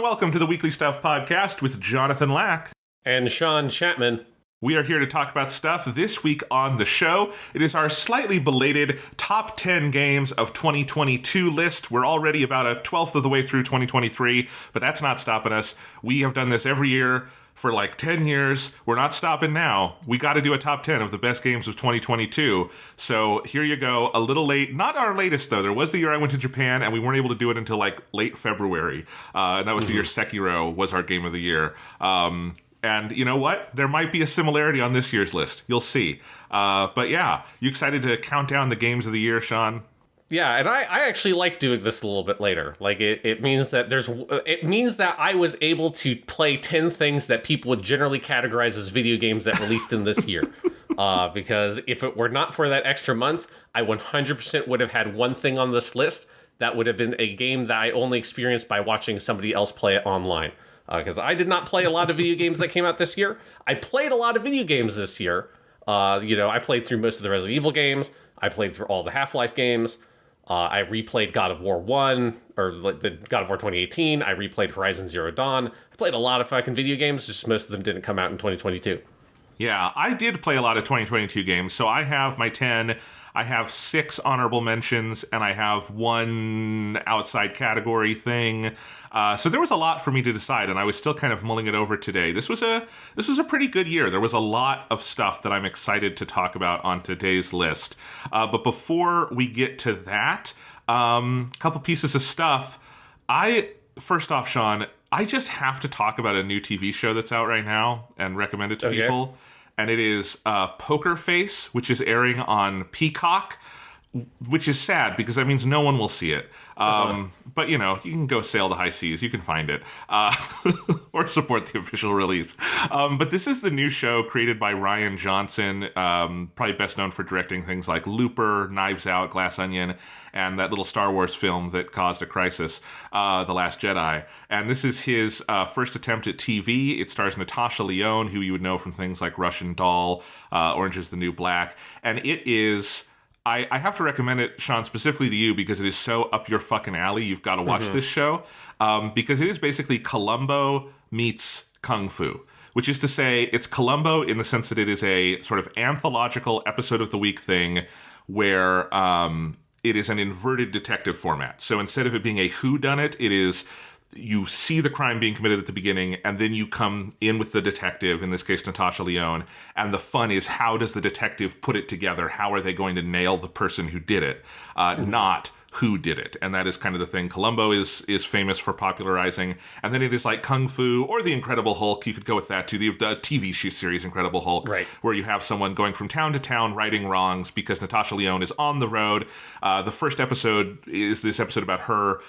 welcome to the Weekly Stuff Podcast with Jonathan Lack. And Sean Chapman. We are here to talk about stuff. This week on the show, it is our slightly belated top 10 games of 2022 list. We're already about a 12th of the way through 2023, but that's not stopping us. We have done this every year for like 10 years. We're not stopping now. We got to do a top 10 of the best games of 2022. So here you go. A little late. Not our latest, though. There was the year I went to Japan, and we weren't able to do it until like late February. And that was the year Sekiro was our game of the year. And you know what? There might be a similarity on this year's list. You'll see. But yeah, you excited to count down the games of the year, Sean? Yeah, and I actually like doing this a little bit later. Like it means that I was able to play 10 things that people would generally categorize as video games that released in this year. Because if it were not for that extra month, I 100% would have had one thing on this list that would have been a game that I only experienced by watching somebody else play it online. Because I did not play a lot of video games that came out this year. I played a lot of video games this year. I played through most of the Resident Evil games. I played through all the Half-Life games. I replayed God of War 1, or like the God of War 2018. I replayed Horizon Zero Dawn. I played a lot of fucking video games, just most of them didn't come out in 2022. Yeah, I did play a lot of 2022 games, so I have my 10. I have 6 honorable mentions, and I have 1 outside category thing. So there was a lot for me to decide, and I was still kind of mulling it over today. This was a pretty good year. There was a lot of stuff that I'm excited to talk about on today's list. But before we get to that, a couple pieces of stuff. First off, Sean, I just have to talk about a new TV show that's out right now and recommend it to people. And it is Poker Face, which is airing on Peacock, which is sad because that means no one will see it. But, you can go sail the high seas. You can find it. Or support the official release. But this is the new show created by Rian Johnson, probably best known for directing things like Looper, Knives Out, Glass Onion, and that little Star Wars film that caused a crisis, The Last Jedi. And this is his first attempt at TV. It stars Natasha Lyonne, who you would know from things like Russian Doll, Orange is the New Black. And it is... I have to recommend it, Sean, specifically to you because it is so up your fucking alley. You've got to watch this show because it is basically Columbo meets Kung Fu, which is to say it's Columbo in the sense that it is a sort of anthological episode of the week thing where it is an inverted detective format. So instead of it being a whodunit, it is... You see the crime being committed at the beginning, and then you come in with the detective, in this case, Natasha Lyonne, and the fun is how does the detective put it together? How are they going to nail the person who did it? Not who did it. And that is kind of the thing Columbo is famous for popularizing. And then it is like Kung Fu or The Incredible Hulk. You could go with that too. The TV series Incredible Hulk, right, where you have someone going from town to town righting wrongs because Natasha Lyonne is on the road. The first episode is this episode about her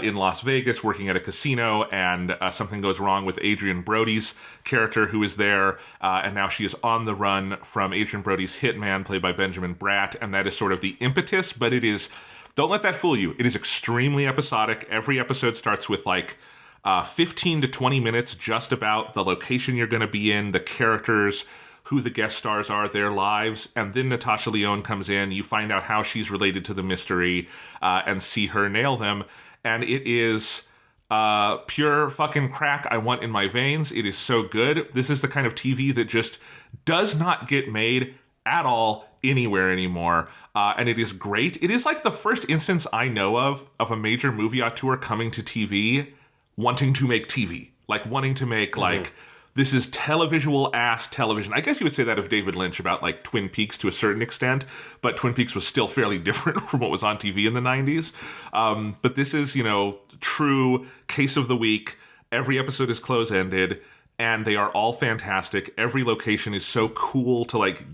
in Las Vegas working at a casino, and something goes wrong with Adrian Brody's character who is there, and now she is on the run from Adrian Brody's hitman played by Benjamin Bratt, and that is sort of the impetus, but it is... Don't let that fool you. It is extremely episodic. Every episode starts with like 15 to 20 minutes just about the location you're going to be in, the characters, who the guest stars are, their lives, and then Natasha Lyonne comes in. You find out how she's related to the mystery and see her nail them. And it is pure fucking crack I want in my veins. It is so good. This is the kind of TV that just does not get made at all anywhere anymore, and it is great. It is like the first instance I know of a major movie auteur coming to TV wanting to make TV, like wanting to make like this is televisual ass television. I guess you would say that of David Lynch about like Twin Peaks to a certain extent, but Twin Peaks was still fairly different from what was on TV in the 90s. But this is, true case of the week. Every episode is close-ended, and they are all fantastic. Every location is so cool to like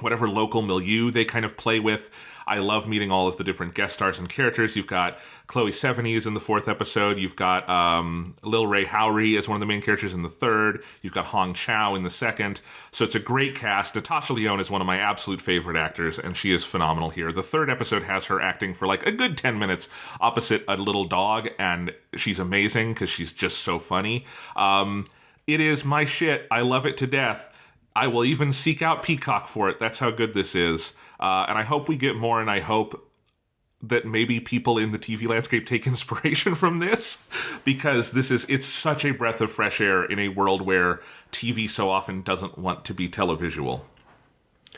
whatever local milieu they kind of play with. I love meeting all of the different guest stars and characters. You've got Chloe Sevigny is in the 4th episode. You've got Lil Ray Howery as one of the main characters in the 3rd. You've got Hong Chow in the 2nd. So it's a great cast. Natasha Lyonne is one of my absolute favorite actors, and she is phenomenal here. The 3rd episode has her acting for like a good 10 minutes opposite a little dog, and she's amazing because she's just so funny. It is my shit. I love it to death. I will even seek out Peacock for it. That's how good this is. And I hope we get more, and I hope that maybe people in the TV landscape take inspiration from this, because it's such a breath of fresh air in a world where TV so often doesn't want to be televisual.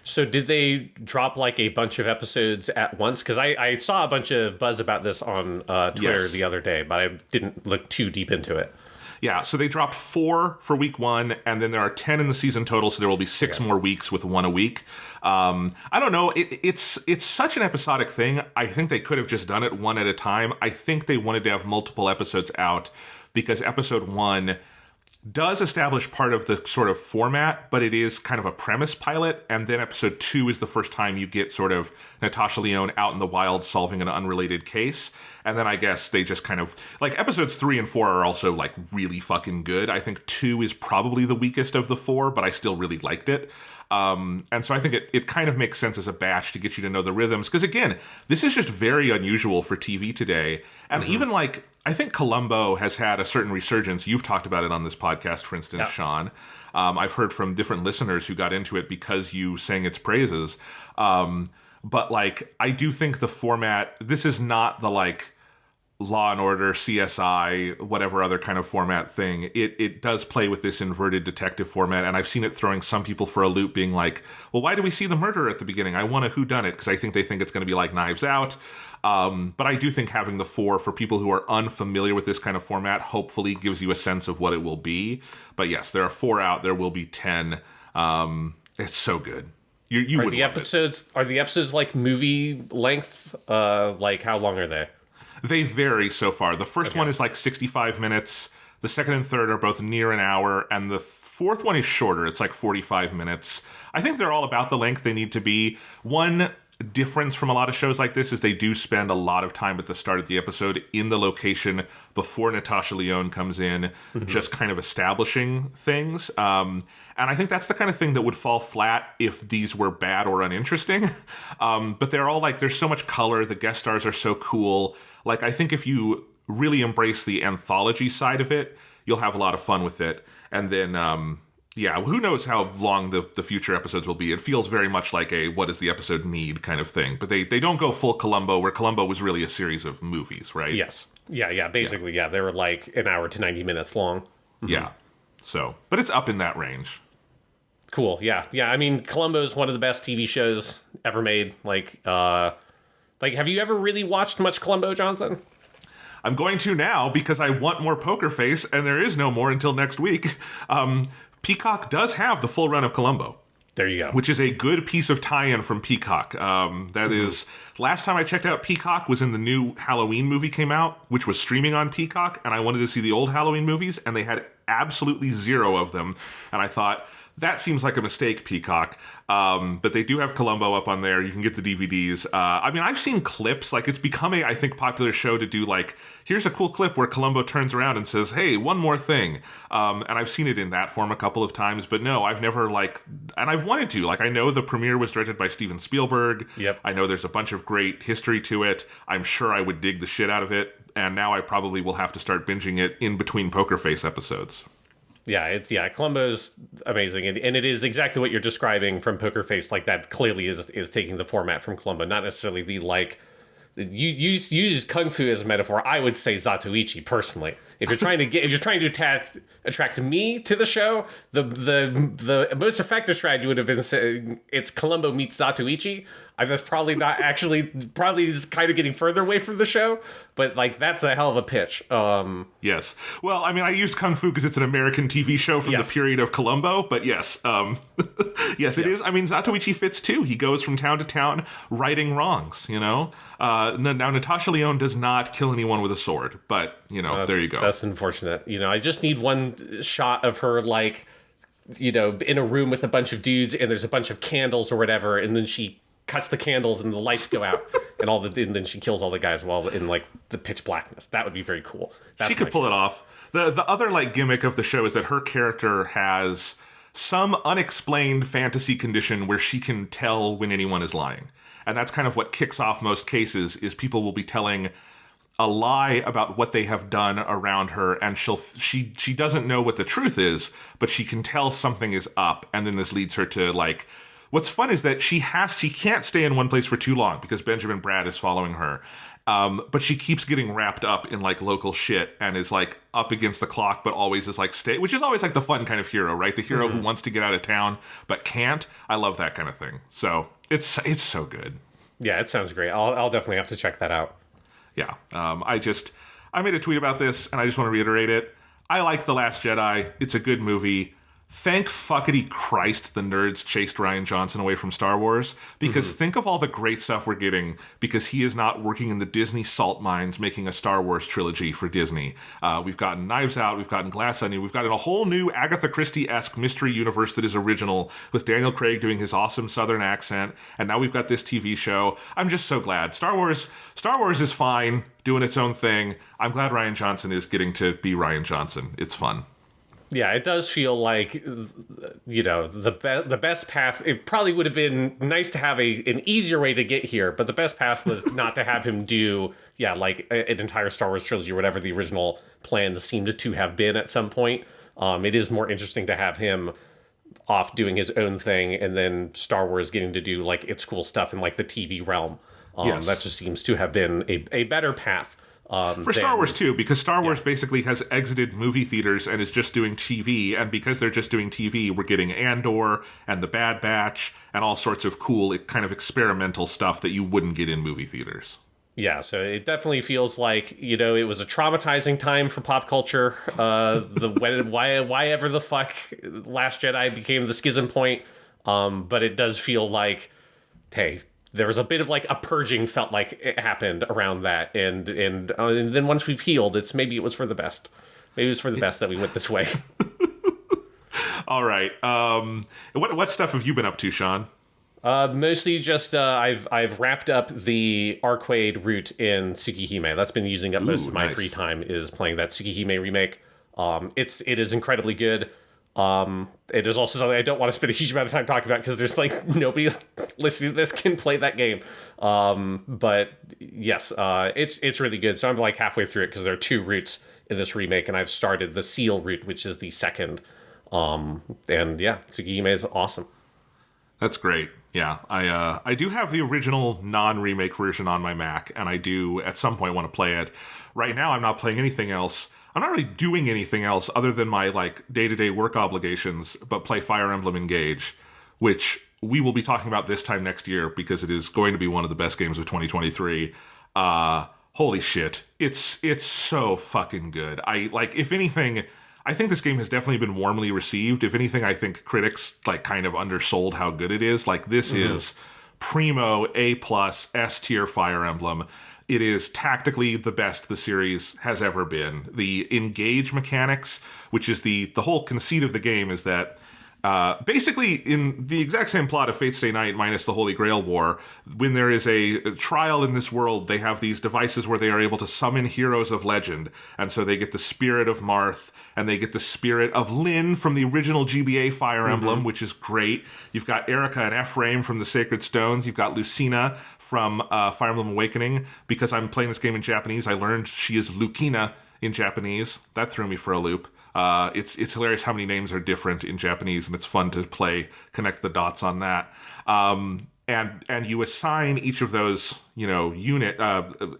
So did they drop like a bunch of episodes at once? Because I saw a bunch of buzz about this on Twitter the other day, but I didn't look too deep into it. Yeah, so they dropped 4 for week 1, and then there are 10 in the season total, so there will be 6 more weeks with 1 a week. I don't know. It's such an episodic thing. I think they could have just done it one at a time. I think they wanted to have multiple episodes out because episode 1 does establish part of the sort of format, but it is kind of a premise pilot, and then episode 2 is the first time you get sort of Natasha Lyonne out in the wild solving an unrelated case, and then I guess they just kind of, like, episodes 3 and 4 are also, like, really fucking good. I think 2 is probably the weakest of the 4, but I still really liked it. And so I think it kind of makes sense as a batch to get you to know the rhythms. Because again, this is just very unusual for TV today. And even like, I think Columbo has had a certain resurgence. You've talked about it on this podcast, for instance, Sean. I've heard from different listeners who got into it because you sang its praises. But like, I do think the format, this is not the like Law and Order, CSI, whatever other kind of format thing. It does play with this inverted detective format, and I've seen it throwing some people for a loop, being like, well, why do we see the murder at the beginning? I want a whodunit, because I think they think it's going to be like Knives Out. But I do think having the 4 for people who are unfamiliar with this kind of format hopefully gives you a sense of what it will be. But yes, there are 4 out. There will be 10. It's so good. You are would the episodes it. Are the episodes like movie length? Like how long are they? They vary so far. The first one is like 65 minutes. The second and third are both near an hour. And the fourth one is shorter. It's like 45 minutes. I think they're all about the length they need to be. One difference from a lot of shows like this is they do spend a lot of time at the start of the episode in the location before Natasha Lyonne comes in, just kind of establishing things. And I think that's the kind of thing that would fall flat if these were bad or uninteresting. But they're all like, there's so much color. The guest stars are so cool. Like, I think if you really embrace the anthology side of it, you'll have a lot of fun with it. And then, who knows how long the future episodes will be. It feels very much like a what does the episode need kind of thing. But they don't go full Columbo, where Columbo was really a series of movies, right? Yes. Yeah, basically, they were like an hour to 90 minutes long. Yeah. So, but it's up in that range. Cool, yeah. I mean, Columbo's one of the best TV shows ever made. Like, have you ever really watched much Columbo, Jonathan? I'm going to now because I want more Poker Face, and there is no more until next week. Peacock does have the full run of Columbo. There you go. Which is a good piece of tie-in from Peacock. That is, last time I checked out Peacock was in the new Halloween movie came out, which was streaming on Peacock, and I wanted to see the old Halloween movies, and they had absolutely 0 of them. And I thought, that seems like a mistake, Peacock. But they do have Columbo up on there. You can get the DVDs. I mean, I've seen clips. Like, it's become a, I think, popular show to do, like, here's a cool clip where Columbo turns around and says, hey, one more thing. And I've seen it in that form a couple of times. But no, I've never, like, and I've wanted to. Like, I know the premiere was directed by Steven Spielberg. Yep. I know there's a bunch of great history to it. I'm sure I would dig the shit out of it. And now I probably will have to start binging it in between Poker Face episodes. Yeah, Columbo's amazing, and it is exactly what you're describing from Poker Face. Like, that clearly is taking the format from Columbo, not necessarily the, like, you use kung fu as a metaphor. I would say Zatoichi personally. If you're trying to attract me to the show, the most effective strategy would have been saying it's Columbo meets Zatoichi. That's probably not actually, probably is kind of getting further away from the show, but like, that's a hell of a pitch. Yes. Well, I mean, I use Kung Fu because it's an American TV show from the period of Columbo, but yes. Yes, it is. I mean, Zatoichi fits too. He goes from town to town righting wrongs, you know? Now, Natasha Lyonne does not kill anyone with a sword, but, you know, there you go. That's unfortunate. You know, I just need one shot of her, like, you know, in a room with a bunch of dudes and there's a bunch of candles or whatever, and then she cuts the candles and the lights go out and then she kills all the guys while in like the pitch blackness. That would be very cool. She could pull it off. The other like gimmick of the show is that her character has some unexplained fantasy condition where she can tell when anyone is lying. And that's kind of what kicks off most cases, is people will be telling a lie about what they have done around her, and she doesn't know what the truth is, but she can tell something is up, and then this leads her to like, what's fun is that she can't stay in one place for too long because Benjamin Bratt is following her. But she keeps getting wrapped up in like local shit and is like up against the clock, but always is like which is always like the fun kind of hero, right? The hero who wants to get out of town but can't. I love that kind of thing. So it's so good. Yeah, it sounds great. I'll definitely have to check that out. Yeah. I made a tweet about this and I just want to reiterate it. I like The Last Jedi. It's a good movie. Thank fuckity Christ the nerds chased Rian Johnson away from Star Wars, because think of all the great stuff we're getting because he is not working in the Disney salt mines making a Star Wars trilogy for Disney. We've gotten Knives Out, we've gotten Glass Onion, we've gotten a whole new Agatha Christie-esque mystery universe that is original with Daniel Craig doing his awesome Southern accent, and now we've got this TV show. I'm just so glad. Star Wars is fine, doing its own thing. I'm glad Rian Johnson is getting to be Rian Johnson. It's fun. Yeah, it does feel like, the best path. It probably would have been nice to have an easier way to get here, but the best path was not to have him do, like an entire Star Wars trilogy or whatever the original plan seemed to have been at some point. It is more interesting to have him off doing his own thing and then Star Wars getting to do like its cool stuff in like the TV realm. Yes. That just seems to have been a better path. For Star Wars, too, because Star Wars basically has exited movie theaters and is just doing TV, and because they're just doing TV, we're getting Andor and The Bad Batch and all sorts of cool kind of experimental stuff that you wouldn't get in movie theaters. Yeah, so it definitely feels like, it was a traumatizing time for pop culture. Why ever the fuck Last Jedi became the schism point, but it does feel like, hey, there was a bit of like a purging felt like it happened around that. And then once we've healed, maybe it was for the best. Maybe it was for the best that we went this way. All right. What stuff have you been up to, Sean? Mostly just I've wrapped up the Arcade route in Tsukihime. That's been using up most of my free time is playing that Tsukihime remake. It is incredibly good. It is also something I don't want to spend a huge amount of time talking about because there's like nobody listening to this can play that game. But yes, it's really good. So I'm like halfway through it because there are 2 routes in this remake, and I've started the Seal route, which is the second. And yeah, Tsukihime is awesome. That's great. Yeah, I do have the original non-remake version on my Mac, and I do at some point want to play it. Right now, I'm not playing anything else. I'm not really doing anything else other than my like day-to-day work obligations, but play Fire Emblem Engage, which we will be talking about this time next year because it is going to be one of the best games of 2023. Holy shit. It's so fucking good. If anything, I think this game has definitely been warmly received. If anything, I think critics like kind of undersold how good it is. Like this is primo A+ S tier Fire Emblem. It is tactically the best the series has ever been. The engage mechanics, which is the whole conceit of the game, is that basically in the exact same plot of Fate Stay Night minus the Holy Grail War, when there is a trial in this world, they have these devices where they are able to summon heroes of legend. And so they get the spirit of Marth, and they get the spirit of Lyn from the original GBA Fire Emblem, which is great. You've got Erica and Ephraim from the Sacred Stones. You've got Lucina from Fire Emblem Awakening. Because I'm playing this game in Japanese, I learned she is Lucina in Japanese. That threw me for a loop. It's hilarious how many names are different in Japanese, and it's fun to connect the dots on that. And you assign each of those, unit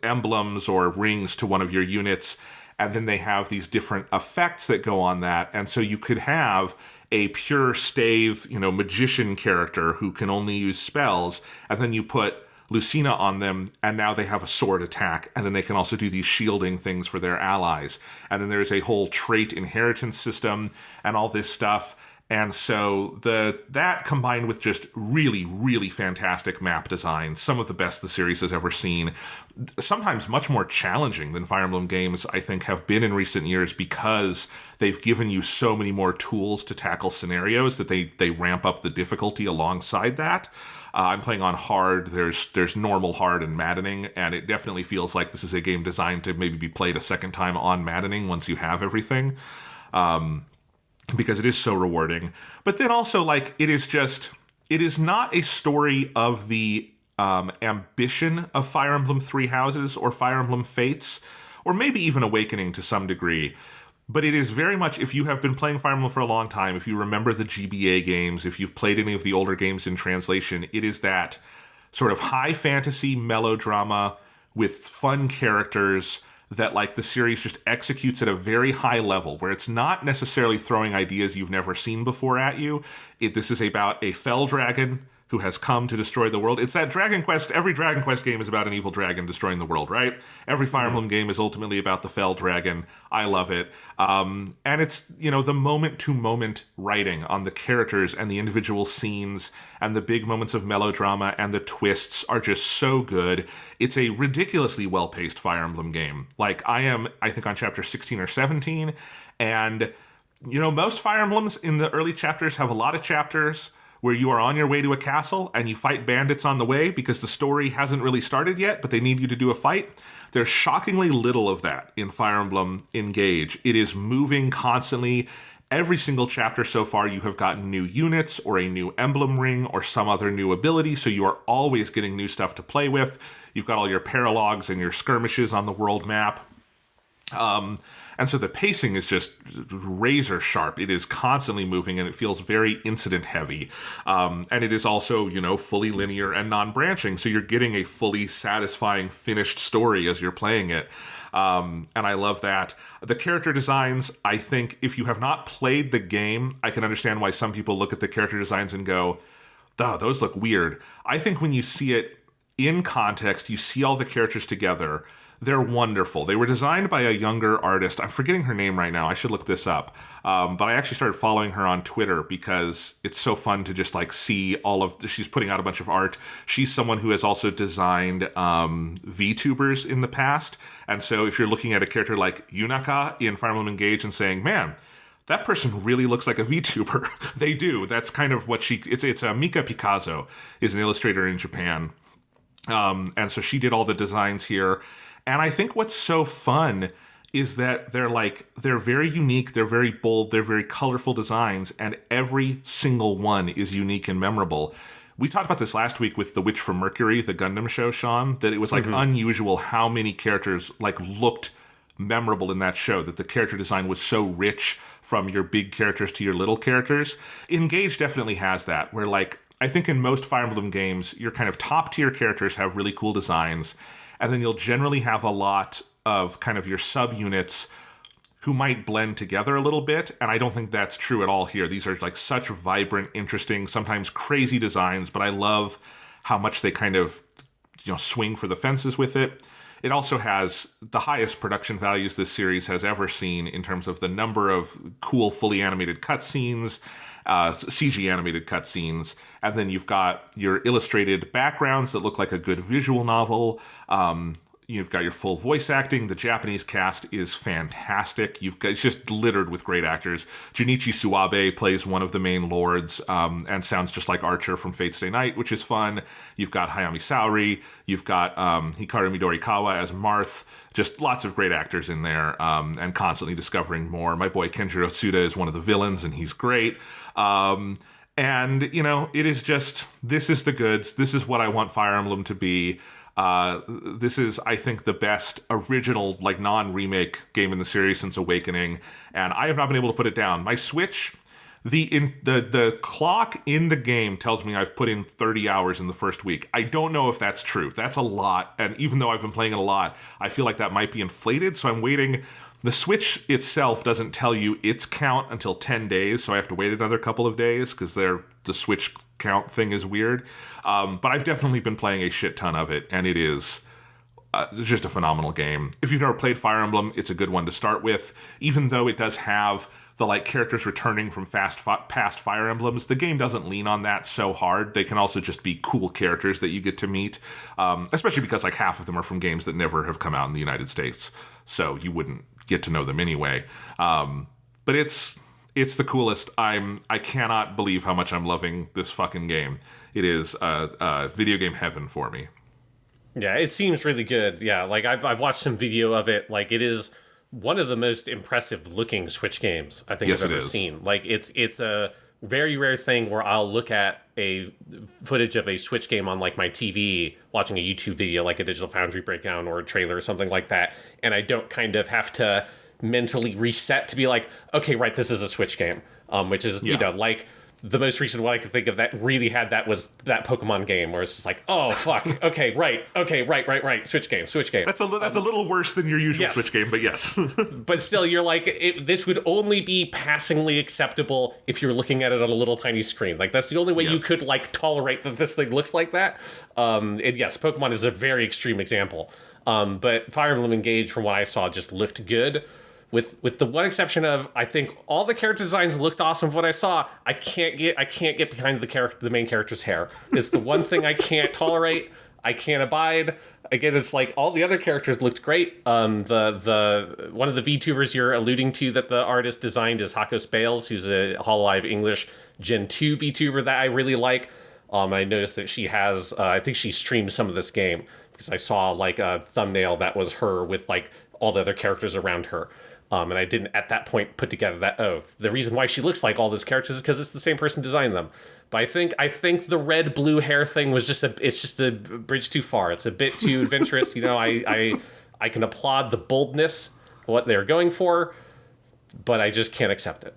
emblems or rings to one of your units, and then they have these different effects that go on that. And so you could have a pure stave, magician character who can only use spells, and then you put Lucina on them, and now they have a sword attack, and then they can also do these shielding things for their allies. And then there's a whole trait inheritance system and all this stuff. And so that combined with just really, really fantastic map design, some of the best the series has ever seen, sometimes much more challenging than Fire Emblem games, I think, have been in recent years because they've given you so many more tools to tackle scenarios that they ramp up the difficulty alongside that. I'm playing on hard. There's normal, hard, and maddening, and it definitely feels like this is a game designed to maybe be played a second time on maddening once you have everything, because it is so rewarding. But then also, it is not a story of the ambition of Fire Emblem Three Houses or Fire Emblem Fates, or maybe even Awakening to some degree. But it is very much, if you have been playing Fire Emblem for a long time, if you remember the GBA games, if you've played any of the older games in translation, it is that sort of high fantasy melodrama with fun characters that like the series just executes at a very high level, where it's not necessarily throwing ideas you've never seen before at you. This is about a fell dragon who has come to destroy the world. It's that Dragon Quest, every Dragon Quest game is about an evil dragon destroying the world, right? Every Fire Emblem game is ultimately about the fell dragon. I love it. And it's, the moment-to-moment writing on the characters and the individual scenes and the big moments of melodrama and the twists are just so good. It's a ridiculously well-paced Fire Emblem game. Like, I think, on chapter 16 or 17, and, most Fire Emblems in the early chapters have a lot of chapters where you are on your way to a castle and you fight bandits on the way because the story hasn't really started yet, but they need you to do a fight. There's shockingly little of that in Fire Emblem Engage. It is moving constantly. Every single chapter so far, you have gotten new units or a new emblem ring or some other new ability, so you are always getting new stuff to play with. You've got all your paralogs and your skirmishes on the world map. And so the pacing is just razor sharp. It is constantly moving, and it feels very incident heavy. And it is also, fully linear and non-branching. So you're getting a fully satisfying finished story as you're playing it. And I love that. The character designs, I think, if you have not played the game, I can understand why some people look at the character designs and go, "Duh, those look weird." I think when you see it in context, you see all the characters together, they're wonderful. They were designed by a younger artist. I'm forgetting her name right now. I should look this up. But I actually started following her on Twitter because it's so fun to just see she's putting out a bunch of art. She's someone who has also designed VTubers in the past. And so if you're looking at a character like Yunaka in Fire Emblem Engage and saying, man, that person really looks like a VTuber. They do. That's kind of what it's Mika Picasso is an illustrator in Japan. And so she did all the designs here. And I think what's so fun is that they're very unique, they're very bold, they're very colorful designs, and every single one is unique and memorable. We talked about this last week with The Witch from Mercury, the Gundam show, Sean, that it was unusual how many characters looked memorable in that show, that the character design was so rich from your big characters to your little characters. Engage definitely has that, where I think in most Fire Emblem games, your kind of top tier characters have really cool designs, and then you'll generally have a lot of kind of your subunits who might blend together a little bit, and I don't think that's true at all here. These are such vibrant, interesting, sometimes crazy designs, but I love how much they kind of swing for the fences with it. It also has the highest production values this series has ever seen in terms of the number of cool, fully animated cutscenes, CG animated cutscenes, and then you've got your illustrated backgrounds that look like a good visual novel. You've got your full voice acting. The Japanese cast is fantastic. It's just littered with great actors. Junichi Suabe plays one of the main lords and sounds just like Archer from Fate Stay Night, which is fun. You've got Hayami Saori. You've got Hikaru Midorikawa as Marth. Just lots of great actors in there and constantly discovering more. My boy Kenjiro Tsuda is one of the villains, and he's great. And, it is just, this is the goods. This is what I want Fire Emblem to be. This is, I think, the best original, non-remake game in the series since Awakening, and I have not been able to put it down. My Switch, the clock in the game tells me I've put in 30 hours in the first week. I don't know if that's true. That's a lot, and even though I've been playing it a lot, I feel like that might be inflated, so I'm waiting. The Switch itself doesn't tell you its count until 10 days, so I have to wait another couple of days because the Switch count thing is weird. But I've definitely been playing a shit ton of it, and it is just a phenomenal game. If you've never played Fire Emblem, it's a good one to start with. Even though it does have the characters returning from past Fire Emblems, the game doesn't lean on that so hard. They can also just be cool characters that you get to meet, especially because half of them are from games that never have come out in the United States, so you wouldn't get to know them anyway. But it's the coolest. I cannot believe how much I'm loving this fucking game. It is video game heaven for me. Yeah, it seems really good. Yeah, I've watched some video of it. It is one of the most impressive looking Switch games I think I've ever seen. It's a very rare thing where I'll look at a footage of a Switch game on my TV, watching a YouTube video, like a Digital Foundry breakdown or a trailer or something like that, and I don't kind of have to mentally reset to be like, okay, right, this is a Switch game, which is, like the most recent one I could think of that really had that was that Pokemon game where it's just like, oh, fuck, okay, right, Switch game. That's a little worse than your usual Switch game, but yes. But still, you're like, this would only be passingly acceptable if you're looking at it on a little tiny screen. Like, that's the only way you could, like, tolerate that this thing looks like that. And yes, Pokemon is a very extreme example. But Fire Emblem Engage, from what I saw, just looked good. With the one exception of, I think all the character designs looked awesome from what I saw. I can't get behind the main character's hair. It's the one thing I can't tolerate. I can't abide. Again, it's like all the other characters looked great. The one of the VTubers you're alluding to that the artist designed is Hakos Bales, who's a Hololive English Gen 2 VTuber that I really like. I noticed that she has, I think she streamed some of this game because I saw like a thumbnail that was her with like all the other characters around her. And I didn't at that point put together that, the reason why she looks like all those characters is because it's the same person designed them. But I think the red blue hair thing was it's just a bridge too far. It's a bit too adventurous. I can applaud the boldness, what they're going for, but I just can't accept it.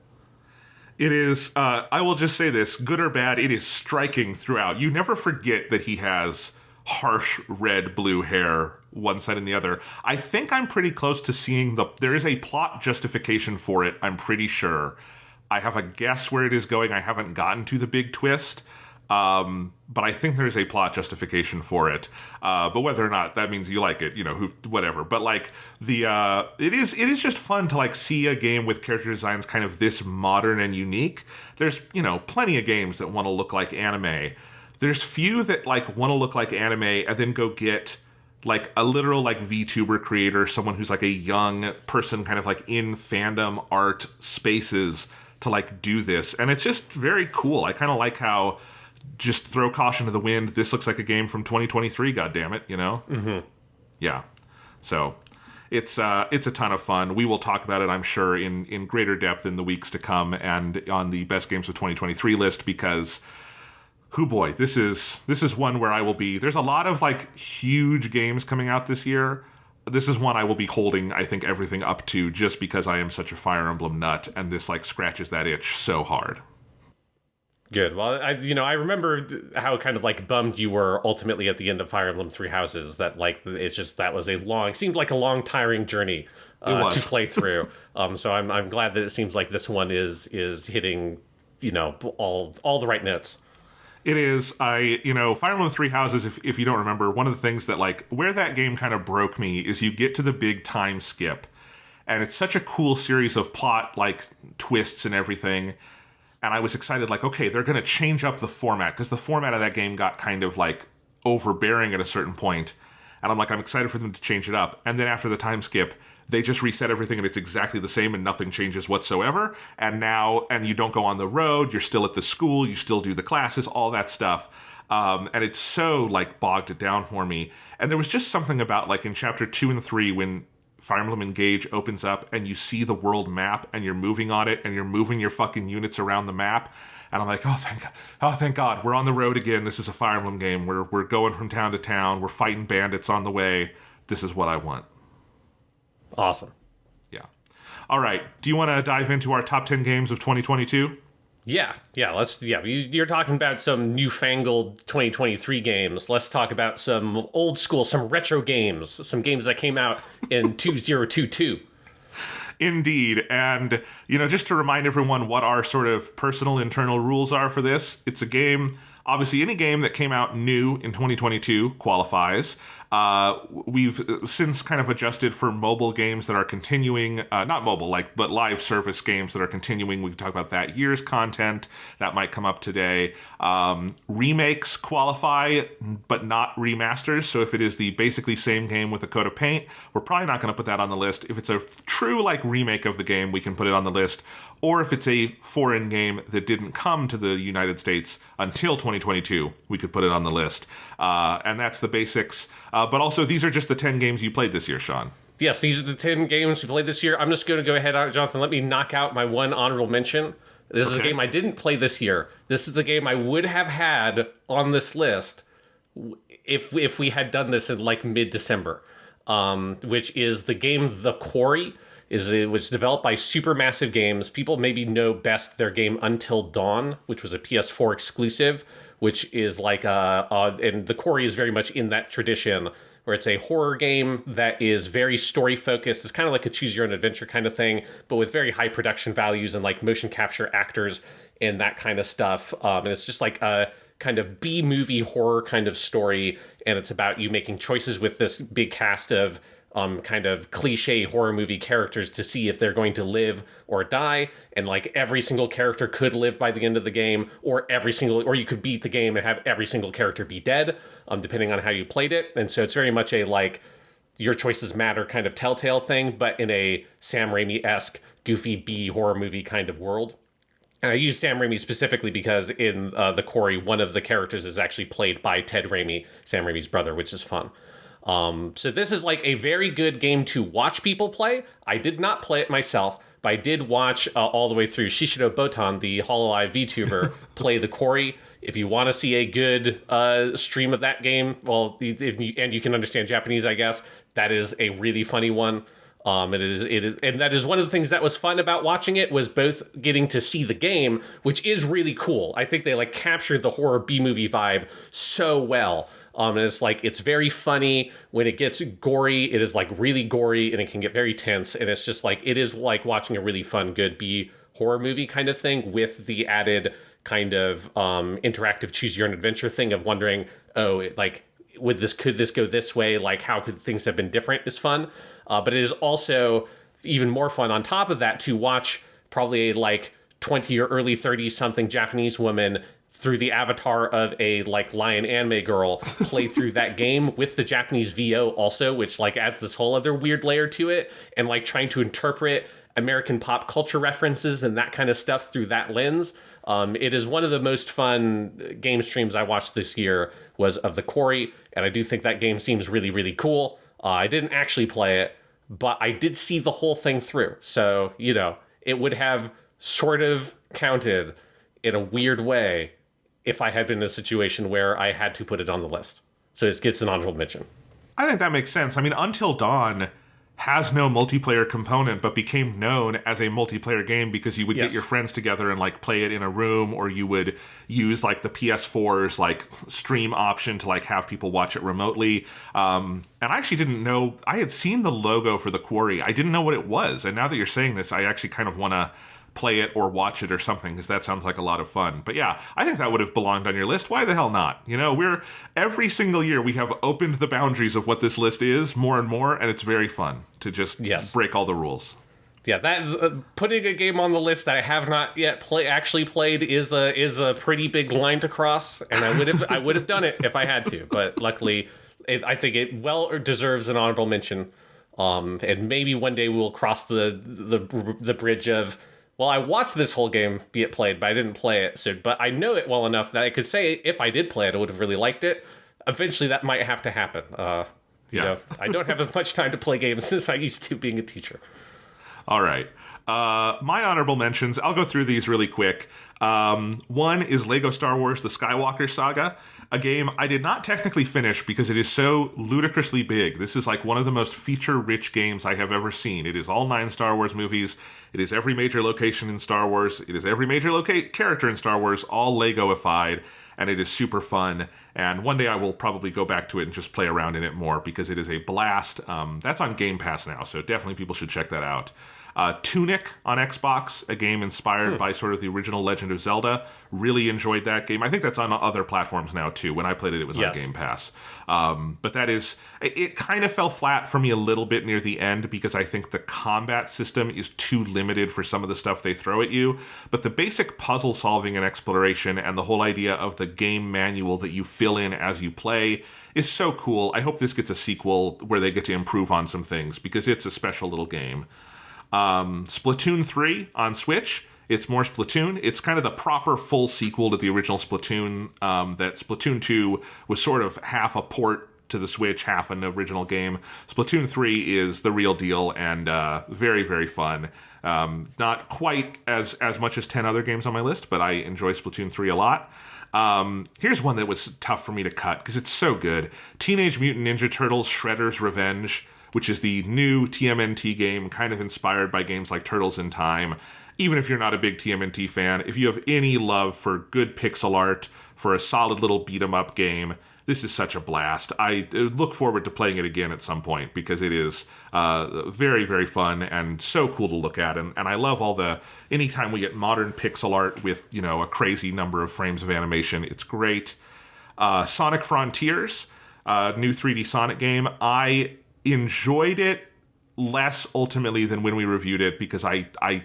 It is, I will just say this, good or bad, it is striking throughout. You never forget that he has harsh red-blue hair, one side and the other. I think I'm pretty close to seeing there is a plot justification for it, I'm pretty sure. I have a guess where it is going. I haven't gotten to the big twist, but I think there is a plot justification for it. But whether or not that means you like it, whatever. But like it is just fun to like see a game with character designs kind of this modern and unique. There's plenty of games that want to look like anime. There's few that like want to look like anime and then go get like a literal like VTuber creator, someone who's like a young person kind of like in fandom art spaces to like do this. And it's just very cool. I kind of like how, just throw caution to the wind, this looks like a game from 2023, goddammit, Mm-hmm. Yeah. So it's a ton of fun. We will talk about it, I'm sure, in greater depth in the weeks to come and on the best games of 2023 list, because boy, this is one where I will be. There's a lot of like huge games coming out this year. This is one I will be holding, I think, everything up to, just because I am such a Fire Emblem nut, and this like scratches that itch so hard. Good. Well, I remember how kind of like bummed you were ultimately at the end of Fire Emblem Three Houses. That like it's just that was seemed like a long, tiring journey to play through. So I'm glad that it seems like this one is hitting all the right notes. It is. Fire Emblem Three Houses, if you don't remember, one of the things that, like, where that game kind of broke me is you get to the big time skip, and it's such a cool series of plot, like, twists and everything, and I was excited, like, okay, they're going to change up the format, because the format of that game got kind of, like, overbearing at a certain point, and I'm like, I'm excited for them to change it up, and then after the time skip, they just reset everything and it's exactly the same and nothing changes whatsoever. And you don't go on the road, you're still at the school, you still do the classes, all that stuff. And it's so like bogged it down for me. And there was just something about like in chapter 2 and 3 when Fire Emblem Engage opens up and you see the world map and you're moving on it and you're moving your fucking units around the map. And I'm like, thank God, we're on the road again. This is a Fire Emblem game. We're going from town to town. We're fighting bandits on the way. This is what I want. Awesome. Yeah. All right. Do you want to dive into our top 10 games of 2022? Yeah. You're talking about some newfangled 2023 games. Let's talk about some old school, some retro games, some games that came out in 2022. Indeed. And, just to remind everyone what our sort of personal internal rules are for this, it's a game. Obviously, any game that came out new in 2022 qualifies. We've since kind of adjusted for mobile games that are continuing, not mobile, but live service games that are continuing. We can talk about that year's content. That might come up today. Remakes qualify, but not remasters. So if it is the basically same game with a coat of paint, we're probably not going to put that on the list. If it's a true remake of the game, we can put it on the list. Or if it's a foreign game that didn't come to the United States until 2022, we could put it on the list. And that's the basics. But also, these are just the 10 games you played this year, Sean. Yes, these are the 10 games we played this year. I'm just going to go ahead, Jonathan. Let me knock out my one honorable mention. This is a game I didn't play this year. This is the game I would have had on this list if we had done this in mid-December, which is the game The Quarry. is it was developed by Supermassive Games. People maybe know best their game Until Dawn, which was a PS4 exclusive, which is like and the Quarry is very much in that tradition, where it's a horror game that is very story focused. It's kind of like a choose your own adventure kind of thing, but with very high production values and like motion capture actors and that kind of stuff. And it's just like a kind of B-movie horror kind of story, and it's about you making choices with this big cast of kind of cliche horror movie characters to see if they're going to live or die. And like every single character could live by the end of the game, or you could beat the game and have every single character be dead, depending on how you played it. And so it's very much a like your choices matter kind of Telltale thing, but in a Sam Raimi-esque goofy B horror movie kind of world. And I use Sam Raimi specifically because in The Quarry, one of the characters is actually played by Ted Raimi, Sam Raimi's brother, which is fun. So this is like a very good game to watch people play. I did not play it myself, but I did watch all the way through Shishido Botan, the HoloLive VTuber, play The Quarry. If you want to see a good stream of that game, well, and you can understand Japanese, I guess, that is a really funny one. And that is one of the things that was fun about watching it, was both getting to see the game, which is really cool. I think they like captured the horror B-movie vibe so well. And it's like, it's very funny. When it gets gory, it is like really gory, and it can get very tense. And it's just like, it is like watching a really fun, good B horror movie kind of thing, with the added kind of interactive choose your own adventure thing of wondering, like, could this go this way? Like, how could things have been different is fun. But it is also even more fun on top of that to watch probably a like 20 or early 30 something Japanese woman through the avatar of a like lion anime girl play through that game with the Japanese VO also, which like adds this whole other weird layer to it, and like trying to interpret American pop culture references and that kind of stuff through that lens. It is one of the most fun game streams I watched this year was of The Quarry, and I do think that game seems really, really cool. I didn't actually play it, but I did see the whole thing through. So, you know, it would have sort of counted in a weird way if I had been in a situation where I had to put it on the list. So it gets an honorable mention. I think that makes sense. I mean, Until Dawn has no multiplayer component, but became known as a multiplayer game because you would get your friends together and like play it in a room, or you would use like the PS4's like stream option to like have people watch it remotely. And I actually didn't know, I had seen the logo for The Quarry. I didn't know what it was. And now that you're saying this, I actually kind of want to play it or watch it or something, because that sounds like a lot of fun. But yeah, I think that would have belonged on your list. Why the hell not? You know, every single year we have opened the boundaries of what this list is more and more, and it's very fun to just break all the rules. Yeah, that putting a game on the list that I have not yet actually played is a pretty big line to cross, and I would have done it if I had to, but luckily I think it well deserves an honorable mention. And maybe one day we'll cross the bridge of, well, I watched this whole game be it played, but I didn't play it. So, but I know it well enough that I could say if I did play it, I would have really liked it. Eventually, that might have to happen. You know, I don't have as much time to play games as I used to being a teacher. All right. My honorable mentions, I'll go through these really quick. One is Lego Star Wars The Skywalker Saga, a game I did not technically finish because it is so ludicrously big. This is like one of the most feature-rich games I have ever seen. It is all 9 Star Wars movies. It is every major location in Star Wars. It is every major character in Star Wars, all Lego-ified, and it is super fun. And one day I will probably go back to it and just play around in it more because it is a blast. That's on Game Pass now, so definitely people should check that out. Tunic on Xbox, a game inspired by sort of the original Legend of Zelda. Really enjoyed that game. I think that's on other platforms now, too. When I played it, it was on Game Pass. But it kind of fell flat for me a little bit near the end because I think the combat system is too limited for some of the stuff they throw at you. But the basic puzzle solving and exploration and the whole idea of the game manual that you fill in as you play is so cool. I hope this gets a sequel where they get to improve on some things because it's a special little game. Splatoon 3 on Switch. It's more Splatoon. It's kind of the proper full sequel to the original Splatoon. That Splatoon 2 was sort of half a port to the Switch, half an original game. Splatoon 3 is the real deal and very, very fun. Not quite as much as 10 other games on my list, but I enjoy Splatoon 3 a lot. Here's one that was tough for me to cut because it's so good. Teenage Mutant Ninja Turtles Shredder's Revenge. which is the new TMNT game, kind of inspired by games like Turtles in Time. Even if you're not a big TMNT fan, if you have any love for good pixel art, for a solid little beat-em-up game, this is such a blast. I look forward to playing it again at some point because it is very, very fun and so cool to look at. And I love anytime we get modern pixel art with, a crazy number of frames of animation, it's great. Sonic Frontiers, new 3D Sonic game. I enjoyed it less ultimately than when we reviewed it because I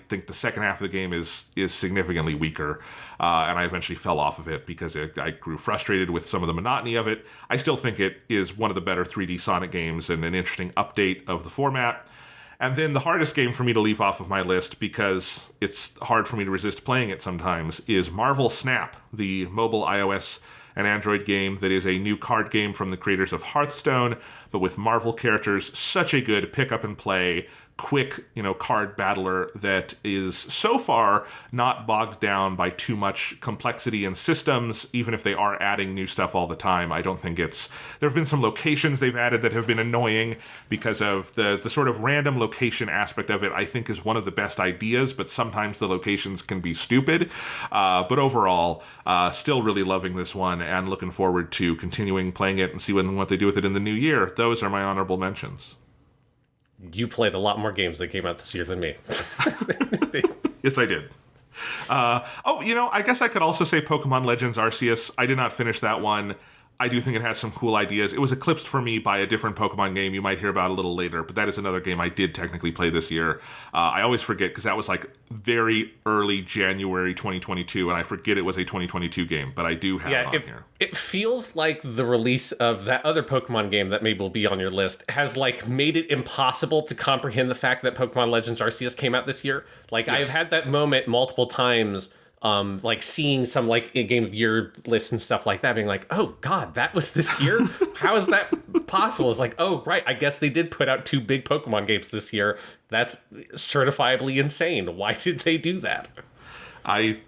think the second half of the game is significantly weaker, and I eventually fell off of it because I grew frustrated with some of the monotony of it. I still think it is one of the better 3D Sonic games and an interesting update of the format. And then the hardest game for me to leave off of my list, because it's hard for me to resist playing it sometimes, is Marvel Snap, the mobile iOS and Android game that is a new card game from the creators of Hearthstone, but with Marvel characters. Such a good pick up and play, quick, card battler that is so far not bogged down by too much complexity and systems, even if they are adding new stuff all the time. I don't think there have been some locations they've added that have been annoying because of the sort of random location aspect of it. I think is one of the best ideas, but sometimes the locations can be stupid. But overall, still really loving this one and looking forward to continuing playing it and see what they do with it in the new year. Those are my honorable mentions. You played a lot more games that came out this year than me. Yes, I did. I guess I could also say Pokemon Legends Arceus. I did not finish that one. I do think it has some cool ideas. It was eclipsed for me by a different Pokemon game you might hear about a little later, but that is another game I did technically play this year. I always forget because that was like very early January 2022, and I forget it was a 2022 game, but I do have it on here. It feels like the release of that other Pokemon game that maybe will be on your list has made it impossible to comprehend the fact that Pokemon Legends Arceus came out this year. Yes. I've had that moment multiple times. Seeing some Game of Year lists and stuff like that, being like, oh god, that was this year? How is that possible? It's like, oh right, I guess they did put out 2 big Pokemon games this year. That's certifiably insane. Why did they do that?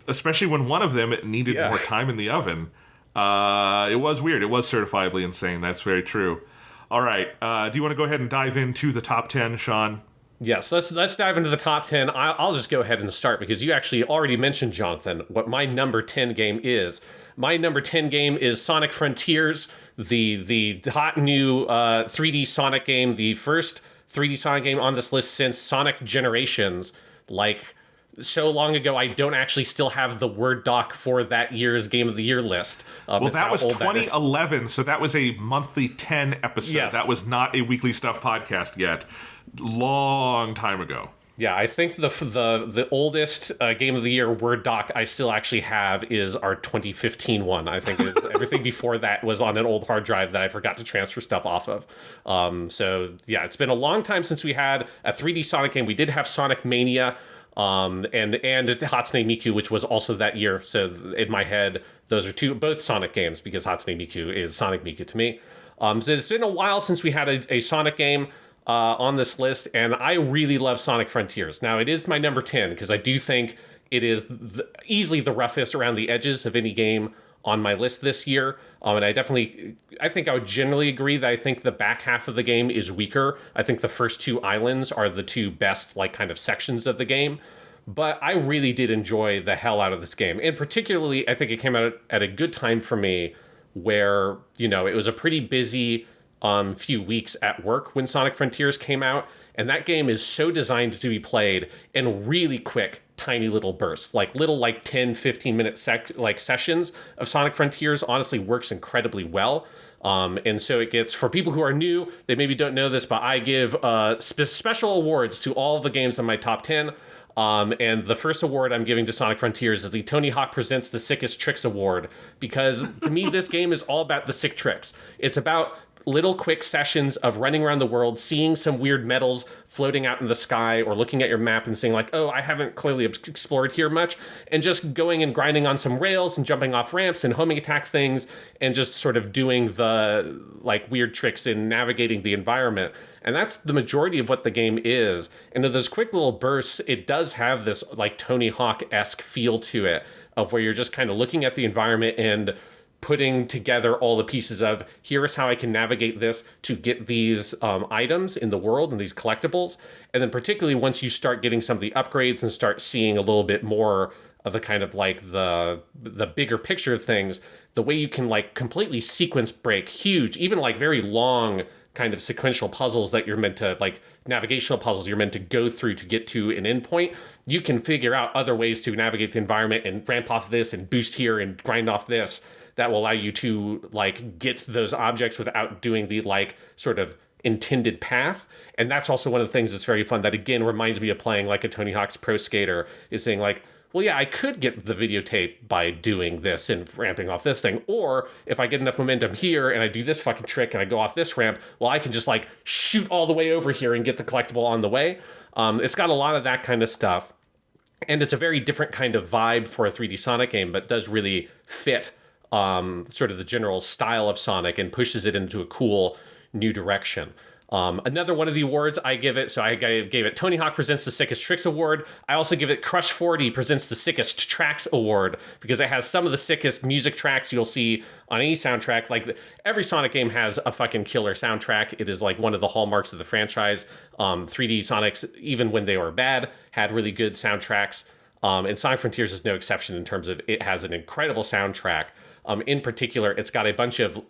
Especially when one of them needed more time in the oven. It was weird. It was certifiably insane. That's very true. All right, do you want to go ahead and dive into the top 10, Sean? Yes, let's dive into the top 10. I'll just go ahead and start because you actually already mentioned, Jonathan, what my number 10 game is. My number 10 game is Sonic Frontiers, the hot new 3D Sonic game, the first 3D Sonic game on this list since Sonic Generations. So long ago, I don't actually still have the Word doc for that year's Game of the Year list. Well, that was 2011, so that was a monthly 10 episode. Yes. That was not a weekly stuff podcast yet. Long time ago. Yeah, I think the oldest Game of the Year Word doc I still actually have is our 2015 one. I think everything before that was on an old hard drive that I forgot to transfer stuff off of. It's been a long time since we had a 3D Sonic game. We did have Sonic Mania. And Hatsune Miku, which was also that year. So in my head, those are both Sonic games because Hatsune Miku is Sonic Miku to me. So it's been a while since we had a Sonic game on this list, and I really love Sonic Frontiers. Now, it is my number 10 because I do think it is easily the roughest around the edges of any game on my list this year. And I think I would generally agree that I think the back half of the game is weaker. I think the first 2 islands are the 2 best kind of sections of the game. But I really did enjoy the hell out of this game. And particularly, I think it came out at a good time for me where, it was a pretty busy few weeks at work when Sonic Frontiers came out. And that game is so designed to be played in really quick, tiny little bursts. Little 10, 15-minute sessions of Sonic Frontiers honestly works incredibly well. And so it gets, for people who are new, they maybe don't know this, but I give special awards to all of the games in my top 10. And the first award I'm giving to Sonic Frontiers is the Tony Hawk Presents the Sickest Tricks Award, because to me, this game is all about the sick tricks. It's about little quick sessions of running around the world, seeing some weird metals floating out in the sky, or looking at your map and saying oh, I haven't clearly explored here much, and just going and grinding on some rails and jumping off ramps and homing attack things and just sort of doing the weird tricks in navigating the environment. And that's the majority of what the game is. And in those quick little bursts, it does have this Tony Hawk-esque feel to it, of where you're just kind of looking at the environment and putting together all the pieces of, here is how I can navigate this to get these items in the world and these collectibles. And then particularly once you start getting some of the upgrades and start seeing a little bit more of the kind of like the bigger picture of things, the way you can like completely sequence break huge, even like very long kind of sequential puzzles that you're meant to, like navigational puzzles you're meant to go through to get to an endpoint, you can figure out other ways to navigate the environment and ramp off this and boost here and grind off this that will allow you to like get those objects without doing the like sort of intended path. And that's also one of the things that's very fun that again reminds me of playing like a Tony Hawk's Pro Skater, is saying like, well, yeah, I could get the videotape by doing this and ramping off this thing. Or if I get enough momentum here and I do this fucking trick and I go off this ramp, well, I can just like shoot all the way over here and get the collectible on the way. It's got a lot of that kind of stuff. And it's a very different kind of vibe for a 3D Sonic game, but does really fit sort of the general style of Sonic and pushes it into a cool new direction. Another one of the awards I give it, so I gave it Tony Hawk Presents the Sickest Tricks Award. I also give it Crush 40 Presents the Sickest Tracks Award, because it has some of the sickest music tracks you'll see on any soundtrack. Like, every Sonic game has a fucking killer soundtrack. It is like one of the hallmarks of the franchise. 3D Sonics, even when they were bad, had really good soundtracks. And Sonic Frontiers is no exception in terms of it has an incredible soundtrack. In particular, it's got a bunch of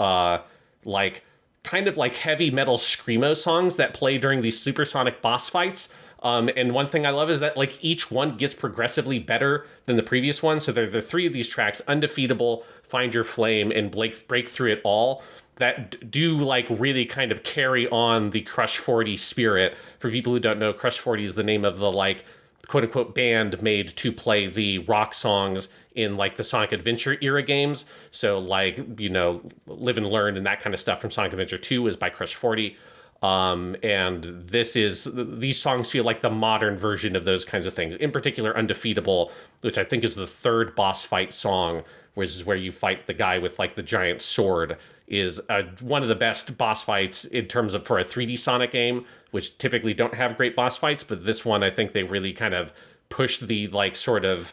kind of like heavy metal screamo songs that play during these supersonic boss fights. And one thing I love is that like each one gets progressively better than the previous one. So there are three of these tracks: Undefeatable, Find Your Flame, and Break Through It All, that do like really kind of carry on the Crush 40 spirit. For people who don't know, Crush 40 is the name of the like quote unquote band made to play the rock songs in like the Sonic Adventure era games. So like, you know, Live and Learn and that kind of stuff from Sonic Adventure 2 is by Crush 40. And these songs feel like the modern version of those kinds of things. In particular, Undefeatable, which I think is the third boss fight song, which is where you fight the guy with like the giant sword, is one of the best boss fights in terms of for a 3D Sonic game, which typically don't have great boss fights. But this one, I think they really kind of push the like sort of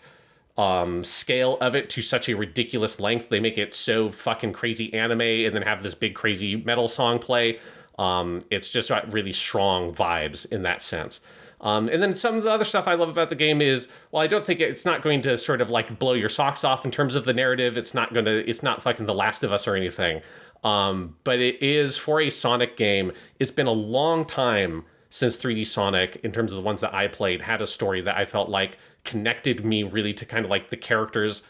scale of it to such a ridiculous length. They make it so fucking crazy anime and then have this big crazy metal song play. It's just got really strong vibes in that sense. And then some of the other stuff I love about the game is, well, I don't think it's not going to sort of like blow your socks off in terms of the narrative. It's not fucking The Last of Us or anything. But it is, for a Sonic game, it's been a long time since 3D Sonic, in terms of the ones that I played, had a story that I felt like connected me really to kind of like the characters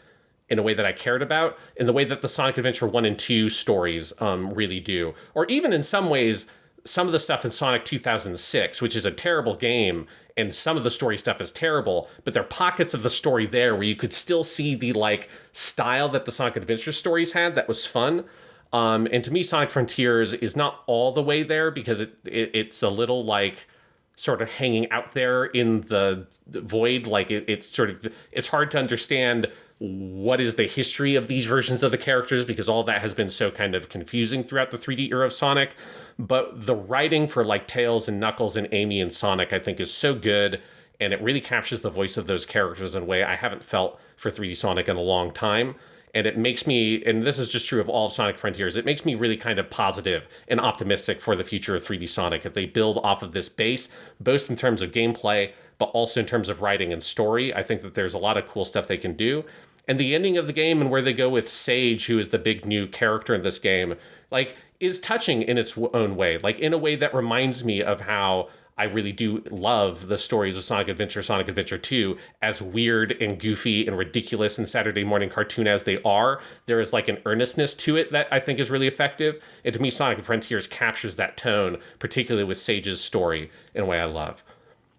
in a way that I cared about, in the way that the Sonic Adventure 1 and 2 stories really do. Or even in some ways, some of the stuff in Sonic 2006, which is a terrible game, and some of the story stuff is terrible, but there are pockets of the story there where you could still see the like style that the Sonic Adventure stories had that was fun. And to me, Sonic Frontiers is not all the way there, because it's a little like sort of hanging out there in the void. Like it's hard to understand what is the history of these versions of the characters, because all that has been so kind of confusing throughout the 3D era of Sonic. But the writing for like Tails and Knuckles and Amy and Sonic, I think, is so good, and it really captures the voice of those characters in a way I haven't felt for 3D Sonic in a long time. And it makes me, and this is just true of all of Sonic Frontiers, it makes me really kind of positive and optimistic for the future of 3D Sonic if they build off of this base, both in terms of gameplay, but also in terms of writing and story. I think that there's a lot of cool stuff they can do. And the ending of the game and where they go with Sage, who is the big new character in this game, like, is touching in its own way, like in a way that reminds me of how I really do love the stories of Sonic Adventure 2, as weird and goofy and ridiculous and Saturday morning cartoon as they are. There is like an earnestness to it that I think is really effective. And to me, Sonic Frontiers captures that tone, particularly with Sage's story, in a way I love.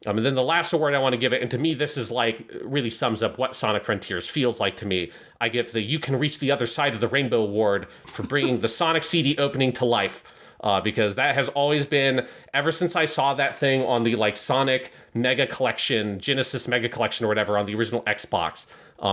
And then the last award I want to give it, and to me this is like really sums up what Sonic Frontiers feels like to me, I give the You Can Reach the Other Side of the Rainbow Award for bringing the Sonic CD opening to life. Because that has always been, ever since I saw that thing on the like Sonic Mega Collection, Genesis Mega Collection or whatever on the original Xbox,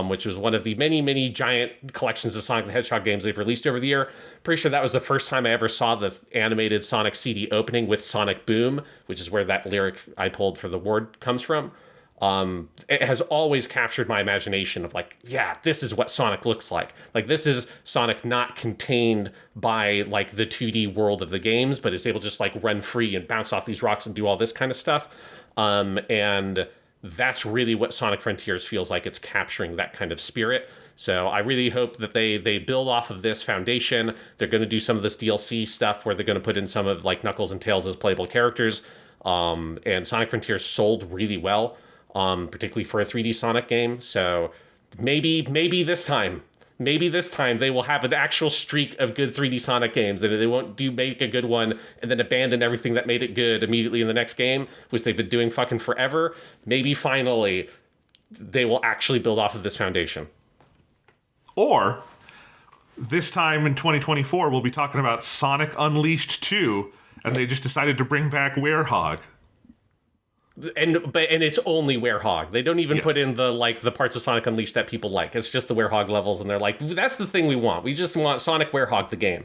which was one of the many, many giant collections of Sonic the Hedgehog games they've released over the year. Pretty sure that was the first time I ever saw the animated Sonic CD opening with Sonic Boom, which is where that lyric I pulled for the award comes from. It has always captured my imagination of like, yeah, this is what Sonic looks like. Like, this is Sonic not contained by like the 2D world of the games, but is able to just like run free and bounce off these rocks and do all this kind of stuff. And that's really what Sonic Frontiers feels like. It's capturing that kind of spirit. So I really hope that they build off of this foundation. They're going to do some of this DLC stuff where they're going to put in some of like Knuckles and Tails as playable characters. And Sonic Frontiers sold really well, particularly for a 3D Sonic game. So maybe this time they will have an actual streak of good 3D Sonic games, and they won't make a good one and then abandon everything that made it good immediately in the next game, which they've been doing fucking forever. Maybe finally they will actually build off of this foundation. Or this time in 2024, we'll be talking about Sonic Unleashed 2, and they just decided to bring back Werehog. And it's only Werehog. They don't even put in the parts of Sonic Unleashed that people like. It's just the Werehog levels, and they're like, that's the thing we want. We just want Sonic Werehog the game.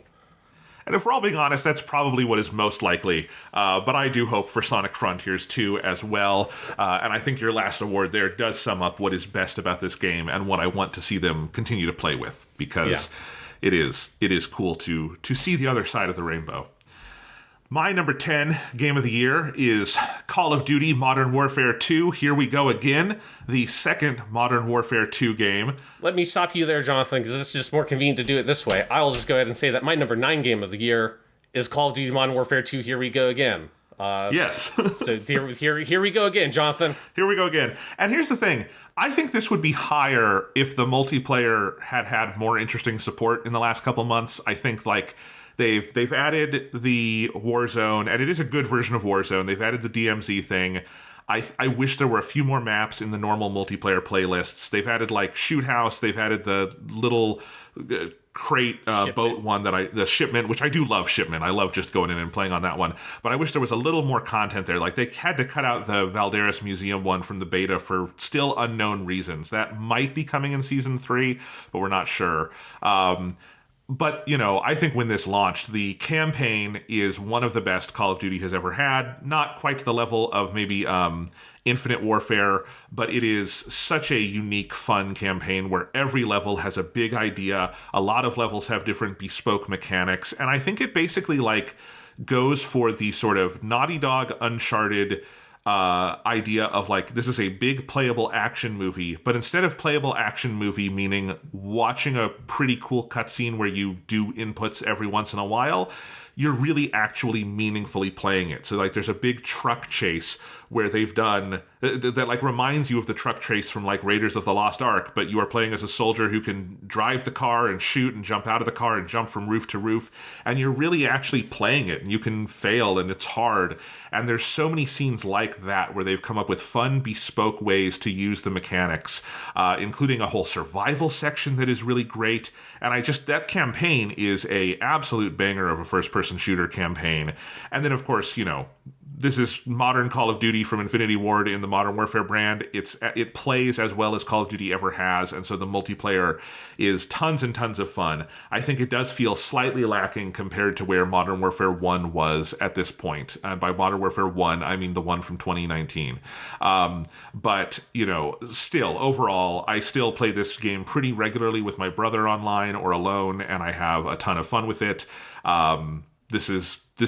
And if we're all being honest, that's probably what is most likely. But I do hope for Sonic Frontiers 2 as well. And I think your last award there does sum up what is best about this game and what I want to see them continue to play with, because it is cool to see the other side of the rainbow. My number 10 game of the year is Call of Duty Modern Warfare 2. Here we go again, the second Modern Warfare 2 game. Let me stop you there, Jonathan, because it's just more convenient to do it this way. I'll just go ahead and say that my number 9 game of the year is Call of Duty Modern Warfare 2. Here we go again. Yes. So here we go again, Jonathan. Here we go again. And here's the thing. I think this would be higher if the multiplayer had more interesting support in the last couple months. I think like they've added the Warzone, and it is a good version of Warzone. They've added the DMZ thing. I wish there were a few more maps in the normal multiplayer playlists. They've added like Shoot House. They've added the little crate boat one the Shipment, which I do love Shipment. I love just going in and playing on that one. But I wish there was a little more content there. Like they had to cut out the Valderas Museum one from the beta for still unknown reasons. That might be coming in Season 3, but we're not sure. But, you know, I think when this launched, the campaign is one of the best Call of Duty has ever had. Not quite to the level of maybe Infinite Warfare, but it is such a unique, fun campaign where every level has a big idea. A lot of levels have different bespoke mechanics. And I think it basically, like, goes for the sort of Naughty Dog Uncharted idea of like, this is a big playable action movie, but instead of playable action movie meaning watching a pretty cool cutscene where you do inputs every once in a while, you're really actually meaningfully playing it. So like there's a big truck chase where they've done that like reminds you of the truck chase from like Raiders of the Lost Ark, but you are playing as a soldier who can drive the car and shoot and jump out of the car and jump from roof to roof, and you're really actually playing it, and you can fail and it's hard. And there's so many scenes like that where they've come up with fun bespoke ways to use the mechanics, including a whole survival section that is really great. And that campaign is a absolute banger of a first-person shooter campaign. And then, of course, you know, this is modern Call of Duty from Infinity Ward in the Modern Warfare brand. It plays as well as Call of Duty ever has, and so the multiplayer is tons and tons of fun. I think it does feel slightly lacking compared to where Modern Warfare 1 was at this point. By Modern Warfare 1, I mean the one from 2019. But, you know, still, overall, I still play this game pretty regularly with my brother online or alone, and I have a ton of fun with it. This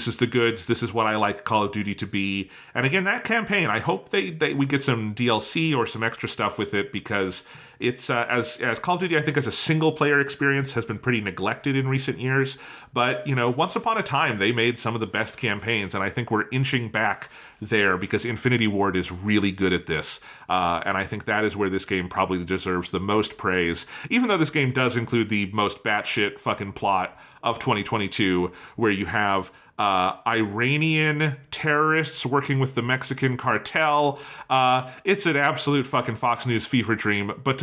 is the goods. This is what I like Call of Duty to be. And again, that campaign, I hope we get some DLC or some extra stuff with it, because it's as Call of Duty, I think, as a single player experience has been pretty neglected in recent years. But, you know, once upon a time, they made some of the best campaigns, and I think we're inching back there because Infinity Ward is really good at this. And I think that is where this game probably deserves the most praise, even though this game does include the most batshit fucking plot of 2022, where you have Iranian terrorists working with the Mexican cartel. It's an absolute fucking Fox News fever dream, but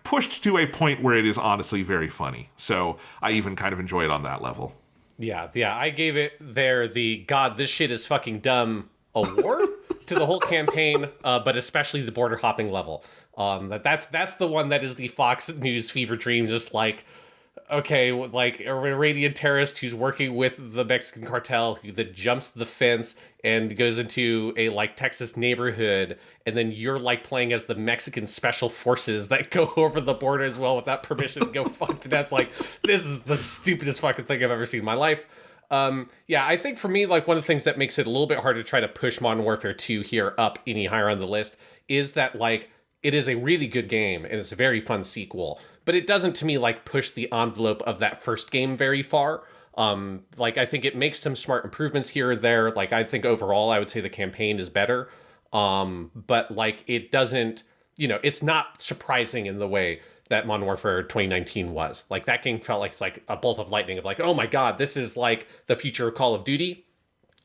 pushed to a point where it is honestly very funny. So I even kind of enjoy it on that level. Yeah, I gave it the God, this shit is fucking dumb award to the whole campaign, but especially the border hopping level. That's the one that is the Fox News fever dream, just like, okay, like a Iranian terrorist who's working with the Mexican cartel who then jumps the fence and goes into a like Texas neighborhood, and then you're like playing as the Mexican special forces that go over the border as well without permission to go fuck. That's like, this is the stupidest fucking thing I've ever seen in my life. Yeah, I think for me, like one of the things that makes it a little bit hard to try to push Modern Warfare 2 here up any higher on the list is that like it is a really good game and it's a very fun sequel, but it doesn't to me like push the envelope of that first game very far. Like I think it makes some smart improvements here or there. Like I think overall I would say the campaign is better. But like it doesn't, it's not surprising in the way that Modern Warfare 2019 was. Like that game felt like it's like a bolt of lightning of like, oh my God, this is like the future of Call of Duty.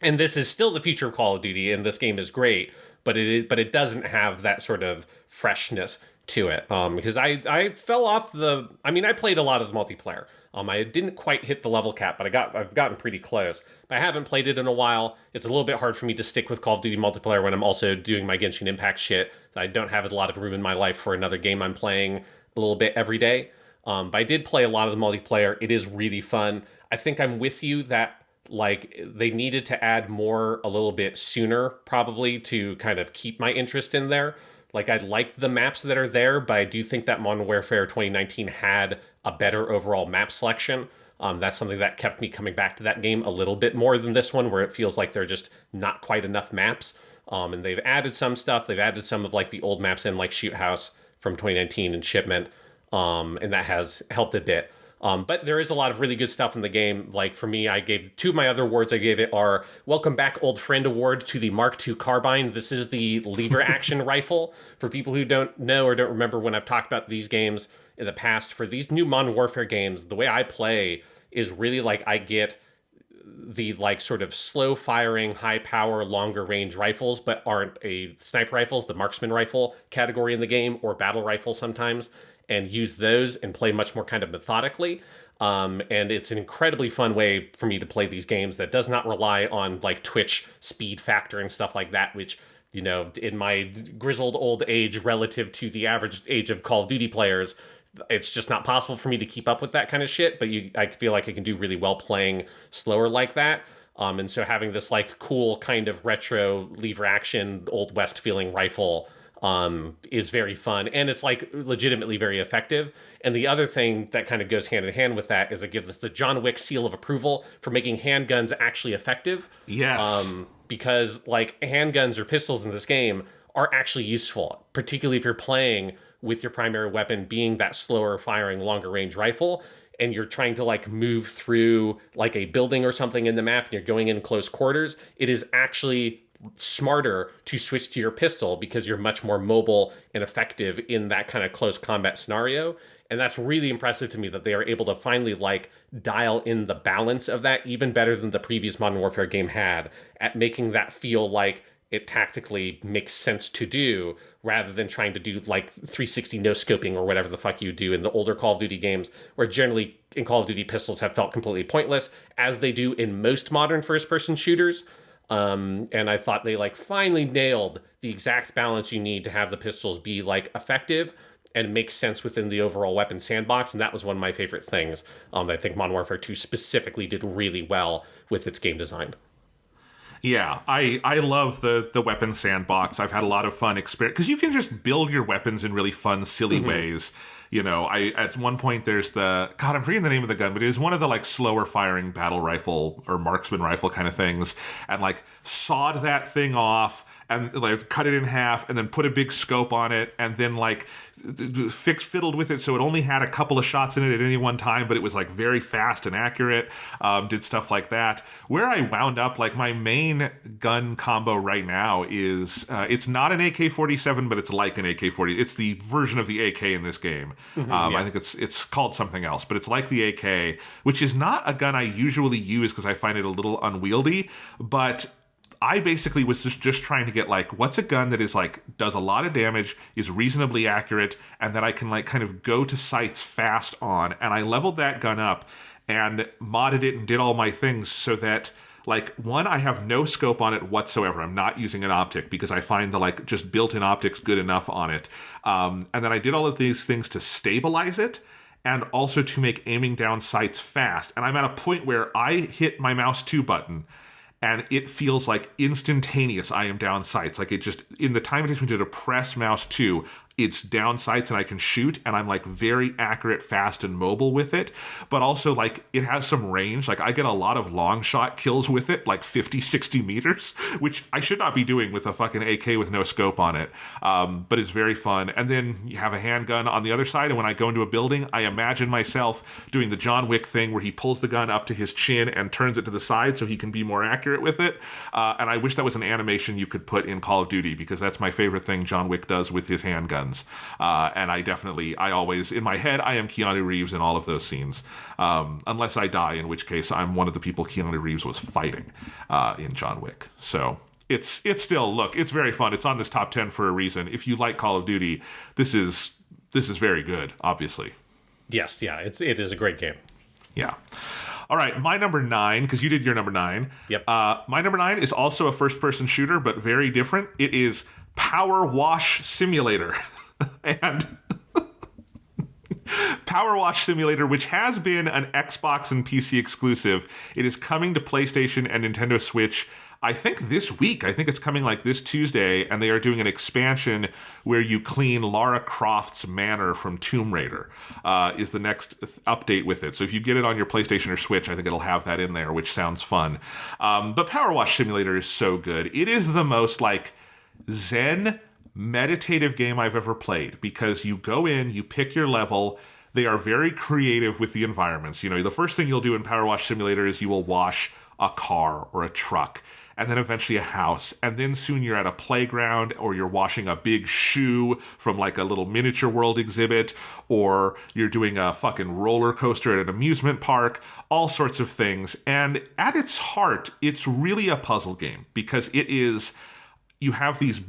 And this is still the future of Call of Duty, and this game is great, but it doesn't have that sort of freshness to it. Because I fell off I played a lot of the multiplayer. I didn't quite hit the level cap, but I've gotten pretty close. But I haven't played it in a while. It's a little bit hard for me to stick with Call of Duty multiplayer when I'm also doing my Genshin Impact shit. I don't have a lot of room in my life for another game I'm playing a little bit every day. But I did play a lot of the multiplayer. It is really fun. I think I'm with you that like they needed to add more a little bit sooner probably to kind of keep my interest in there. Like I like the maps that are there, but I do think that Modern Warfare 2019 had a better overall map selection. That's something that kept me coming back to that game a little bit more than this one, where it feels like there are just not quite enough maps. And they've added some stuff. They've added some of like the old maps in like Shoot House from 2019 and Shipment. And that has helped a bit. But there is a lot of really good stuff in the game. Like for me, I gave two of my other awards I gave it are Welcome Back Old Friend Award to the Mark II Carbine. This is the lever action rifle. For people who don't know or don't remember when I've talked about these games in the past, for these new Modern Warfare games, the way I play is really like I get the like sort of slow firing, high power, longer range rifles, but aren't a sniper rifles, the marksman rifle category in the game, or battle rifle sometimes, and use those and play much more kind of methodically. And it's an incredibly fun way for me to play these games that does not rely on like Twitch speed factor and stuff like that, which, you know, in my grizzled old age relative to the average age of Call of Duty players, it's just not possible for me to keep up with that kind of shit. But I feel like I can do really well playing slower like that. And so having this like cool kind of retro lever action, Old West feeling rifle is very fun, and it's like legitimately very effective. And the other thing that kind of goes hand in hand with that is it gives us the John Wick seal of approval for making handguns actually effective. Yes. Because like handguns or pistols in this game are actually useful, particularly if you're playing with your primary weapon being that slower firing, longer range rifle, and you're trying to like move through like a building or something in the map and you're going in close quarters. It is actually smarter to switch to your pistol because you're much more mobile and effective in that kind of close combat scenario. And that's really impressive to me that they are able to finally like dial in the balance of that even better than the previous Modern Warfare game had at making that feel like it tactically makes sense to do rather than trying to do like 360 no scoping or whatever the fuck you do in the older Call of Duty games, where generally in Call of Duty pistols have felt completely pointless, as they do in most modern first person shooters. And I thought they like finally nailed the exact balance you need to have the pistols be like effective and make sense within the overall weapon sandbox. And that was one of my favorite things. I think Modern Warfare 2 specifically did really well with its game design. Yeah, I love the weapon sandbox. I've had a lot of fun experience because you can just build your weapons in really fun, silly ways. You know, at one point there's I'm forgetting the name of the gun, but it was one of the like slower firing battle rifle or marksman rifle kind of things, and like sawed that thing off and like cut it in half and then put a big scope on it and then like fiddled with it so it only had a couple of shots in it at any one time, but it was like very fast and accurate. Did stuff like that. Where I wound up, like my main gun combo right now is it's not an AK-47, but it's like an AK-40. It's the version of the AK in this game. I think it's called something else, but it's like the AK, which is not a gun I usually use because I find it a little unwieldy, but I basically was just trying to get like, what's a gun that is like, does a lot of damage, is reasonably accurate, and that I can like kind of go to sights fast on. And I leveled that gun up and modded it and did all my things so that like, one, I have no scope on it whatsoever. I'm not using an optic because I find the like just built-in optics good enough on it. And then I did all of these things to stabilize it. and also to make aiming down sights fast. And I'm at a point where I hit my mouse 2 button, and it feels like instantaneous I am down sights. Like, it just, in the time it takes me to press mouse 2, it's down sights and I can shoot, and I'm like very accurate, fast, and mobile with it. But also, like, it has some range. Like, I get a lot of long shot kills with it, like 50, 60 meters, which I should not be doing with a fucking AK with no scope on it. But it's very fun. And then you have a handgun on the other side, and when I go into a building, I imagine myself doing the John Wick thing where he pulls the gun up to his chin and turns it to the side so he can be more accurate with it. And I wish that was an animation you could put in Call of Duty, because that's my favorite thing John Wick does with his handgun. And I always, in my head, I am Keanu Reeves in all of those scenes. Unless I die, in which case I'm one of the people Keanu Reeves was fighting in John Wick. So it's still, look, it's very fun. It's on this top 10 for a reason. If you like Call of Duty, this is very good, obviously. Yes, yeah, it is a great game. Yeah. All right, my number 9, because you did your number 9. Yep. My number 9 is also a first-person shooter, but very different. It is Power Wash Simulator. And Power Wash Simulator, which has been an Xbox and PC exclusive, it is coming to PlayStation and Nintendo Switch, I think this week. I think it's coming like this Tuesday, and they are doing an expansion where you clean Lara Croft's manor from Tomb Raider, is the next update with it. So if you get it on your PlayStation or Switch, I think it'll have that in there, which sounds fun. But Power Wash Simulator is so good. It is the most, like, zen meditative game I've ever played, because you go in, you pick your level. They are very creative with the environments. You know, the first thing you'll do in Power Wash Simulator is you will wash a car or a truck, and then eventually a house, and then soon you're at a playground, or you're washing a big shoe from like a little miniature world exhibit, or you're doing a fucking roller coaster at an amusement park, all sorts of things. And at its heart, it's really a puzzle game, because it is, you have these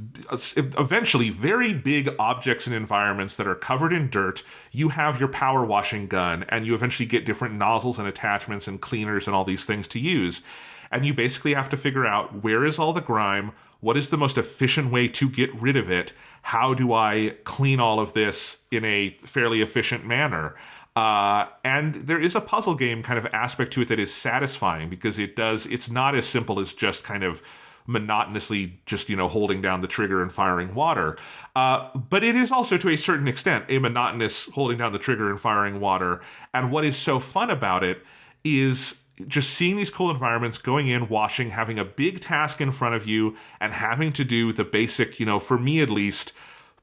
eventually very big objects and environments that are covered in dirt. You have your power washing gun, and you eventually get different nozzles and attachments and cleaners and all these things to use. And you basically have to figure out, where is all the grime? What is the most efficient way to get rid of it? How do I clean all of this in a fairly efficient manner? And there is a puzzle game kind of aspect to it that is satisfying, because it's not as simple as just kind of monotonously just, holding down the trigger and firing water. But it is also, to a certain extent, a monotonous holding down the trigger and firing water. And what is so fun about it is just seeing these cool environments, going in, washing, having a big task in front of you, and having to do the basic, for me at least,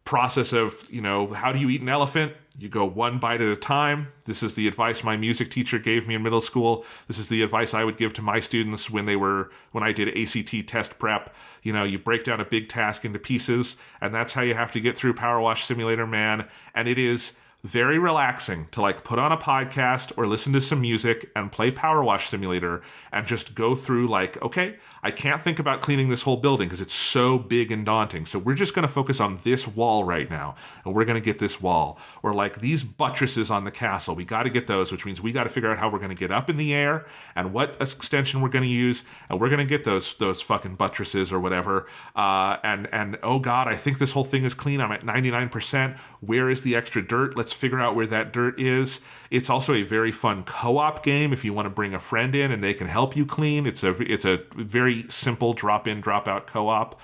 process of, how do you eat an elephant? You go one bite at a time. This is the advice my music teacher gave me in middle school. This is the advice I would give to my students when I did ACT test prep. You break down a big task into pieces, and that's how you have to get through Power Wash Simulator, man. And it is very relaxing to like put on a podcast or listen to some music and play Power Wash Simulator and just go through like, okay, I can't think about cleaning this whole building because it's so big and daunting. So we're just going to focus on this wall right now, and we're going to get this wall. Or like these buttresses on the castle, we got to get those, which means we got to figure out how we're going to get up in the air and what extension we're going to use, and we're going to get those fucking buttresses or whatever. And oh God, I think this whole thing is clean. I'm at 99%. Where is the extra dirt? Let's figure out where that dirt is. It's also a very fun co-op game if you want to bring a friend in and they can help you clean. It's a very simple drop-in, drop-out co-op.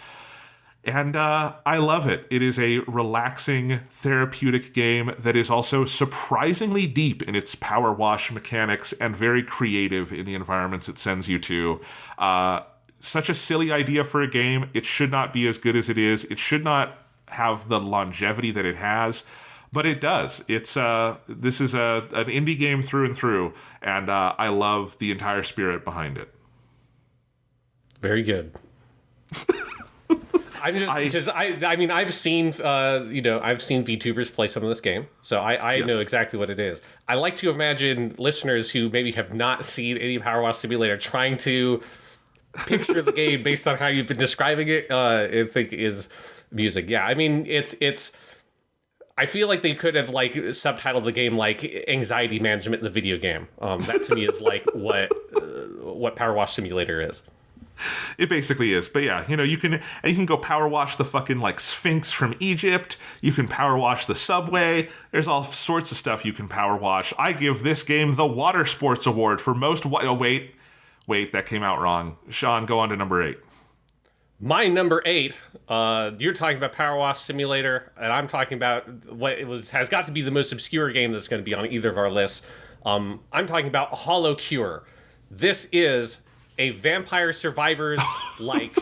And I love it. It is a relaxing, therapeutic game that is also surprisingly deep in its power wash mechanics and very creative in the environments it sends you to. Such a silly idea for a game. It should not be as good as it is. It should not have the longevity that it has. But it does. This is an indie game through and through, and I love the entire spirit behind it. Very good. I've seen VTubers play some of this game, so I Yes. know exactly what it is. I like to imagine listeners who maybe have not seen any Power Wash Simulator trying to picture the game based on how you've been describing it. I think is music. Yeah, I mean it's. I feel like they could have like subtitled the game like anxiety management in the video game. That to me is like what Power Wash Simulator is. It basically is. But yeah, you can go power wash the fucking like Sphinx from Egypt. You can power wash the subway. There's all sorts of stuff you can power wash. I give this game the Water Sports Award for most. Oh, wait, that came out wrong. Sean, go on to number 8. My number 8, you're talking about Power Wash Simulator, and I'm talking about what has got to be the most obscure game that's going to be on either of our lists. I'm talking about Hollow Cure. This is a Vampire Survivors like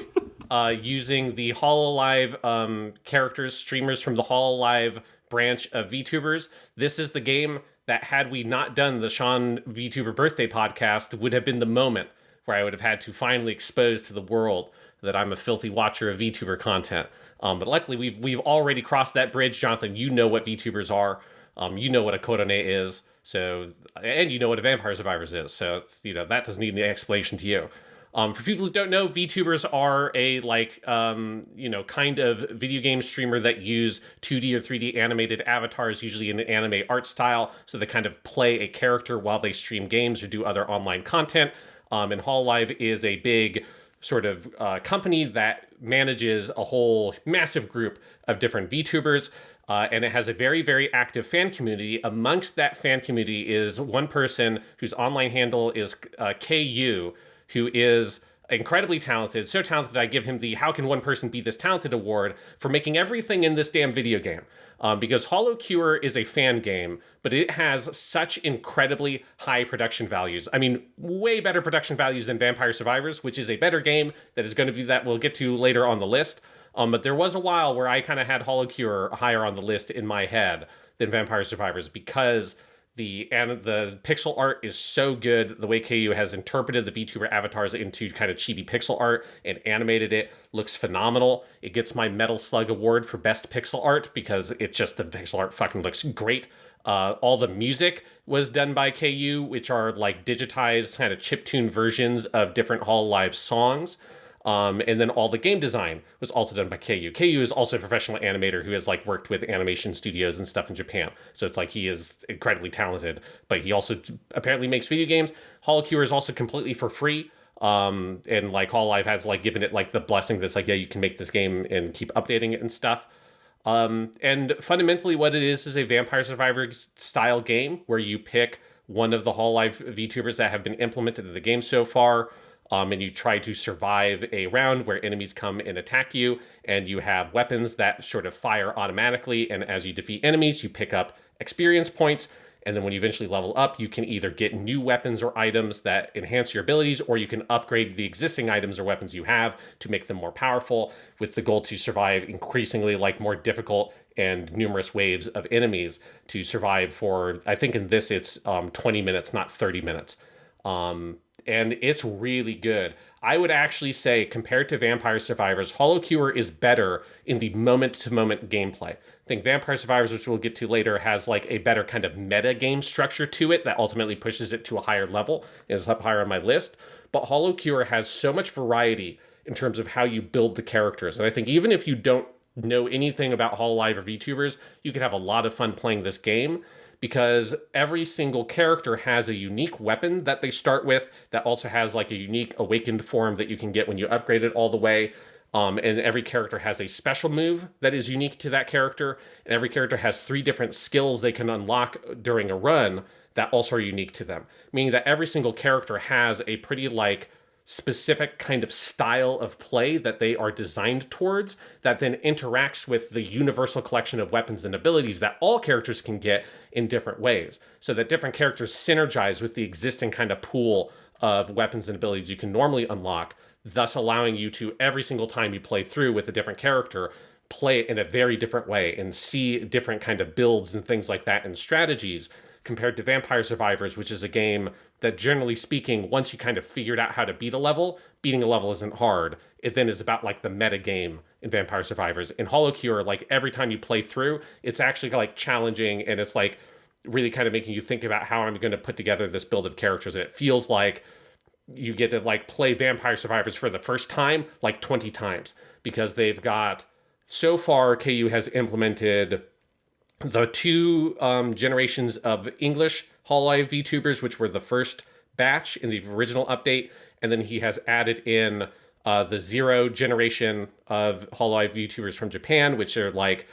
using the Hololive characters, streamers from the Hololive branch of VTubers. This is the game that, had we not done the Sean VTuber birthday podcast, would have been the moment where I would have had to finally expose to the world that I'm a filthy watcher of VTuber content. But luckily, we've already crossed that bridge, Jonathan. You know what VTubers are. You know what a Kodone is. So, and you know what a Vampire Survivors is. So, it's, that doesn't need any explanation to you. For people who don't know, VTubers are a kind of video game streamer that use 2D or 3D animated avatars, usually in an anime art style. So they kind of play a character while they stream games or do other online content. And Hololive is a big sort of company that manages a whole massive group of different VTubers. And it has a very, very active fan community. Amongst that fan community is one person whose online handle is KU, who is incredibly talented. So talented, I give him the How Can One Person Be This Talented award for making everything in this damn video game. Because Hollow Cure is a fan game, but it has such incredibly high production values. I mean, way better production values than Vampire Survivors, which is a better game that is going to be that we'll get to later on the list. But there was a while where I kind of had Hollow Cure higher on the list in my head than Vampire Survivors because the pixel art is so good. The way KU has interpreted the VTuber avatars into kind of chibi pixel art and animated it looks phenomenal. It gets my Metal Slug award for best pixel art because the pixel art fucking looks great. All the music was done by KU, which are like digitized kind of chiptune versions of different Hololive songs. And then all the game design was also done by KU. KU is also a professional animator who has like worked with animation studios and stuff in Japan. So it's like he is incredibly talented, but he also apparently makes video games. Hollow Cure is also completely for free. And like Hololive has like given it like the blessing that's like, yeah, you can make this game and keep updating it and stuff. And fundamentally what it is a Vampire Survivor style game where you pick one of the Hololive VTubers that have been implemented in the game so far. And you try to survive a round where enemies come and attack you, and you have weapons that sort of fire automatically, and as you defeat enemies, you pick up experience points, and then when you eventually level up, you can either get new weapons or items that enhance your abilities, or you can upgrade the existing items or weapons you have to make them more powerful, with the goal to survive increasingly like more difficult and numerous waves of enemies to survive for, I think in this it's 20 minutes, not 30 minutes. And it's really good. I would actually say, compared to Vampire Survivors, Hollow Cure is better in the moment-to-moment gameplay. I think Vampire Survivors, which we'll get to later, has like a better kind of meta game structure to it that ultimately pushes it to a higher level, is up higher on my list. But Hollow Cure has so much variety in terms of how you build the characters. And I think even if you don't know anything about Hololive or VTubers, you could have a lot of fun playing this game, because every single character has a unique weapon that they start with that also has like a unique awakened form that you can get when you upgrade it all the way. And every character has a special move that is unique to that character. And every character has 3 different skills they can unlock during a run that also are unique to them. Meaning that every single character has a pretty like specific kind of style of play that they are designed towards that then interacts with the universal collection of weapons and abilities that all characters can get in different ways, so that different characters synergize with the existing kind of pool of weapons and abilities you can normally unlock, thus allowing you to, every single time you play through with a different character, play it in a very different way and see different kind of builds and things like that and strategies, compared to Vampire Survivors, which is a game that, generally speaking, once you kind of figured out how to beat a level, beating a level isn't hard. It then is about like the meta game in Vampire Survivors. In Hollow Cure, like every time you play through, it's actually like challenging, and it's like really kind of making you think about how I'm going to put together this build of characters. And it feels like you get to like play Vampire Survivors for the first time like 20 times, because they've got, so far KU has implemented the 2 generations of English Hololive VTubers, which were the first batch in the original update, and then he has added in the Zero generation of Hololive YouTubers from Japan, which are like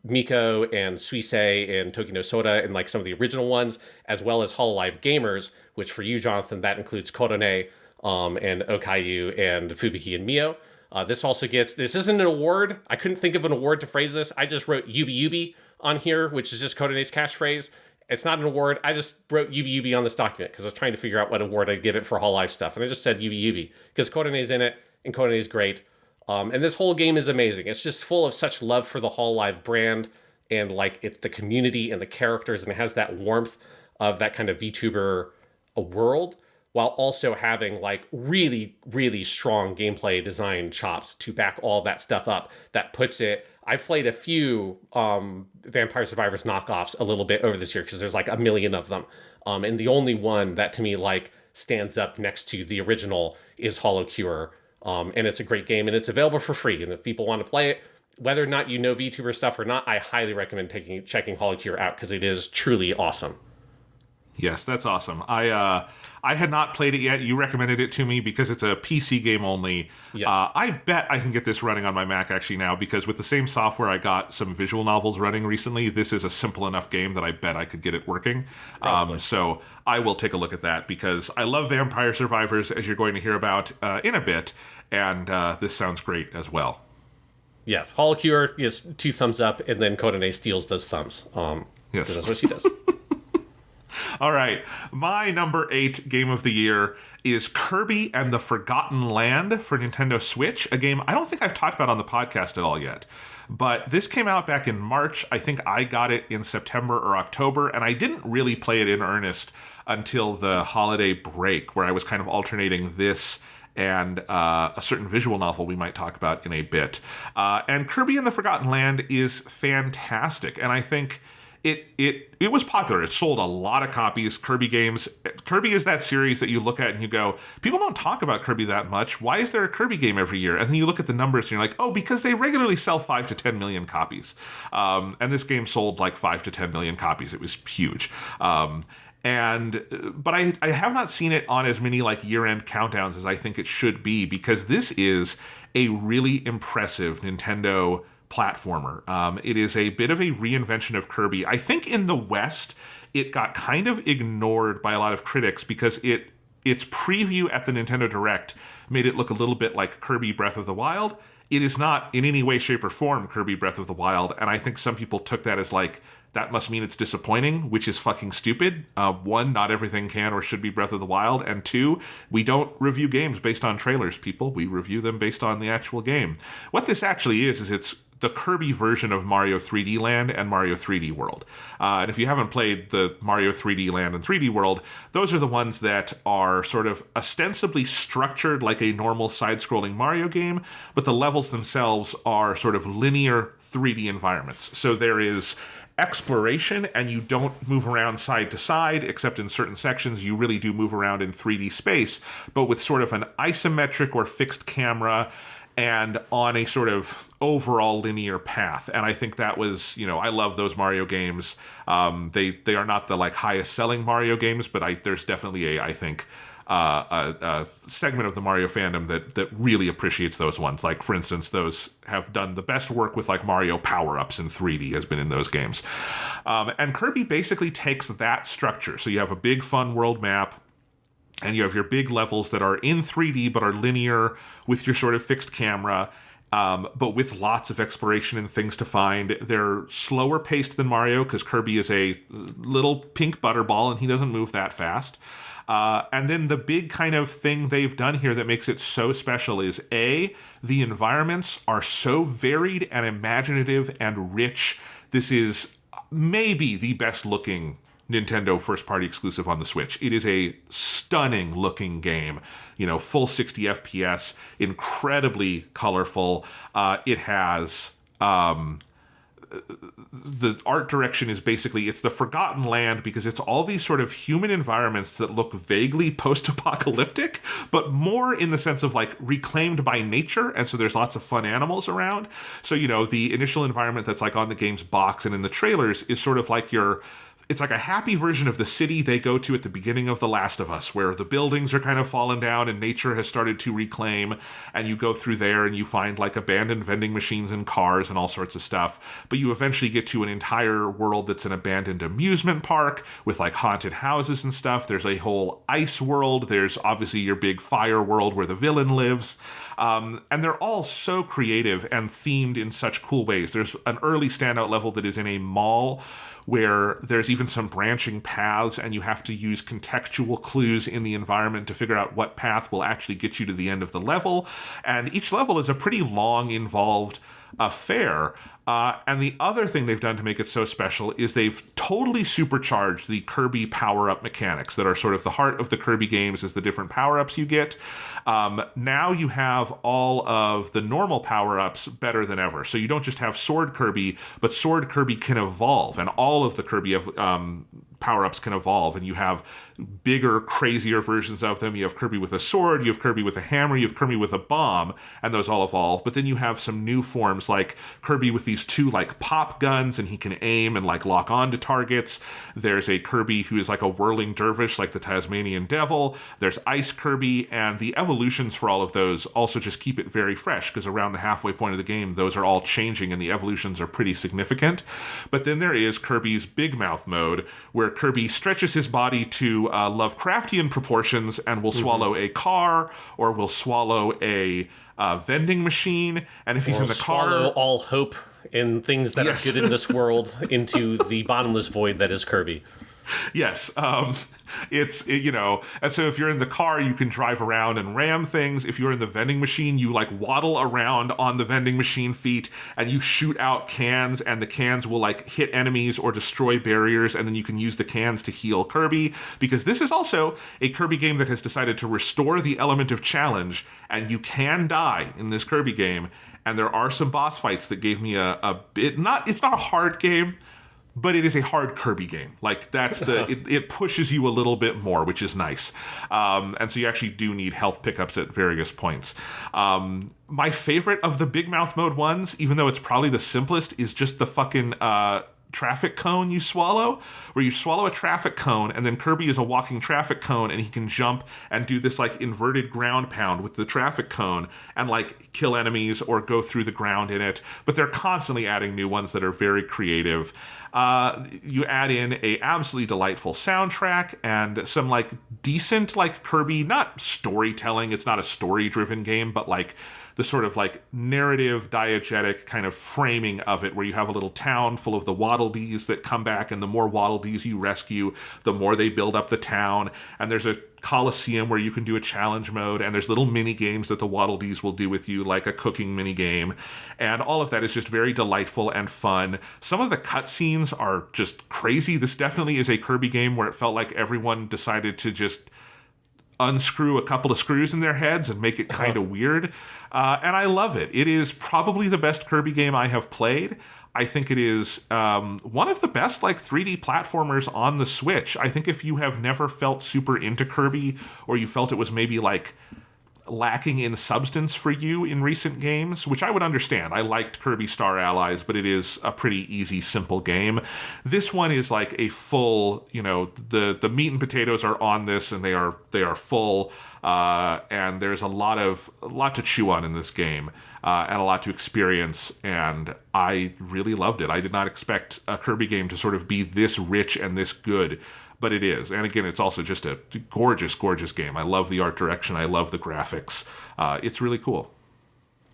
Miko and Suisei and Tokino Soda and like some of the original ones, as well as Hololive Gamers, which for you, Jonathan, that includes Korone and Okayu and Fubuki and Mio. This also gets, this isn't an award. I couldn't think of an award to phrase this. I just wrote Yubi Yubi on here, which is just Kodone's catchphrase. It's not an award. I just wrote Yubi Yubi on this document because I was trying to figure out what award I'd give it for Hololive stuff. And I just said Yubi Yubi because Kodone's in it and Kodone's great. And this whole game is amazing. It's just full of such love for the Hololive brand and like it's the community and the characters, and it has that warmth of that kind of VTuber world, while also having like really, really strong gameplay design chops to back all that stuff up. That puts it, I've played a few Vampire Survivors knockoffs a little bit over this year because there's like a million of them. And the only one that to me like stands up next to the original is Hollow Cure. And it's a great game and it's available for free. And if people want to play it, whether or not you know VTuber stuff or not, I highly recommend checking Hollow Cure out because it is truly awesome. Yes, that's awesome. I had not played it yet. You recommended it to me because it's a PC game only. Yes. I bet I can get this running on my Mac actually now because with the same software I got some visual novels running recently, this is a simple enough game that I bet I could get it working. So I will take a look at that because I love Vampire Survivors, as you're going to hear about in a bit, and this sounds great as well. Yes, Hollow Cure is 2 thumbs up, and then Kodane steals those thumbs. Yes. That's what she does. All right, my number 8 game of the year is Kirby and the Forgotten Land for Nintendo Switch, a game I don't think I've talked about on the podcast at all yet. But this came out back in March. I think I got it in September or October, and I didn't really play it in earnest until the holiday break, where I was kind of alternating this and a certain visual novel we might talk about in a bit. And Kirby and the Forgotten Land is fantastic, and I think it was popular. It sold a lot of copies. Kirby games. Kirby is that series that you look at and you go, people don't talk about Kirby that much. Why is there a Kirby game every year? And then you look at the numbers and you're like, oh, because they regularly sell 5 to 10 million copies. And this game sold like 5 to 10 million copies. It was huge. But I have not seen it on as many like year-end countdowns as I think it should be, because this is a really impressive Nintendo platformer. It is a bit of a reinvention of Kirby. I think in the West, it got kind of ignored by a lot of critics because its preview at the Nintendo Direct made it look a little bit like Kirby Breath of the Wild. It is not in any way, shape, or form Kirby Breath of the Wild, and I think some people took that as like, that must mean it's disappointing, which is fucking stupid. 1, not everything can or should be Breath of the Wild, and 2, we don't review games based on trailers, people. We review them based on the actual game. What this actually is it's the Kirby version of Mario 3D Land and Mario 3D World. And if you haven't played the Mario 3D Land and 3D World, those are the ones that are sort of ostensibly structured like a normal side-scrolling Mario game, but the levels themselves are sort of linear 3D environments. So there is exploration, and you don't move around side to side, except in certain sections you really do move around in 3D space, but with sort of an isometric or fixed camera and on a sort of overall linear path. And I think that was, I love those Mario games. They are not the like highest selling Mario games, but there's definitely a segment of the Mario fandom that really appreciates those ones. Like, for instance, those have done the best work with like Mario power-ups in 3D has been in those games. And Kirby basically takes that structure. So you have a big fun world map, and you have your big levels that are in 3D but are linear with your sort of fixed camera, but with lots of exploration and things to find. They're slower paced than Mario because Kirby is a little pink butterball and he doesn't move that fast. And then the big kind of thing they've done here that makes it so special is the environments are so varied and imaginative and rich. This is maybe the best looking Nintendo first-party exclusive on the Switch. It is a stunning-looking game. Full 60 FPS, incredibly colorful. It has... the art direction is basically, it's the Forgotten Land because it's all these sort of human environments that look vaguely post-apocalyptic, but more in the sense of like reclaimed by nature, and so there's lots of fun animals around. So, the initial environment that's like on the game's box and in the trailers is sort of like your it's like a happy version of the city they go to at the beginning of The Last of Us, where the buildings are kind of fallen down and nature has started to reclaim, and you go through there and you find like abandoned vending machines and cars and all sorts of stuff. But you eventually get to an entire world that's an abandoned amusement park with like haunted houses and stuff. There's a whole ice world. There's obviously your big fire world where the villain lives. And they're all so creative and themed in such cool ways. There's an early standout level that is in a mall where there's even some branching paths, and you have to use contextual clues in the environment to figure out what path will actually get you to the end of the level. And each level is a pretty long, involved affair. And the other thing they've done to make it so special is they've totally supercharged the Kirby power-up mechanics that are sort of the heart of the Kirby games, is the different power-ups you get. Now you have all of the normal power-ups better than ever. So you don't just have Sword Kirby, but Sword Kirby can evolve, and all of the Kirby power-ups can evolve, and you have bigger, crazier versions of them. You have Kirby with a sword, you have Kirby with a hammer, you have Kirby with a bomb, and those all evolve. But then you have some new forms, like Kirby with these two like pop guns, and he can aim and like lock onto targets. There's a Kirby who is like a whirling dervish, like the Tasmanian Devil. There's Ice Kirby, and the evolutions for all of those also just keep it very fresh, because around the halfway point of the game, those are all changing, and the evolutions are pretty significant. But then there is Kirby's Big Mouth mode, where Kirby stretches his body to Lovecraftian proportions and will swallow a car, or will swallow a vending machine. And if he's in the car, swallow all hope in things that Yes. are good in this world into the bottomless void that is Kirby. Yes, and so if you're in the car, you can drive around and ram things. If you're in the vending machine, you like waddle around on the vending machine feet and you shoot out cans, and the cans will like hit enemies or destroy barriers, and then you can use the cans to heal Kirby, because this is also a Kirby game that has decided to restore the element of challenge, and you can die in this Kirby game, and there are some boss fights that gave me a bit, it's not a hard game, but it is a hard Kirby game. Like, that's it pushes you a little bit more, which is nice. And so you actually do need health pickups at various points. My favorite of the Big Mouth mode ones, even though it's probably the simplest, is just the fucking traffic cone you swallow, where you swallow a traffic cone, and then Kirby is a walking traffic cone, and he can jump and do this like inverted ground pound with the traffic cone and like kill enemies or go through the ground in it. But they're constantly adding new ones that are very creative. You add in a absolutely delightful soundtrack and some like decent like Kirby, not storytelling, it's not a story driven game, but like the sort of like narrative diegetic kind of framing of it, where you have a little town full of the Waddle Dees that come back, and the more Waddle Dees you rescue, the more they build up the town. And there's a Coliseum where you can do a challenge mode, and there's little mini games that the Waddle Dees will do with you, like a cooking mini game. And all of that is just very delightful and fun. Some of the cutscenes are just crazy. This definitely is a Kirby game where it felt like everyone decided to just unscrew a couple of screws in their heads and make it kind of weird. And I love it. It is probably the best Kirby game I have played. I think it is one of the best like 3D platformers on the Switch. I think if you have never felt super into Kirby, or you felt it was maybe like lacking in substance for you in recent games, which I would understand. I liked Kirby Star Allies, but it is a pretty easy, simple game. This one is like a full, the meat and potatoes are on this, and they are full, and there's a lot to chew on in this game, and a lot to experience, and I really loved it. I did not expect a Kirby game to sort of be this rich and this good, but it is. And again, it's also just a gorgeous, gorgeous game. I love the art direction. I love the graphics. It's really cool.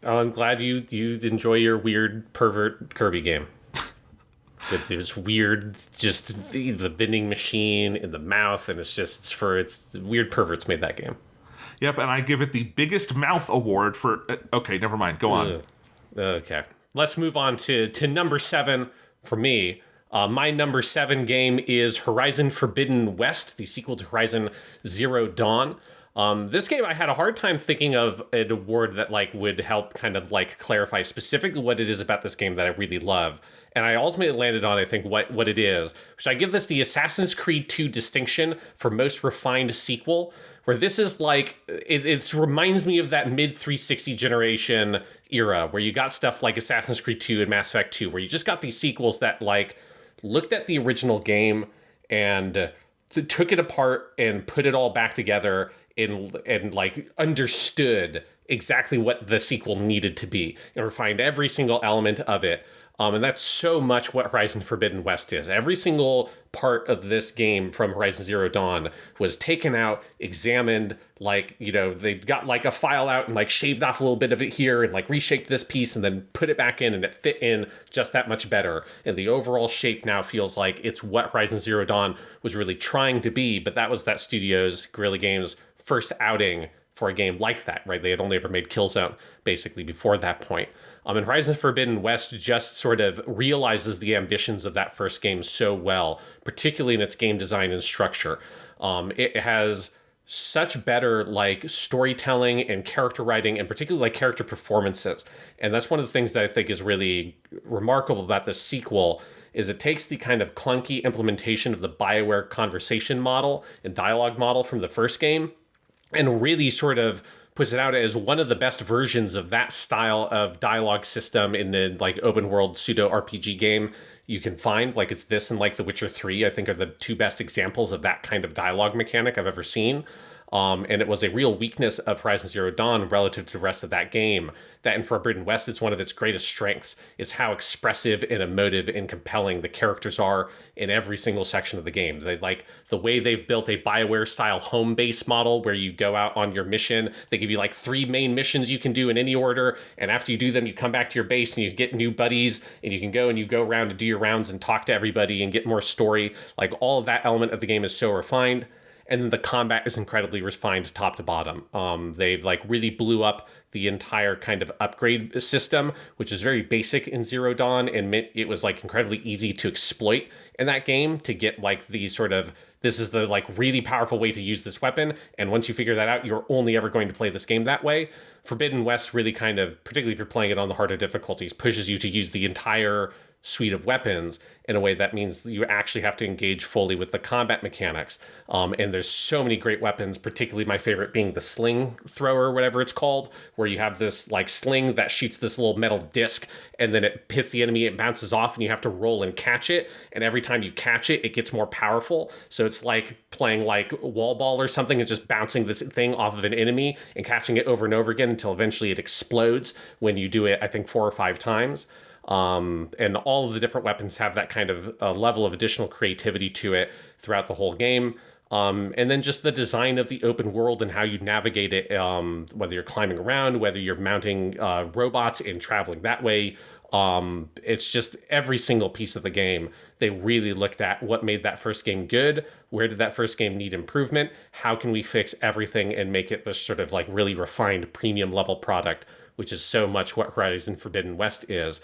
Oh, I'm glad you enjoy your weird pervert Kirby game. There's weird, just the vending machine in the mouth, and it's weird perverts made that game. Yep, and I give it the biggest mouth award for... okay, never mind. Go on. Okay. Let's move on to number 7 for me. My number 7 game is Horizon Forbidden West, the sequel to Horizon Zero Dawn. This game, I had a hard time thinking of an award that like would help kind of like clarify specifically what it is about this game that I really love. And I ultimately landed on, I think, what it is, which I give this the Assassin's Creed 2 distinction for most refined sequel, where this is like, it reminds me of that mid 360 generation era, where you got stuff like Assassin's Creed 2 and Mass Effect 2, where you just got these sequels that like looked at the original game and took it apart and put it all back together and like understood exactly what the sequel needed to be and refined every single element of it. And that's so much what Horizon Forbidden West is. Every single part of this game from Horizon Zero Dawn was taken out, examined, like, you know, they got like a file out and like shaved off a little bit of it here and like reshaped this piece and then put it back in, and it fit in just that much better. And the overall shape now feels like it's what Horizon Zero Dawn was really trying to be, but that was that studio's, Guerrilla Games' first outing for a game like that, right? They had only ever made Killzone basically before that point. And Horizon Forbidden West just sort of realizes the ambitions of that first game so well, particularly in its game design and structure. It has such better like storytelling and character writing, and particularly like character performances. And that's one of the things that I think is really remarkable about this sequel, is it takes the kind of clunky implementation of the BioWare conversation model and dialogue model from the first game and really sort of puts it out as one of the best versions of that style of dialogue system in the like open world pseudo RPG game you can find. Like it's this and like The Witcher 3, I think, are the two best examples of that kind of dialogue mechanic I've ever seen. And it was a real weakness of Horizon Zero Dawn relative to the rest of that game. That in Forbidden West, it's one of its greatest strengths, is how expressive and emotive and compelling the characters are in every single section of the game. They like the way they've built a BioWare style home base model where you go out on your mission. They give you like 3 main missions you can do in any order, and after you do them, you come back to your base and you get new buddies, and you can go and you go around and do your rounds and talk to everybody and get more story. Like all of that element of the game is so refined. And then the combat is incredibly refined top to bottom. They've like really blew up the entire kind of upgrade system, which is very basic in Zero Dawn, and it was like incredibly easy to exploit in that game to get like the sort of, this is the like really powerful way to use this weapon. And once you figure that out, you're only ever going to play this game that way. Forbidden West really kind of, particularly if you're playing it on the harder difficulties, pushes you to use the entire suite of weapons in a way that means you actually have to engage fully with the combat mechanics. And there's so many great weapons, particularly my favorite being the sling thrower, whatever it's called, where you have this like sling that shoots this little metal disc and then it hits the enemy, it bounces off, and you have to roll and catch it. And every time you catch it, it gets more powerful. So it's like playing like wall ball or something and just bouncing this thing off of an enemy and catching it over and over again until eventually it explodes when you do it, I think, 4 or 5 times. And all of the different weapons have that kind of level of additional creativity to it throughout the whole game. And then just the design of the open world and how you navigate it, whether you're climbing around, whether you're mounting robots and traveling that way. It's just every single piece of the game. They really looked at what made that first game good. Where did that first game need improvement? How can we fix everything and make it this sort of like really refined premium level product, which is so much what Horizon Forbidden West is.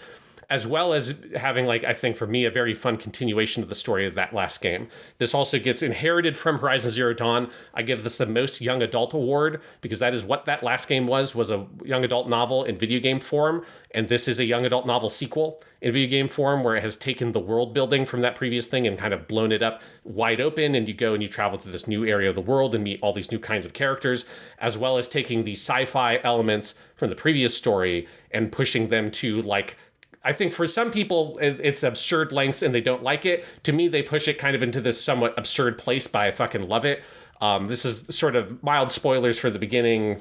As well as having, like, I think for me, a very fun continuation of the story of that last game. This also gets inherited from Horizon Zero Dawn. I give this the most young adult award because that is what that last game was a young adult novel in video game form. And this is a young adult novel sequel in video game form where it has taken the world building from that previous thing and kind of blown it up wide open. And you go and you travel to this new area of the world and meet all these new kinds of characters, as well as taking the sci-fi elements from the previous story and pushing them to, like, I think for some people, it's absurd lengths and they don't like it. To me, they push it kind of into this somewhat absurd place, but I fucking love it. This is sort of mild spoilers for the beginning,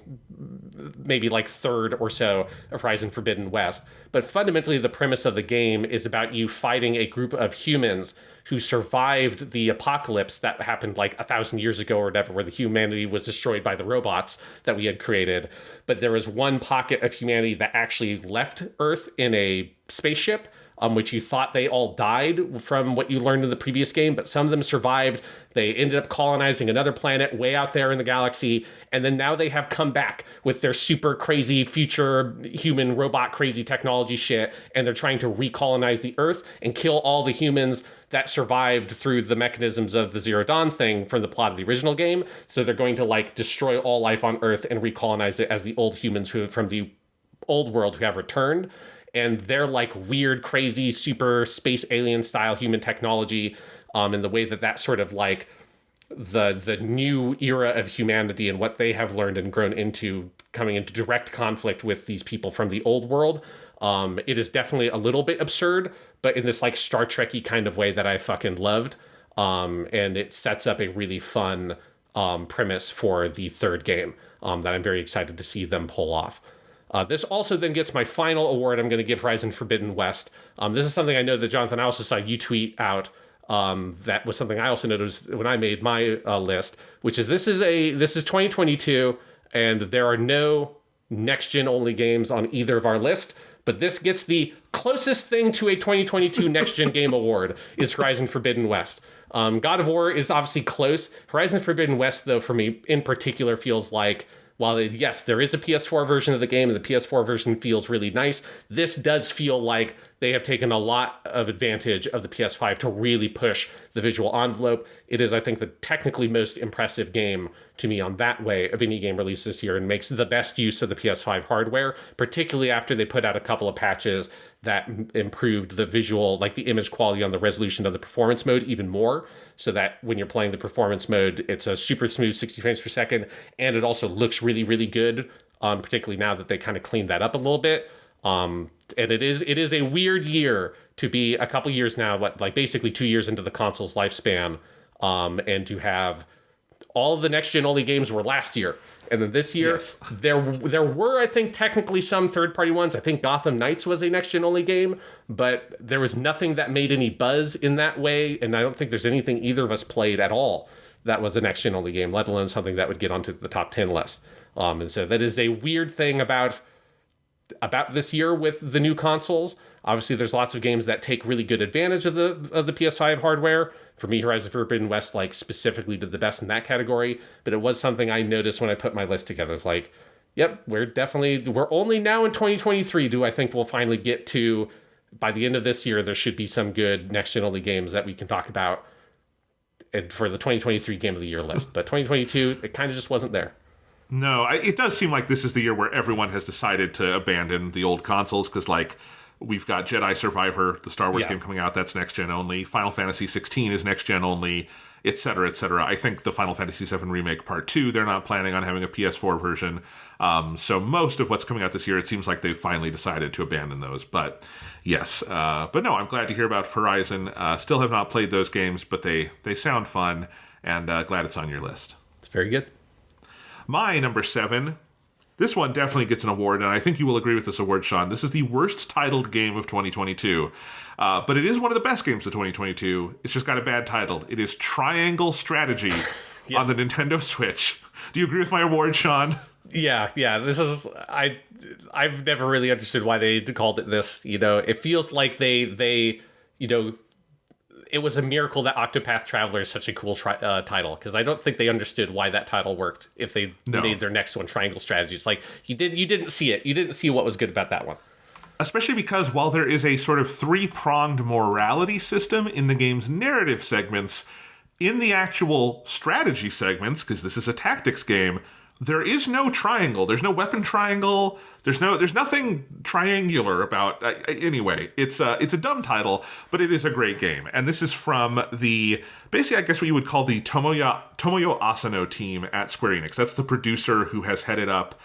maybe like third or so of Horizon Forbidden West. But fundamentally, the premise of the game is about you fighting a group of humans who survived the apocalypse that happened like 1,000 years ago or whatever, where the humanity was destroyed by the robots that we had created. But there was one pocket of humanity that actually left Earth in a spaceship, which you thought they all died from what you learned in the previous game, but some of them survived. They ended up colonizing another planet way out there in the galaxy, and then now they have come back with their super crazy future human robot crazy technology shit, and they're trying to recolonize the Earth and kill all the humans that survived through the mechanisms of the Zero Dawn thing from the plot of the original game. So they're going to like destroy all life on Earth and recolonize it as the old humans who from the old world who have returned. And they're like weird, crazy, super space alien style human technology, and the way that that sort of like the new era of humanity and what they have learned and grown into coming into direct conflict with these people from the old world. It is definitely a little bit absurd, but in this like Star Trek-y kind of way that I fucking loved. and it sets up a really fun premise for the third game that I'm very excited to see them pull off. This also then gets my final award I'm going to give Horizon Forbidden West. This is something I know that Jonathan, I also saw you tweet out. That was something I also noticed when I made my list, which is this is 2022, and there are no next-gen only games on either of our list, but this gets the closest thing to a 2022 next-gen game award is Horizon Forbidden West. God of War is obviously close. Horizon Forbidden West, though, for me in particular, feels like, while yes, there is a PS4 version of the game, and the PS4 version feels really nice, this does feel like they have taken a lot of advantage of the PS5 to really push the visual envelope. It is, I think, the technically most impressive game to me on that way of any game released this year, and makes the best use of the PS5 hardware, particularly after they put out a couple of patches that improved the visual, like the image quality on the resolution of the performance mode even more, so that when you're playing the performance mode, it's a super smooth 60 frames per second, and it also looks really, really good, particularly now that they kind of cleaned that up a little bit. And it is a weird year to be a couple years now, like basically 2 years into the console's lifespan, and to have all of the next-gen only games were last year. And then this year, yes, there were, I think, technically some third-party ones. I think Gotham Knights was a next-gen only game, but there was nothing that made any buzz in that way, and I don't think there's anything either of us played at all that was a next-gen only game, let alone something that would get onto the top 10 list. And so that is a weird thing about this year with the new consoles. Obviously, there's lots of games that take really good advantage of the PS5 hardware. For me, Horizon Forbidden West specifically did the best in that category, but it was something I noticed when I put my list together. It's like, yep, we're only now in 2023 do I think we'll finally get to, by the end of this year, there should be some good next-gen only games that we can talk about for the 2023 Game of the Year list. But 2022, it kind of just wasn't there. No, it does seem like this is the year where everyone has decided to abandon the old consoles, because, like, we've got Jedi Survivor, the Star Wars game coming out, that's next-gen only. Final Fantasy 16 is next-gen only, et cetera, et cetera. I think the Final Fantasy 7 Remake Part 2, they're not planning on having a PS4 version. So most of what's coming out this year, it seems like they've finally decided to abandon those. But yes, but no, I'm glad to hear about Horizon. Still have not played those games, but they sound fun, and glad it's on your list. It's very good. My number 7, this one definitely gets an award, and I think you will agree with this award, Sean. This is the worst titled game of 2022, but it is one of the best games of 2022. It's just got a bad title. It is Triangle Strategy yes. on the Nintendo Switch. Do you agree with my award, Sean? Yeah. This is I've never really understood why they called it this. It feels like they it was a miracle that Octopath Traveler is such a cool title, because I don't think they understood why that title worked if they made their next one Triangle Strategy. It's like, you didn't see it. You didn't see what was good about that one. Especially because while there is a sort of three-pronged morality system in the game's narrative segments, in the actual strategy segments, because this is a tactics game, there is no triangle. There's no weapon triangle. There's nothing triangular about. Anyway, it's a dumb title, but it is a great game. And this is from basically, I guess what you would call the Tomoyo Asano team at Square Enix. That's the producer who has headed up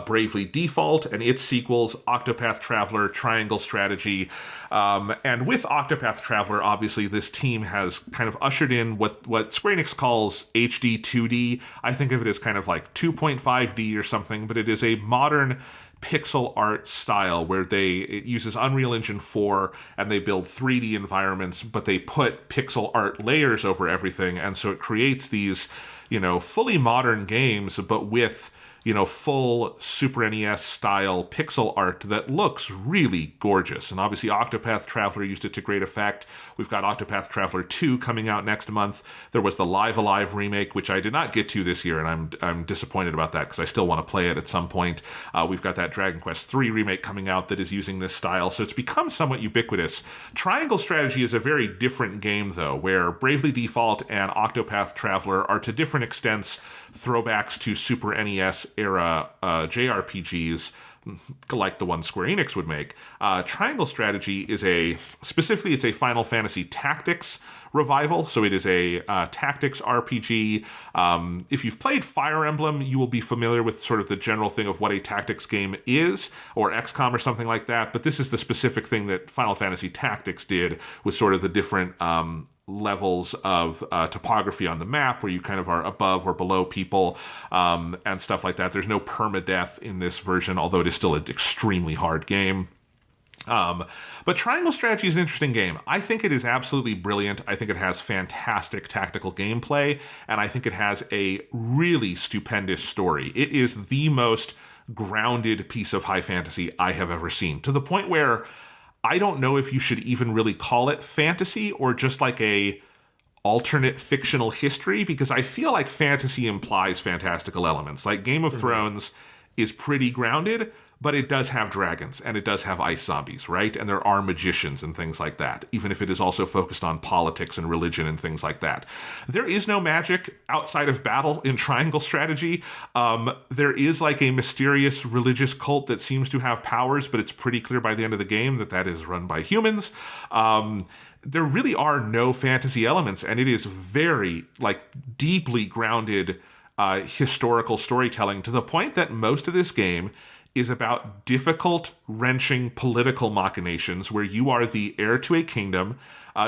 Bravely Default and its sequels, Octopath Traveler, Triangle Strategy. And with Octopath Traveler, obviously, this team has kind of ushered in what Square Enix calls HD 2D. I think of it as kind of like 2.5D or something, but it is a modern pixel art style where it uses Unreal Engine 4 and they build 3D environments, but they put pixel art layers over everything. And so it creates these, fully modern games, but with full Super NES style pixel art that looks really gorgeous. And obviously Octopath Traveler used it to great effect. We've got Octopath Traveler 2 coming out next month. There was the Live Alive remake, which I did not get to this year, and I'm disappointed about that because I still want to play it at some point. We've got that Dragon Quest 3 remake coming out that is using this style, so it's become somewhat ubiquitous. Triangle Strategy is a very different game, though, where Bravely Default and Octopath Traveler are to different extents throwbacks to Super NES era JRPGs, like the one Square Enix would make. Triangle Strategy is it's a Final Fantasy Tactics revival, so it is a tactics RPG. If you've played Fire Emblem, you will be familiar with sort of the general thing of what a tactics game is, or XCOM or something like that, but this is the specific thing that Final Fantasy Tactics did with sort of the different levels of topography on the map where you kind of are above or below people and stuff like that. There's no permadeath in this version, although it is still an extremely hard game. But Triangle Strategy is an interesting game. I think it is absolutely brilliant. I think it has fantastic tactical gameplay, and I think it has a really stupendous story. It is the most grounded piece of high fantasy I have ever seen, to the point where I don't know if you should even really call it fantasy or just like a alternate fictional history, because I feel like fantasy implies fantastical elements. Like Game of Thrones is pretty grounded, but it does have dragons and it does have ice zombies, right? And there are magicians and things like that, even if it is also focused on politics and religion and things like that. There is no magic outside of battle in Triangle Strategy. There is like a mysterious religious cult that seems to have powers, but it's pretty clear by the end of the game that that is run by humans. There really are no fantasy elements, and it is very like deeply grounded historical storytelling, to the point that most of this game is about difficult, wrenching political machinations where you are the heir to a kingdom.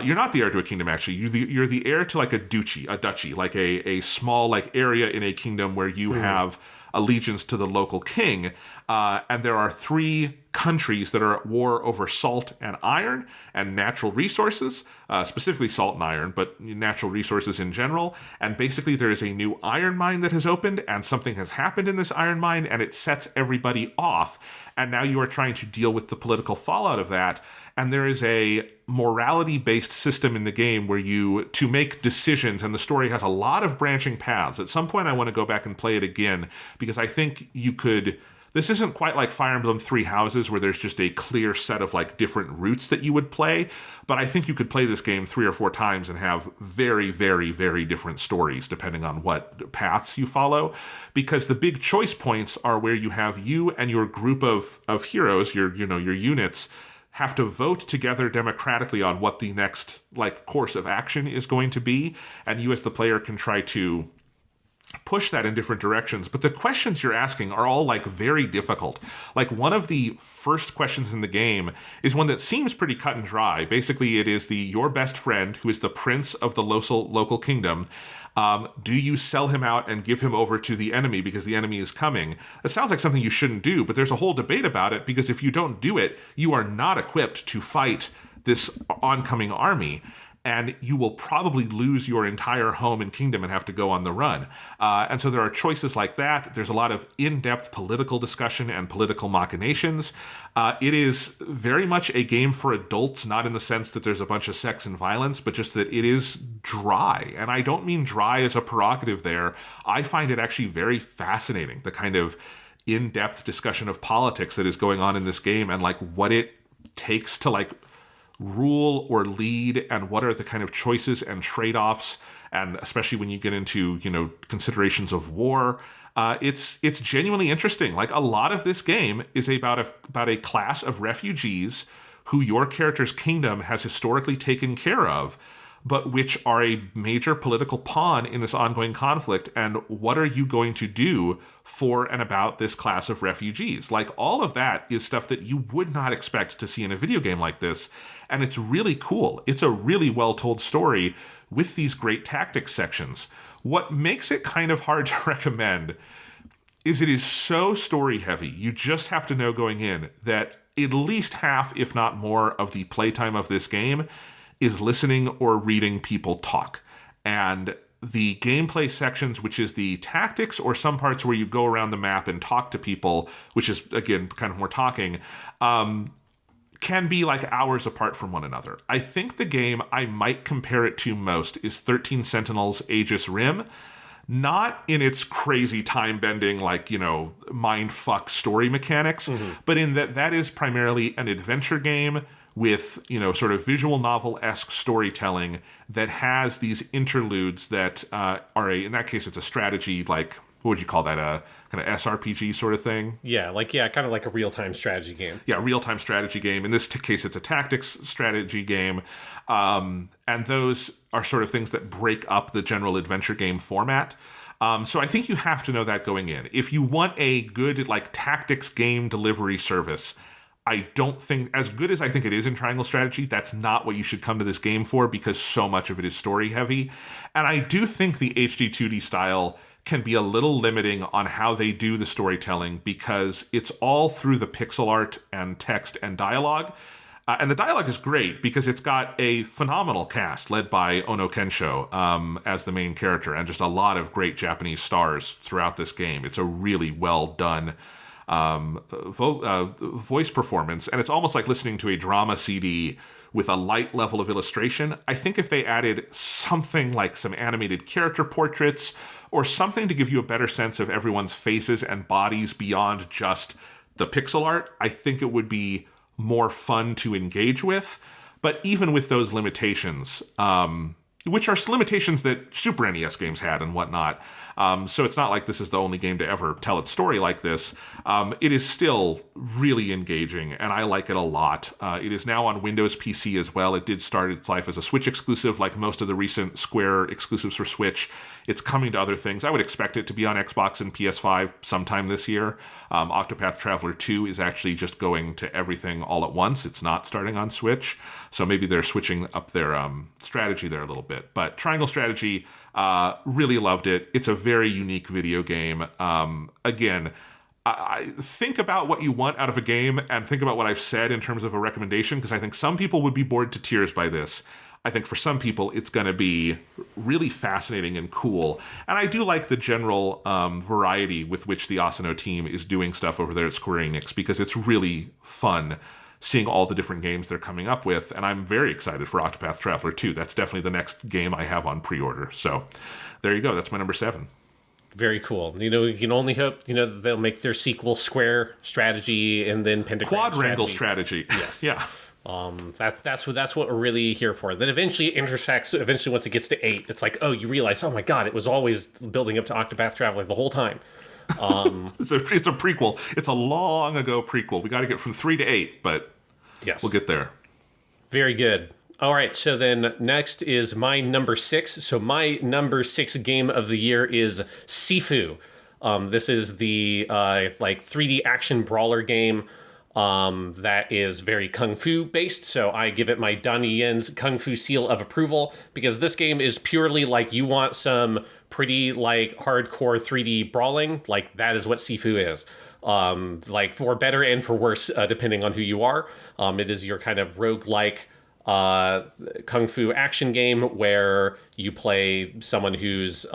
You're not the heir to a kingdom, actually. You're the heir to like a duchy, like a small like area in a kingdom where you have allegiance to the local king. And there are 3 countries that are at war over salt and iron and natural resources, specifically salt and iron, but natural resources in general. And basically there is a new iron mine that has opened, and something has happened in this iron mine, and it sets everybody off. And now you are trying to deal with the political fallout of that. And there is a morality-based system in the game where to make decisions, and the story has a lot of branching paths. At some point I want to go back and play it again, because I think you could... This isn't quite like Fire Emblem Three Houses, where there's just a clear set of like different routes that you would play, but I think you could play this game 3 or 4 times and have very, very, very different stories depending on what paths you follow, because the big choice points are where you have you and your group of heroes, your units, have to vote together democratically on what the next like course of action is going to be, and you as the player can try to push that in different directions. But the questions you're asking are all like very difficult. Like one of the first questions in the game is one that seems pretty cut and dry. Basically, it is your best friend, who is the prince of the local kingdom. Do you sell him out and give him over to the enemy because the enemy is coming? It sounds like something you shouldn't do, but there's a whole debate about it, because if you don't do it, you are not equipped to fight this oncoming army, and you will probably lose your entire home and kingdom and have to go on the run. And so there are choices like that. There's a lot of in-depth political discussion and political machinations. It is very much a game for adults, not in the sense that there's a bunch of sex and violence, but just that it is dry. And I don't mean dry as a prerogative there. I find it actually very fascinating, the kind of in-depth discussion of politics that is going on in this game, and like what it takes to like rule or lead, and what are the kind of choices and trade-offs, and especially when you get into, considerations of war. It's genuinely interesting. Like a lot of this game is about a class of refugees who your character's kingdom has historically taken care of, but which are a major political pawn in this ongoing conflict. And what are you going to do for and about this class of refugees? Like all of that is stuff that you would not expect to see in a video game like this. And it's really cool. It's a really well-told story with these great tactics sections. What makes it kind of hard to recommend is it is so story heavy. You just have to know going in that at least half, if not more, of the playtime of this game is listening or reading people talk. And the gameplay sections, which is the tactics, or some parts where you go around the map and talk to people, which is, again, kind of more talking, can be like hours apart from one another. I think the game I might compare it to most is 13 Sentinels Aegis Rim. Not in its crazy time-bending, like, mind-fuck story mechanics, but in that is primarily an adventure game with, sort of visual novel-esque storytelling that has these interludes that in that case, it's a strategy, like, what would you call that, a kind of SRPG sort of thing? Yeah, kind of like a real-time strategy game. Yeah, real-time strategy game. In this case, it's a tactics strategy game. And those are sort of things that break up the general adventure game format. So I think you have to know that going in. If you want a good, like, tactics game delivery service, I don't think, as good as I think it is in triangle strategy, that's not what you should come to this game for, because so much of it is story heavy. And I do think the HD 2D style can be a little limiting on how they do the storytelling, because it's all through the pixel art and text and dialogue. And the dialogue is great because it's got a phenomenal cast led by Ono Kensho as the main character, and just a lot of great Japanese stars throughout this game. It's a really well done voice performance, and it's almost like listening to a drama CD with a light level of illustration. I think if they added something like some animated character portraits or something to give you a better sense of everyone's faces and bodies beyond just the pixel art, I think it would be more fun to engage with. But even with those limitations, which are limitations that Super NES games had and whatnot. So it's not like this is the only game to ever tell its story like this. It is still really engaging, and I like it a lot. It is now on Windows PC as well. It did start its life as a Switch exclusive, like most of the recent Square exclusives for Switch. It's coming to other things. I would expect it to be on Xbox and PS5 sometime this year. Octopath Traveler 2 is actually just going to everything all at once. It's not starting on Switch, so maybe they're switching up their strategy there a little bit. But Triangle Strategy, really loved it. It's a very unique video game. Again, I think about what you want out of a game and think about what I've said in terms of a recommendation, because I think some people would be bored to tears by this. I think for some people it's going to be really fascinating and cool. And I do like the general variety with which the Asano team is doing stuff over there at Square Enix, because it's really fun seeing all the different games they're coming up with. And I'm very excited for Octopath Traveler 2. That's definitely the next game I have on pre-order. So there you go. That's my number 7. Very cool. You can only hope, that they'll make their sequel Square Strategy and then Pentagram Quadrangle Strategy. Yes. Yeah. That's what we're really here for. Then eventually it intersects. Eventually, once it gets to 8, it's like, oh, you realize, oh my god, it was always building up to Octopath Traveler the whole time. It's a prequel. It's a long ago prequel. We got to get from 3 to 8, but yes, we'll get there. Very good. All right, so then next is my number 6. So my number 6 game of the year is Sifu. This is the 3D action brawler game that is very kung fu based. So I give it my Donnie Yen's kung fu seal of approval, because this game is purely like, you want some pretty hardcore 3D brawling, that is what Sifu is. For better and for worse, depending on who you are. It is your kind of roguelike kung fu action game where you play someone whose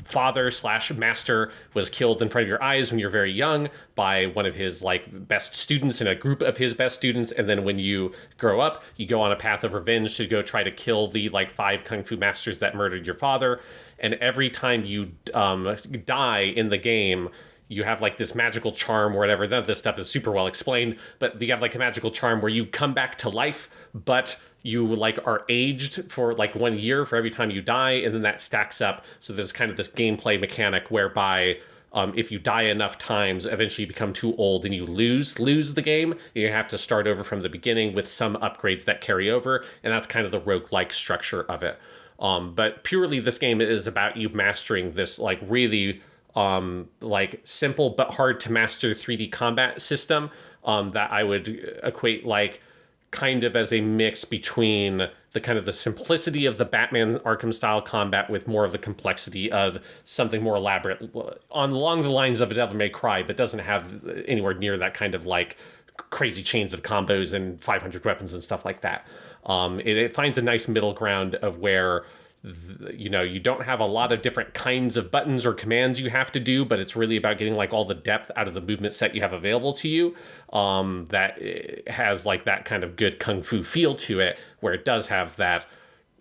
father/master was killed in front of your eyes when you're very young by one of his best students and a group of his best students, and then when you grow up, you go on a path of revenge to go try to kill the 5 kung fu masters that murdered your father. And every time you die in the game, you have this magical charm or whatever. None of this stuff is super well explained, but you have a magical charm where you come back to life, but you are aged for 1 year for every time you die, and then that stacks up. So there's kind of this gameplay mechanic whereby if you die enough times, eventually you become too old and you lose the game. You have to start over from the beginning with some upgrades that carry over, and that's kind of the roguelike structure of it. But purely this game is about you mastering this really simple but hard to master 3D combat system that I would equate kind of as a mix between the kind of the simplicity of the Batman Arkham style combat with more of the complexity of something more elaborate along the lines of a Devil May Cry, but doesn't have anywhere near that kind of crazy chains of combos and 500 weapons and stuff like that. It finds a nice middle ground of where you don't have a lot of different kinds of buttons or commands you have to do, but it's really about getting all the depth out of the movement set you have available to you. That has that kind of good kung fu feel to it, where it does have that.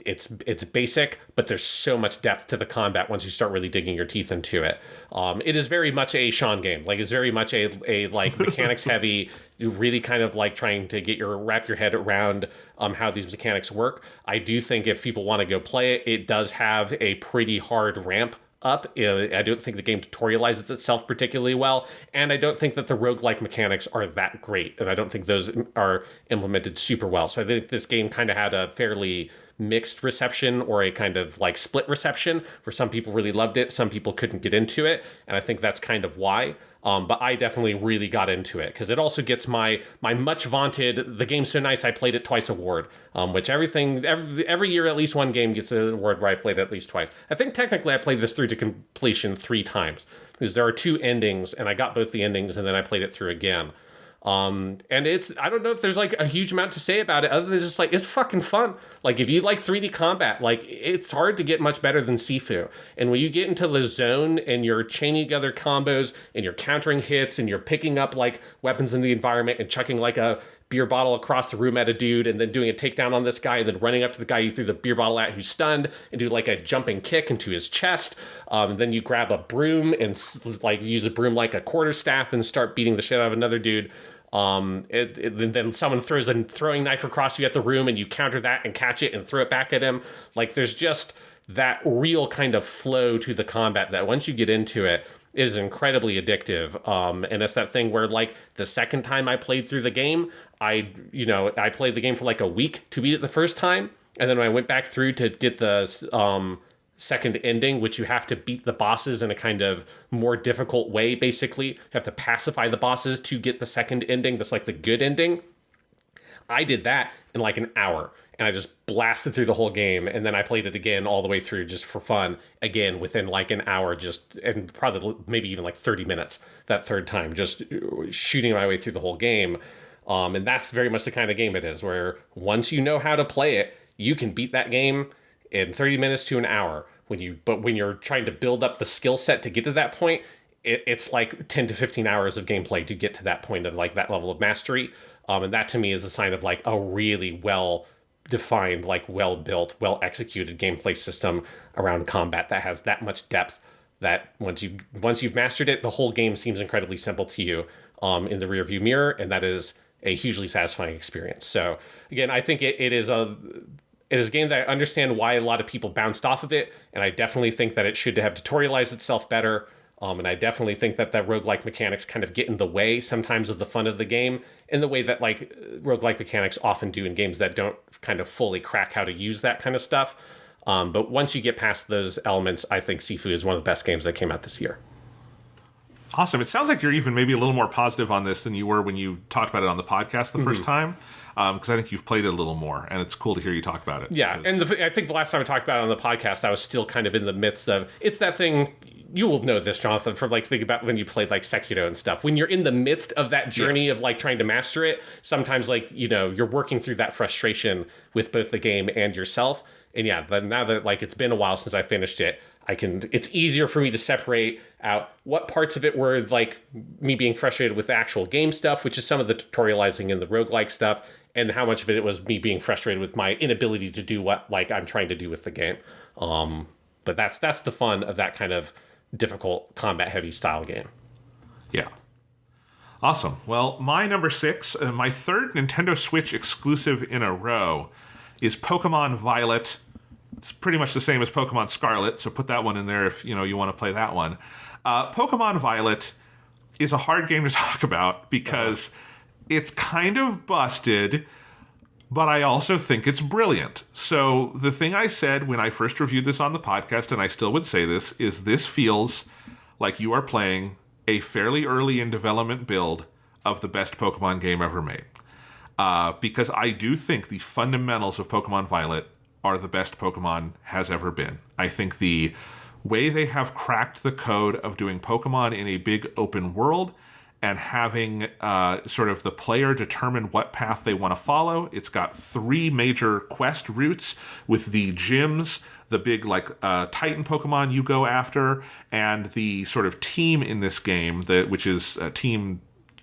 It's basic, but there's so much depth to the combat once you start really digging your teeth into it. It is very much a Sean game. It's very much a mechanics heavy. You really kind of trying to wrap your head around how these mechanics work. I do think if people want to go play it, it does have a pretty hard ramp up. I don't think the game tutorializes itself particularly well, and I don't think that the roguelike mechanics are that great, and I don't think those are implemented super well. So I think this game kind of had a fairly mixed reception, or a kind of split reception. For some people really loved it, some people couldn't get into it, and I think that's kind of why. But I definitely really got into it because it also gets my much vaunted "the game's so nice I played it twice" award, which every year at least one game gets an award where I played it at least twice. I think technically I played this through to completion 3 times because there are 2 endings and I got both the endings and then I played it through again. And I don't know if there's like a huge amount to say about it other than just like, it's fucking fun. Like if you like 3D combat, like it's hard to get much better than Sifu. And when you get into the zone and you're chaining together combos and you're countering hits and you're picking up like weapons in the environment and chucking like a beer bottle across the room at a dude and then doing a takedown on this guy and then running up to the guy you threw the beer bottle at who's stunned and do like a jumping kick into his chest. And then you grab a broom and like use a broom like a quarterstaff and start beating the shit out of another dude. Then someone throws a throwing knife across you at the room and you counter that and catch it and throw it back at him. Like there's just that real kind of flow to the combat that once you get into it is incredibly addictive. And it's that thing where like the second time I played through the game, I played the game for like a week to beat it the first time. And then when I went back through to get the second ending, which you have to beat the bosses in a kind of more difficult way, basically. You have to pacify the bosses to get the second ending. That's like the good ending. I did that in like an hour, and I just blasted through the whole game, and then I played it again all the way through just for fun, again, within like an hour, and probably maybe even like 30 minutes that third time, just shooting my way through the whole game. And that's very much the kind of game it is, where once you know how to play it, you can beat that game in 30 minutes to an hour. But when you're trying to build up the skill set to get to that point, it's like 10 to 15 hours of gameplay to get to that point of like that level of mastery. And that to me is a sign of like a really well defined, like well built, well executed gameplay system around combat that has that much depth that once you've mastered it, the whole game seems incredibly simple to you in the rearview mirror, and that is a hugely satisfying experience. So again, I think it is a game that I understand why a lot of people bounced off of it, and I definitely think that it should have tutorialized itself better. And I definitely think that roguelike mechanics kind of get in the way sometimes of the fun of the game in the way that like roguelike mechanics often do in games that don't kind of fully crack how to use that kind of stuff. But once you get past those elements, I think Sifu is one of the best games that came out this year. Awesome. It sounds like you're even maybe a little more positive on this than you were when you talked about it on the podcast the first time. Because I think you've played it a little more, and it's cool to hear you talk about it. Yeah, and I think the last time I talked about it on the podcast, I was still kind of in the midst of, it's that thing, you will know this, Jonathan, from like think about when you played like Sekiro and stuff. When you're in the midst of that journey of like trying to master it, sometimes like, you're working through that frustration with both the game and yourself. And yeah, but now that like it's been a while since I finished it, it's easier for me to separate out what parts of it were like me being frustrated with the actual game stuff, which is some of the tutorializing and the roguelike stuff, and how much of it was me being frustrated with my inability to do what like I'm trying to do with the game. But that's the fun of that kind of difficult combat heavy style game. Yeah. Awesome. Well, my number 6, my third Nintendo Switch exclusive in a row is Pokemon Violet. It's pretty much the same as Pokemon Scarlet, so put that one in there if you want to play that one. Pokemon Violet is a hard game to talk about because it's kind of busted, but I also think it's brilliant. So the thing I said when I first reviewed this on the podcast, and I still would say this, is this feels like you are playing a fairly early in development build of the best Pokemon game ever made. Because I do think the fundamentals of Pokemon Violet are the best Pokemon has ever been. I think the way they have cracked the code of doing Pokemon in a big open world and having sort of the player determine what path they want to follow. It's got 3 major quest routes with the gyms, the big like Titan Pokemon you go after, and the sort of team in this game, which is Team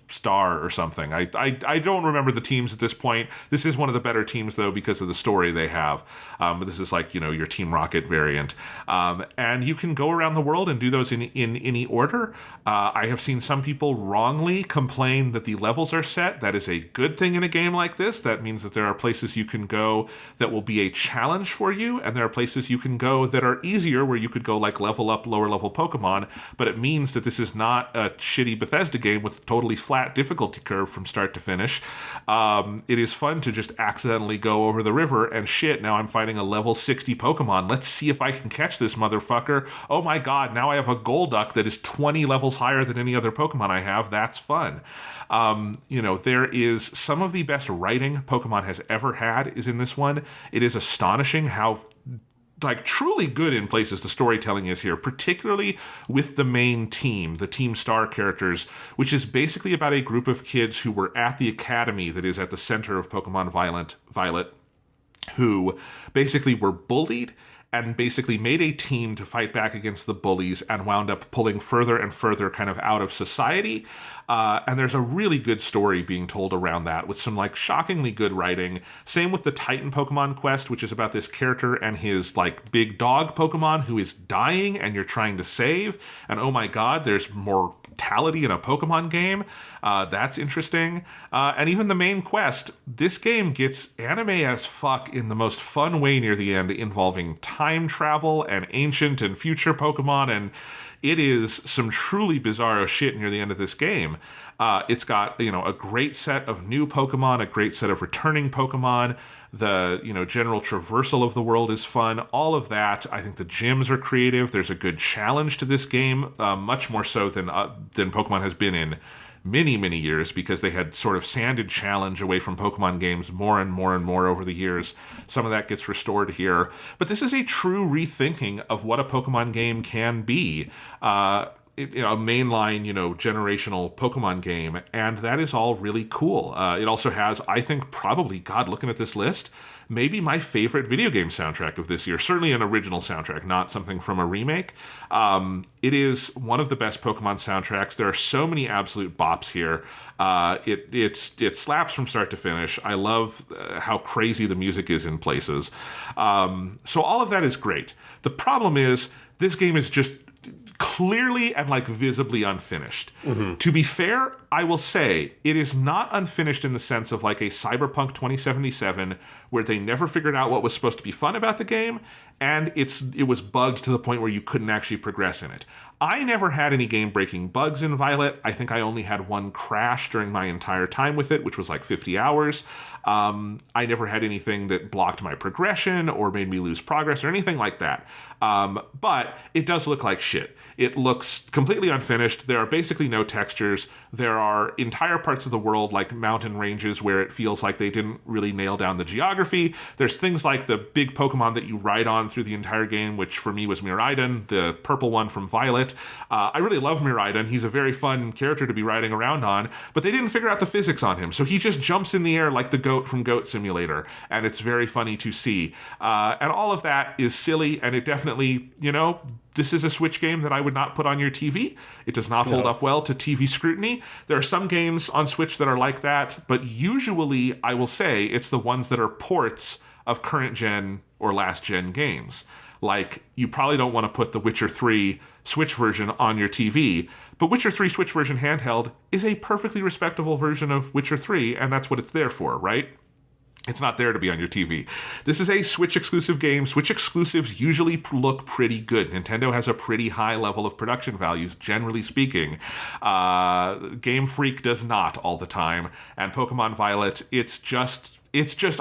Star or something. I don't remember the teams at this point. This is one of the better teams though because of the story they have. But this is like your Team Rocket variant. And you can go around the world and do those in any order. I have seen some people wrongly complain that the levels are set. That is a good thing in a game like this. That means that there are places you can go that will be a challenge for you, and there are places you can go that are easier where you could go like level up lower level Pokemon. But it means that this is not a shitty Bethesda game with totally flat flat difficulty curve from start to finish. It is fun to just accidentally go over the river and shit, now I'm fighting a level 60 Pokemon. Let's see if I can catch this motherfucker. Oh my god, now I have a Golduck that is 20 levels higher than any other Pokemon I have. That's fun. There is some of the best writing Pokemon has ever had is in this one. It is astonishing how truly good in places the storytelling is here, particularly with the main team, the Team Star characters, which is basically about a group of kids who were at the academy that is at the center of Pokemon Violet, who basically were bullied and basically made a team to fight back against the bullies and wound up pulling further and further kind of out of society. And there's a really good story being told around that with some shockingly good writing. Same with the Titan Pokemon quest, which is about this character and his big dog Pokemon who is dying and you're trying to save. And oh my god, there's mortality in a Pokemon game. That's interesting. And even the main quest, this game gets anime as fuck in the most fun way near the end, involving time travel and ancient and future Pokemon, and it is some truly bizarro shit near the end of this game. It's got, a great set of new Pokemon, a great set of returning Pokemon. The, general traversal of the world is fun. All of that. I think the gyms are creative. There's a good challenge to this game, much more so than Pokemon has been in many, many years, because they had sort of sanded challenge away from Pokemon games more and more and more over the years. Some of that gets restored here. But this is a true rethinking of what a Pokemon game can be. A mainline, generational Pokemon game, and that is all really cool. It also has, I think, probably, God, looking at this list, maybe my favorite video game soundtrack of this year. Certainly an original soundtrack, not something from a remake. It is one of the best Pokemon soundtracks. There are so many absolute bops here. It slaps from start to finish. I love how crazy the music is in places. So all of that is great. The problem is, this game is just clearly and visibly unfinished. Mm-hmm. To be fair, I will say it is not unfinished in the sense of a Cyberpunk 2077 where they never figured out what was supposed to be fun about the game, and it was bugged to the point where you couldn't actually progress in it. I never had any game-breaking bugs in Violet. I think I only had one crash during my entire time with it, which was 50 hours. I never had anything that blocked my progression or made me lose progress or anything like that. But it does look like shit. It looks completely unfinished. There are basically no textures. There are entire parts of the world, like mountain ranges, where it feels like they didn't really nail down the geography. There's things like the big Pokemon that you ride on through the entire game, which for me was Miraidon, the purple one from Violet. I really love Miraidon. He's a very fun character to be riding around on, but they didn't figure out the physics on him. So he just jumps in the air like the goat from Goat Simulator, and it's very funny to see. And all of that is silly, and it definitely, this is a Switch game that I would not put on your TV. It does not hold up well to TV scrutiny. There are some games on Switch that are like that, but usually, I will say, it's the ones that are ports of current gen or last gen games. You probably don't want to put the Witcher 3 Switch version on your TV, but Witcher 3 Switch version handheld is a perfectly respectable version of Witcher 3, and that's what it's there for, right? It's not there to be on your TV. This is a Switch exclusive game. Switch exclusives usually look pretty good. Nintendo has a pretty high level of production values, generally speaking. Game Freak does not all the time. And Pokemon Violet, it's just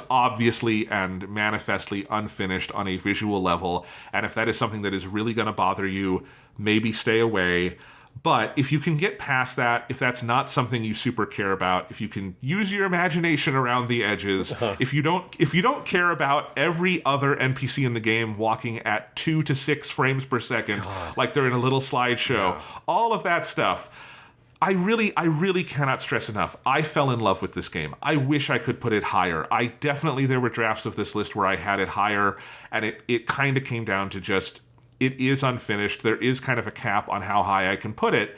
obviously and manifestly unfinished on a visual level. And if that is something that is really going to bother you, maybe stay away. But if you can get past that, if that's not something you super care about, if you can use your imagination around the edges, if you don't care about every other NPC in the game walking at 2 to 6 frames per second, like they're in a little slideshow, all of that stuff, I really cannot stress enough. I fell in love with this game. I wish I could put it higher. There were drafts of this list where I had it higher, and it kind of came down to just, it is unfinished. There is kind of a cap on how high I can put it.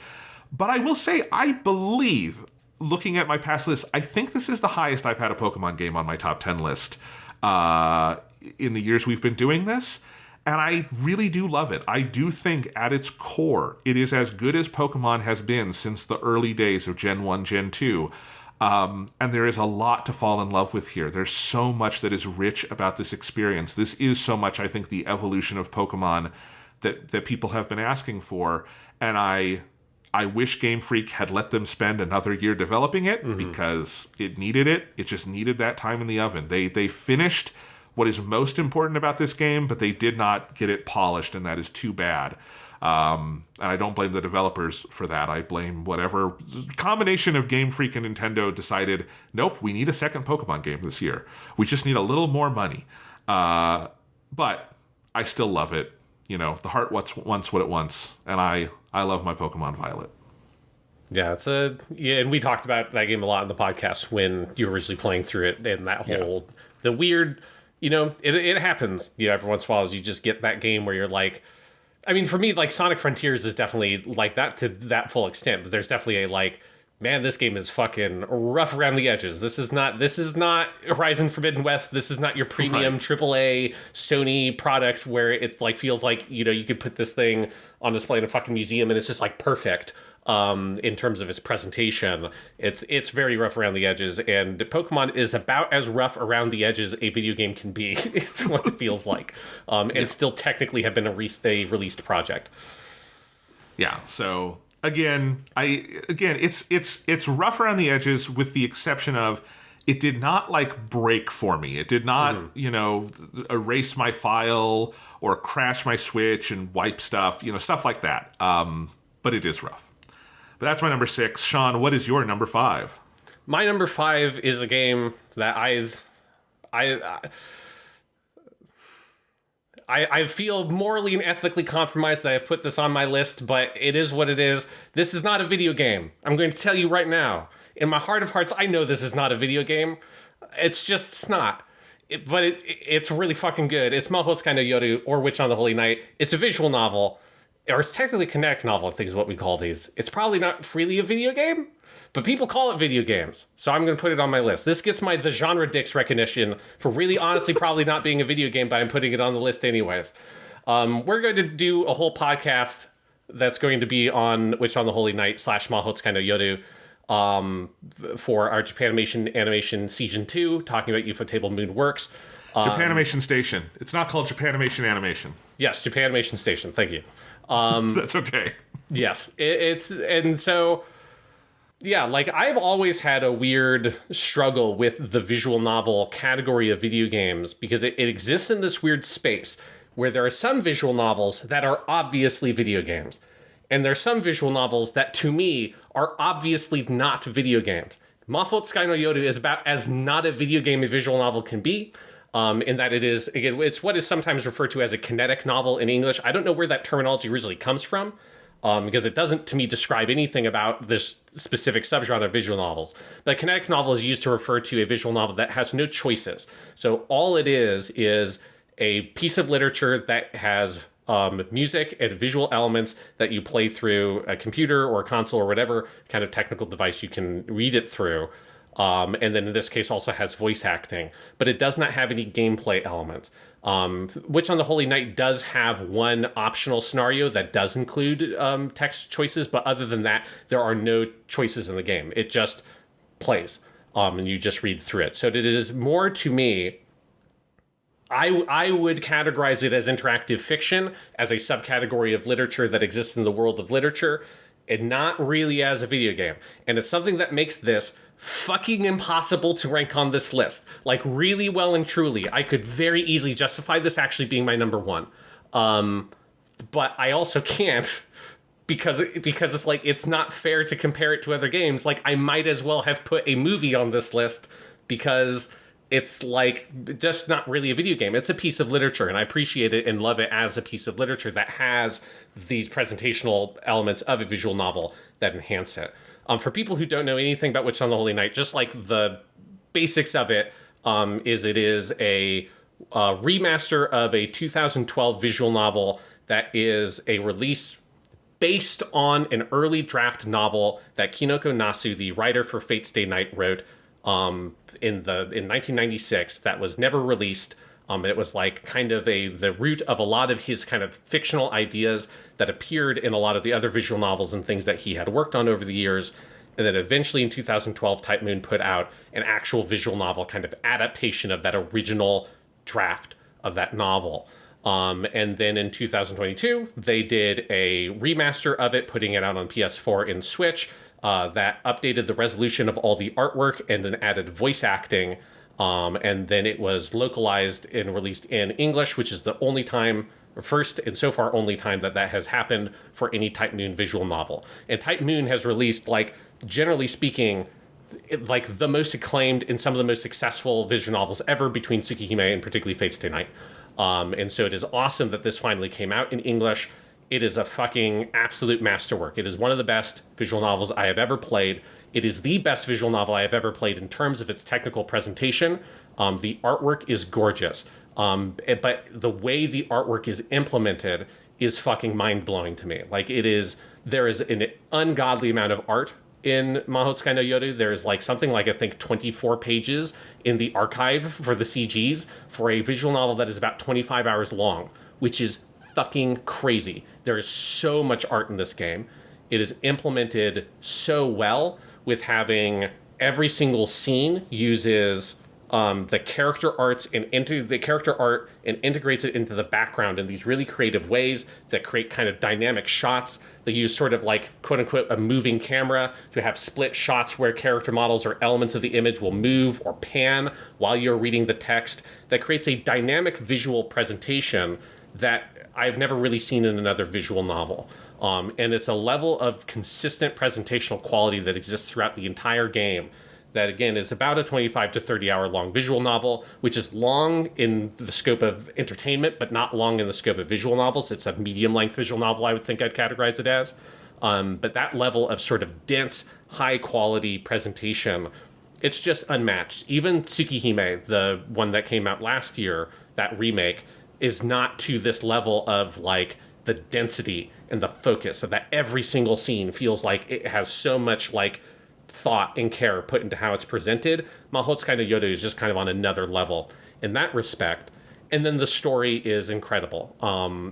But I will say, I believe, looking at my past lists, I think this is the highest I've had a Pokemon game on my top 10 list in the years we've been doing this. And I really do love it. I do think at its core, it is as good as Pokemon has been since the early days of Gen 1, Gen 2. And there is a lot to fall in love with here. There's so much that is rich about this experience. This is so much, I think, the evolution of Pokemon that people have been asking for. And I I wish Game Freak had let them spend another year developing it because it needed it. It just needed that time in the oven. They finished what is most important about this game, but they did not get it polished, and that is too bad. And I don't blame the developers for that. I blame whatever combination of Game Freak and Nintendo decided, nope, we need a second Pokemon game this year. We just need a little more money. But I still love it. You know, the heart wants what it wants, and I love my Pokemon Violet. Yeah, and we talked about that game a lot in the podcast when you were originally playing through it, and that whole the weird, you know, it happens, you know, every once in a while, as you just get that game where you're like, I mean, for me, like Sonic Frontiers is definitely like that to that full extent, but there's definitely a like, man, this game is fucking rough around the edges. This is not Horizon Forbidden West. This is not your premium AAA Sony product where it like feels like, you know, you could put this thing on display in a fucking museum and it's just like perfect. In terms of its presentation, it's very rough around the edges, and Pokemon is about as rough around the edges a video game can be. It's what it feels like, and still technically have been a released project. Yeah. So again, it's rough around the edges, with the exception of it did not like break for me. It did not, you know, erase my file or crash my Switch and wipe stuff, you know, stuff like that. But it is rough. But that's my number 6. Sean, what is your number 5? My number 5 is a game that I feel morally and ethically compromised that I've put this on my list, but it is what it is. This is not a video game. I'm going to tell you right now. In my heart of hearts, I know this is not a video game. It's not. But it's really fucking good. It's Mahotsukai no Yoru, or Witch on the Holy Night. It's a visual novel. Or it's technically a kinetic novel, I think is what we call these. It's probably not really a video game, but people call it video games. So I'm going to put it on my list. This gets my The Genre Dicks recognition for really honestly probably not being a video game, but I'm putting it on the list anyways. We're going to do a whole podcast that's going to be on Witch on the Holy Night / Mahotsukai no Yoru for our Japanimation Animation Season 2, talking about Ufotable Moon Works. Japanimation Station. It's not called Japanimation Animation. Yes, Japanimation Station. Thank you. That's okay. Yes, and so, yeah, like I've always had a weird struggle with the visual novel category of video games because it exists in this weird space where there are some visual novels that are obviously video games, and there are some visual novels that to me are obviously not video games. Mahotsukai no Yoru is about as not a video game a visual novel can be. In that it is, again, it's what is sometimes referred to as a kinetic novel in English. I don't know where that terminology originally comes from, because it doesn't, to me, describe anything about this specific subgenre of visual novels. But a kinetic novel is used to refer to a visual novel that has no choices. So all it is a piece of literature that has music and visual elements that you play through a computer or a console or whatever kind of technical device you can read it through. And then in this case also has voice acting, but it does not have any gameplay elements. Witch on the Holy Night does have one optional scenario that does include text choices, but other than that, there are no choices in the game. It just plays, and you just read through it. So it is more, to me, I would categorize it as interactive fiction, as a subcategory of literature that exists in the world of literature, and not really as a video game. And it's something that makes this fucking impossible to rank on this list. Like, really well and truly, I could very easily justify this actually being my number 1. But I also can't because it's like, it's not fair to compare it to other games. Like, I might as well have put a movie on this list because it's like just not really a video game. It's a piece of literature, and I appreciate it and love it as a piece of literature that has these presentational elements of a visual novel that enhance it. For people who don't know anything about Witch on the Holy Night, just like the basics of it, it is a remaster of a 2012 visual novel that is a release based on an early draft novel that Kinoko Nasu, the writer for Fate Stay Night, wrote in 1996 that was never released. It was like kind of the root of a lot of his kind of fictional ideas that appeared in a lot of the other visual novels and things that he had worked on over the years. And then eventually in 2012, Type Moon put out an actual visual novel kind of adaptation of that original draft of that novel. And then in 2022, they did a remaster of it, putting it out on PS4 and Switch, that updated the resolution of all the artwork and then added voice acting. And then it was localized and released in English, which is the only time, first and so far only time that has happened for any Type Moon visual novel. And Type Moon has released, like, generally speaking, like the most acclaimed and some of the most successful visual novels ever between Tsukihime and particularly Fate Stay Night. And so it is awesome that this finally came out in English. It is a fucking absolute masterwork. It is one of the best visual novels I have ever played. It is the best visual novel I have ever played in terms of its technical presentation. The artwork is gorgeous. But the way the artwork is implemented is fucking mind-blowing to me. Like, there is an ungodly amount of art in Mahotsukai no Yoru. There's like something like, I think, 24 pages in the archive for the CGs for a visual novel that is about 25 hours long, which is fucking crazy. There is so much art in this game. It is implemented so well, with having every single scene uses the character arts and into the character art and integrates it into the background in these really creative ways that create kind of dynamic shots. They use sort of like, quote unquote, a moving camera to have split shots where character models or elements of the image will move or pan while you're reading the text. That creates a dynamic visual presentation that I've never really seen in another visual novel. And it's a level of consistent presentational quality that exists throughout the entire game that, again, is about a 25 to 30 hour long visual novel, which is long in the scope of entertainment, but not long in the scope of visual novels. It's a medium-length visual novel, I would think I'd categorize it as. But that level of sort of dense, high-quality presentation, it's just unmatched. Even Tsukihime, the one that came out last year, that remake, is not to this level of, like, the density and the focus of that every single scene feels like it has so much, like, thought and care put into how it's presented. Mahotsukai no Yoru is just kind of on another level in that respect. And then the story is incredible.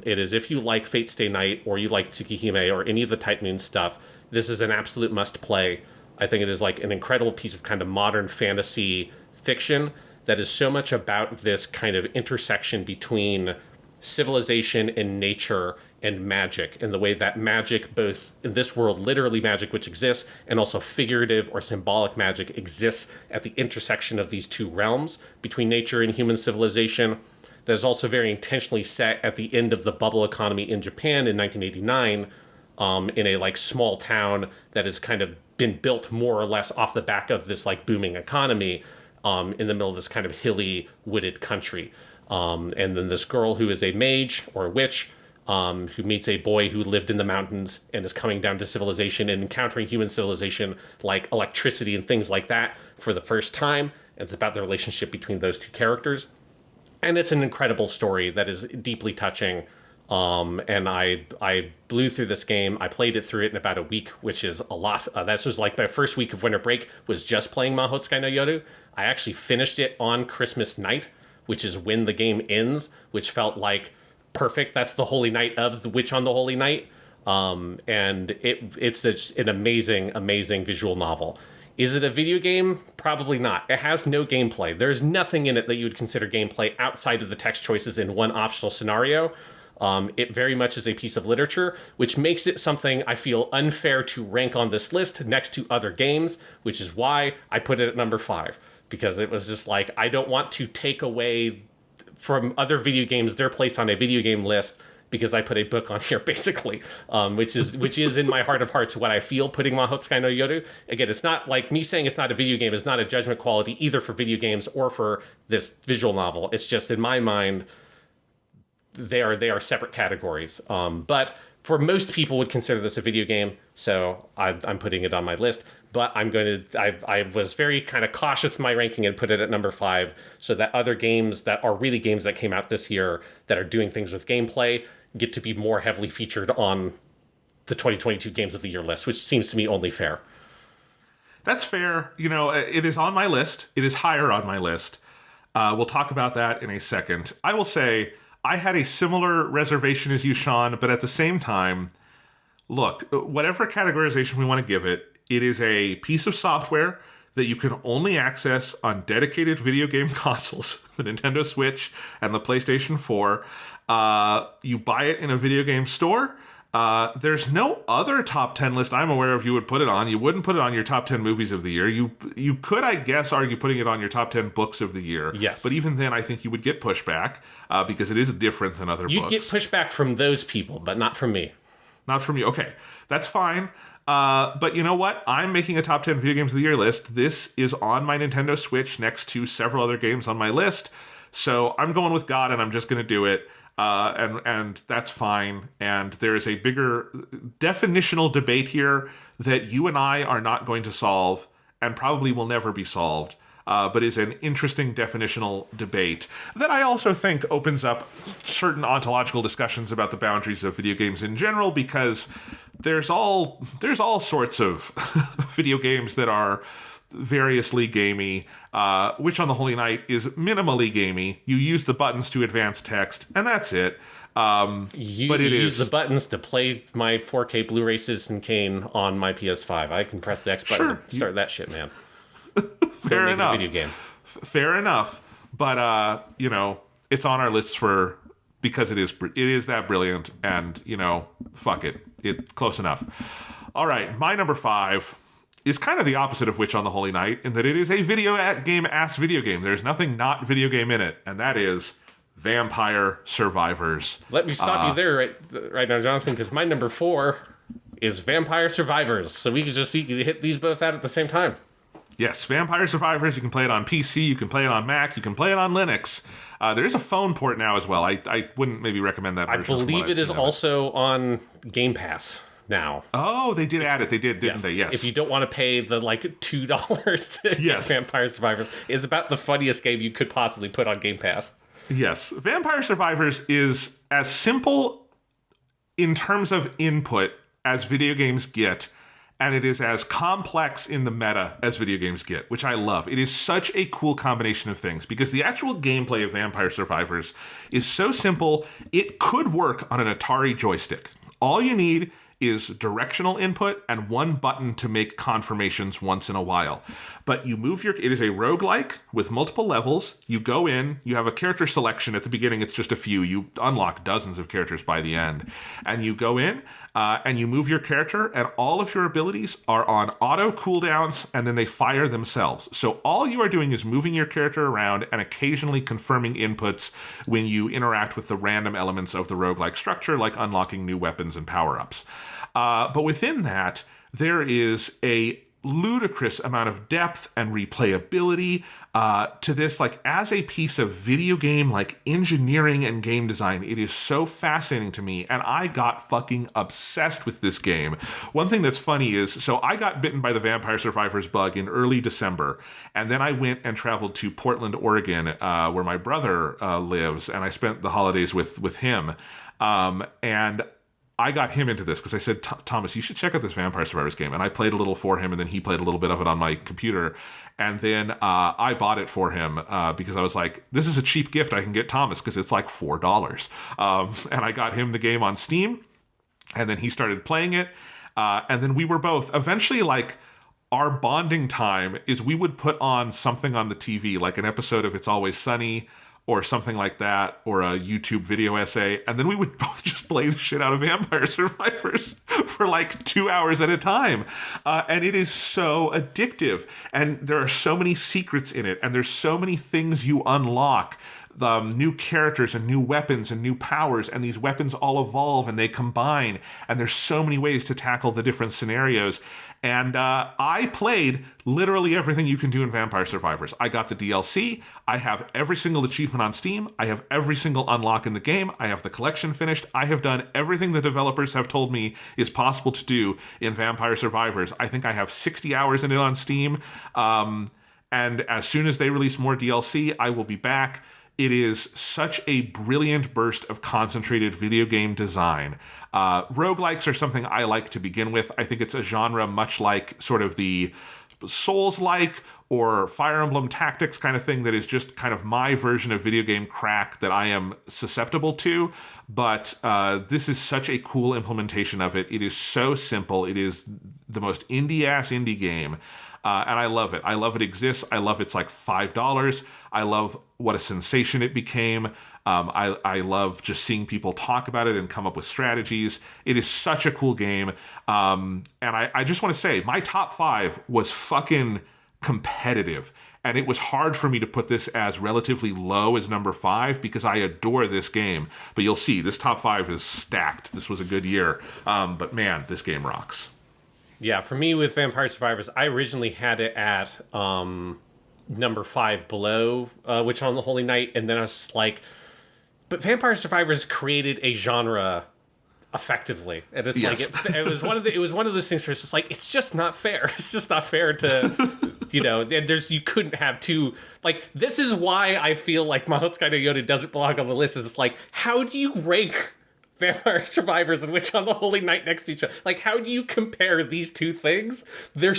It is, if you like Fate Stay Night or you like Tsukihime or any of the Type Moon stuff, this is an absolute must play. I think it is like an incredible piece of kind of modern fantasy fiction that is so much about this kind of intersection between civilization and nature and magic, and the way that magic, both in this world, literally magic which exists, and also figurative or symbolic magic exists at the intersection of these two realms between nature and human civilization. That is also very intentionally set at the end of the bubble economy in Japan in 1989, in a like small town that has kind of been built more or less off the back of this like booming economy, in the middle of this kind of hilly, wooded country. And then this girl who is a mage or a witch, who meets a boy who lived in the mountains and is coming down to civilization and encountering human civilization like electricity and things like that for the first time. It's about the relationship between those two characters. And it's an incredible story that is deeply touching. And I blew through this game. I played it through it in about a week, which is a lot. That was like my first week of winter break was just playing Mahotsukai no Yoru. I actually finished it on Christmas night, which is when the game ends, which felt like perfect. That's the holy night of the Witch on the Holy Night. And it's just an amazing, amazing visual novel. Is it a video game? Probably not. It has no gameplay. There's nothing in it that you would consider gameplay outside of the text choices in one optional scenario. It very much is a piece of literature, which makes it something I feel unfair to rank on this list next to other games, which is why I put it at number 5. Because it was just like, I don't want to take away from other video games their place on a video game list because I put a book on here, basically, which is in my heart of hearts what I feel putting Mahotsukai no Yoru. Again, it's not like me saying it's not a video game. It's not a judgment quality either for video games or for this visual novel. It's just, in my mind, they are separate categories. But for most people would consider this a video game, so I'm putting it on my list. But I was very kind of cautious with my ranking and put it at number 5 so that other games that are really games that came out this year that are doing things with gameplay get to be more heavily featured on the 2022 Games of the Year list, which seems to me only fair. That's fair. You know, it is on my list. It is higher on my list. We'll talk about that in a second. I will say I had a similar reservation as you, Sean, but at the same time, look, whatever categorization we want to give it, it is a piece of software that you can only access on dedicated video game consoles, the Nintendo Switch and the PlayStation 4. You buy it in a video game store. There's no other top 10 list I'm aware of you would put it on. You wouldn't put it on your top 10 movies of the year. You could, I guess, argue putting it on your top 10 books of the year. Yes. But even then, I think you would get pushback because it is different than other books. You'd get pushback from those people, but not from me. Not from you. Okay, that's fine. But you know what? I'm making a top 10 video games of the year list. This is on my Nintendo Switch next to several other games on my list. So I'm going with God, and I'm just going to do it. And that's fine. And there is a bigger definitional debate here that you and I are not going to solve and probably will never be solved. But is an interesting definitional debate that I also think opens up certain ontological discussions about the boundaries of video games in general, because there's all sorts of video games that are variously gamey. Witch on the Holy Night is minimally gamey. You use the buttons to advance text, and that's it. You use the buttons to play my 4K Blu-ray Citizen Kane on my PS5. I can press the X button to start that shit, man. Fair enough. Video game. Fair enough. But it's on our list because it is that brilliant, and fuck it. It's close enough. All right, my number 5 is kind of the opposite of Witch on the Holy Night, in that it is a video game. There's nothing not video game in it, and that is Vampire Survivors. Let me stop you there right now, Jonathan, because my number 4 is Vampire Survivors. So we can hit these both out at the same time. Yes, Vampire Survivors. You can play it on PC, you can play it on Mac, you can play it on Linux. There is a phone port now as well. I wouldn't maybe recommend that version. I believe it is also on Game Pass now. Oh, they did add it. They did, didn't they? Yes. If you don't want to pay the $2 to get Vampire Survivors, it's about the funniest game you could possibly put on Game Pass. Yes. Vampire Survivors is as simple in terms of input as video games get, and it is as complex in the meta as video games get, which I love. It is such a cool combination of things, because the actual gameplay of Vampire Survivors is so simple, it could work on an Atari joystick. All you need is directional input and one button to make confirmations once in a while. But you move it is a roguelike with multiple levels. You go in, you have a character selection. At the beginning, it's just a few. You unlock dozens of characters by the end. And you go in and you move your character, and all of your abilities are on auto cooldowns, and then they fire themselves. So all you are doing is moving your character around and occasionally confirming inputs when you interact with the random elements of the roguelike structure, like unlocking new weapons and power-ups. But within that, there is a ludicrous amount of depth and replayability to this. Like, as a piece of video game, like, engineering and game design, it is so fascinating to me, and I got fucking obsessed with this game. One thing that's funny is, so I got bitten by the Vampire Survivors bug in early December, and then I went and traveled to Portland, Oregon, where my brother lives, and I spent the holidays with him. And I got him into this because I said, Thomas, you should check out this Vampire Survivors game. And I played a little for him, and then he played a little bit of it on my computer. And then I bought it for him because I was like, this is a cheap gift I can get Thomas, because it's like $4. And I got him the game on Steam, and then he started playing it. And then we were both eventually, like, our bonding time is we would put on something on the TV, like an episode of It's Always Sunny, or something like that, or a YouTube video essay, and then we would both just play the shit out of Vampire Survivors for like 2 hours at a time. And it is so addictive, and there are so many secrets in it, and there's so many things you unlock. New characters and new weapons and new powers, and these weapons all evolve and they combine, and there's so many ways to tackle the different scenarios. And I played literally everything you can do in Vampire Survivors. I got the DLC. I have every single achievement on Steam. I have every single unlock in the game. I have the collection finished. I have done everything the developers have told me is possible to do in Vampire Survivors. I think I have 60 hours in it on Steam. And as soon as they release more DLC, I will be back. It is such a brilliant burst of concentrated video game design. Roguelikes are something I like to begin with. I think it's a genre much like sort of the Souls-like or Fire Emblem Tactics kind of thing that is just kind of my version of video game crack that I am susceptible to. But this is such a cool implementation of it. It is so simple. It is the most indie-ass indie game. and I love it. I love it exists. I love it's like $5. I love what a sensation it became. I love just seeing people talk about it and come up with strategies. It is such a cool game. And I just want to say, my top 5 was fucking competitive. And it was hard for me to put this as relatively low as number 5 because I adore this game. But you'll see, this top 5 is stacked. This was a good year. But man, this game rocks. Yeah, for me with Vampire Survivors, I originally had it at number 5 below Witch on the Holy Night. And then I was just like, but Vampire Survivors created a genre effectively, and it's yes. like it was one of those things where it's just like it's just not fair. It's just not fair to you couldn't have two. Like, this is why I feel like Mahotsukai no Yoda doesn't belong on the list. Is it's like, how do you rank Vampire Survivors and Witch on the Holy Night next to each other? Like, how do you compare these two things? They're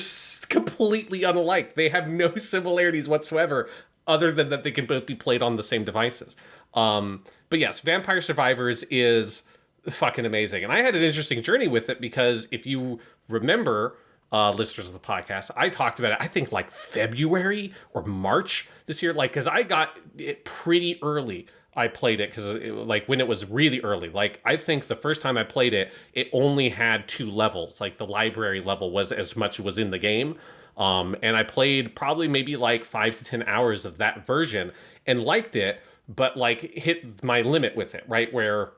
completely unlike. They have no similarities whatsoever, other than that they can both be played on the same devices. But yes, Vampire Survivors is fucking amazing. And I had an interesting journey with it because if you remember, listeners of the podcast, I talked about it, I think like February or March this year, like, because I got it pretty early. I played it because like when it was really early, like I think the first time I played it, it only had 2 levels. Like the library level was as much as was in the game. And I played probably maybe like 5 to 10 hours of that version and liked it, but like hit my limit with it, right? Where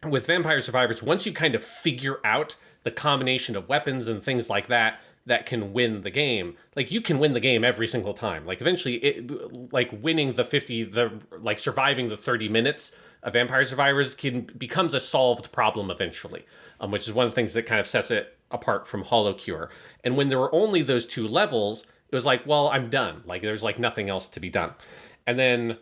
with Vampire Survivors, once you kind of figure out the combination of weapons and things like that can win the game, like you can win the game every single time. Like eventually it, like winning surviving the 30 minutes of Vampire Survivors becomes a solved problem eventually, which is one of the things that kind of sets it apart from Hollow Cure. And when there were only those 2 levels, it was like, well, I'm done. Like there's like nothing else to be done. And then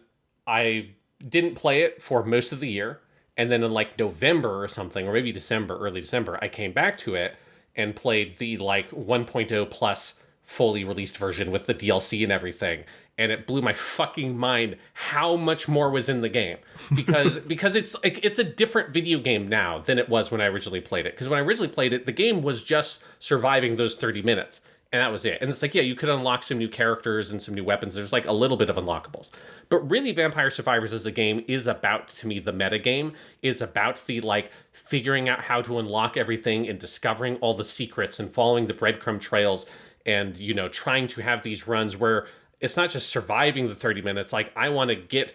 I didn't play it for most of the year. And then in like November or something, or maybe December, early December, I came back to it and played the like 1.0 plus fully released version with the DLC and everything. And it blew my fucking mind how much more was in the game. Because it's like, it's a different video game now than it was when I originally played it. Because when I originally played it, the game was just surviving those 30 minutes. And that was it. And it's like, yeah, you could unlock some new characters and some new weapons. There's like a little bit of unlockables. But really, Vampire Survivors as a game is about, to me, the meta game. It's about the like figuring out how to unlock everything and discovering all the secrets and following the breadcrumb trails and, you know, trying to have these runs where it's not just surviving the 30 minutes. Like, I want to get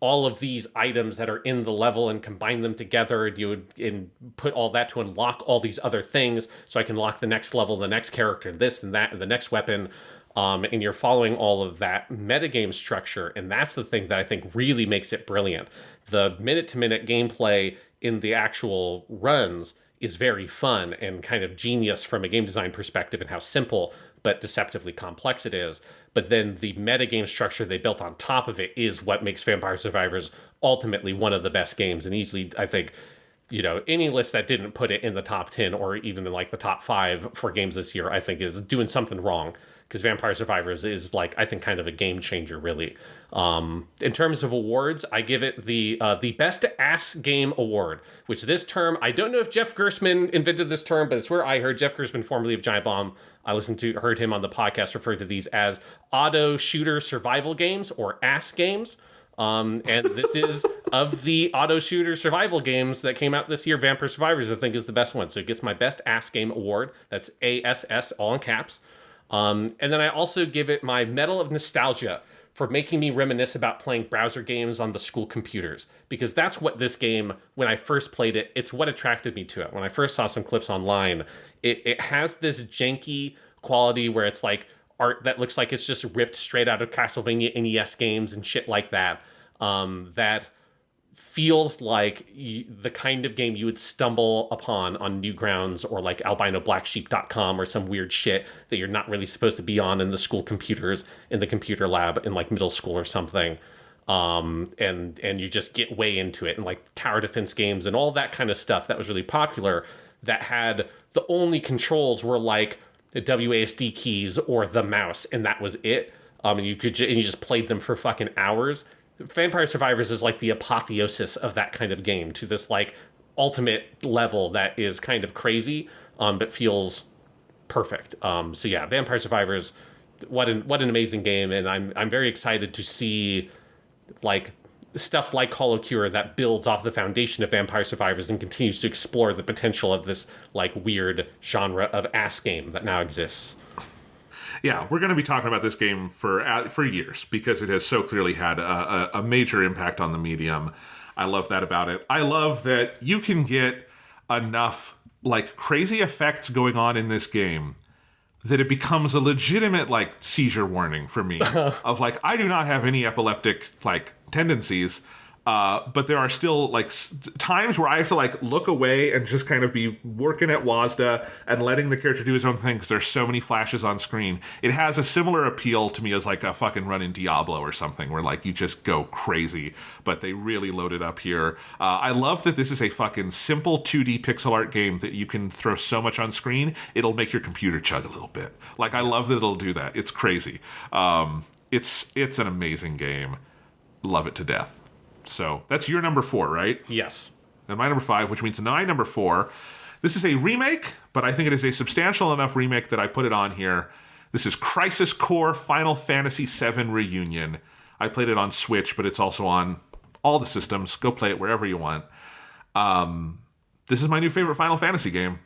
all of these items that are in the level and combine them together and put all that to unlock all these other things so I can lock the next level, the next character, this and that, and the next weapon. And you're following all of that metagame structure. And that's the thing that I think really makes it brilliant. The minute-to-minute gameplay in the actual runs is very fun and kind of genius from a game design perspective and how simple but deceptively complex it is. But then the metagame structure they built on top of it is what makes Vampire Survivors ultimately one of the best games. And easily, I think, you know, any list that didn't put it in the top 10 or even in like the top 5 for games this year, I think is doing something wrong. Because Vampire Survivors is like, I think, kind of a game changer, really. In terms of awards, I give it the Best Ass Game Award, which this term, I don't know if Jeff Gersman invented this term, but it's where I heard Jeff Gersman, formerly of Giant Bomb. I heard him on the podcast refer to these as auto shooter survival games or ass games. And this is of the auto shooter survival games that came out this year. Vampire Survivors, I think, is the best one. So it gets my Best Ass Game Award. That's ASS, all in caps. And then I also give it my Medal of Nostalgia for making me reminisce about playing browser games on the school computers. Because that's what this game, when I first played it, it's what attracted me to it. When I first saw some clips online, it has this janky quality where it's like art that looks like it's just ripped straight out of Castlevania NES games and shit like that. That feels like the kind of game you would stumble upon on Newgrounds or like albinoblacksheep.com or some weird shit that you're not really supposed to be on in the school computers in the computer lab in like middle school or something. And you just get way into it, and like tower defense games and all that kind of stuff that was really popular that had the only controls were like the WASD keys or the mouse, and that was it. And you just played them for fucking hours. Vampire Survivors is like the apotheosis of that kind of game, to this like ultimate level that is kind of crazy, but feels perfect. So yeah, Vampire Survivors, what an amazing game, and I'm very excited to see like stuff like Hollow Cure that builds off the foundation of Vampire Survivors and continues to explore the potential of this like weird genre of ass game that now exists. Yeah, we're going to be talking about this game for years because it has so clearly had a major impact on the medium. I love that about it. I love that you can get enough like crazy effects going on in this game that it becomes a legitimate like seizure warning for me of like, I do not have any epileptic like tendencies, but there are still like times where I have to like look away and just kind of be working at WASDA and letting the character do his own thing because there's so many flashes on screen. It has a similar appeal to me as like a fucking run in Diablo or something where like you just go crazy, but they really load it up here. I love that this is a fucking simple 2D pixel art game that you can throw so much on screen, it'll make your computer chug a little bit. Like I love that it'll do that. It's crazy. It's an amazing game. Love it to death. So that's your number 4, right? Yes. And my number 5, which means my number 4. This is a remake, but I think it is a substantial enough remake that I put it on here. This is Crisis Core Final Fantasy VII Reunion. I played it on Switch, but it's also on all the systems. Go play it wherever you want. This is my new favorite Final Fantasy game.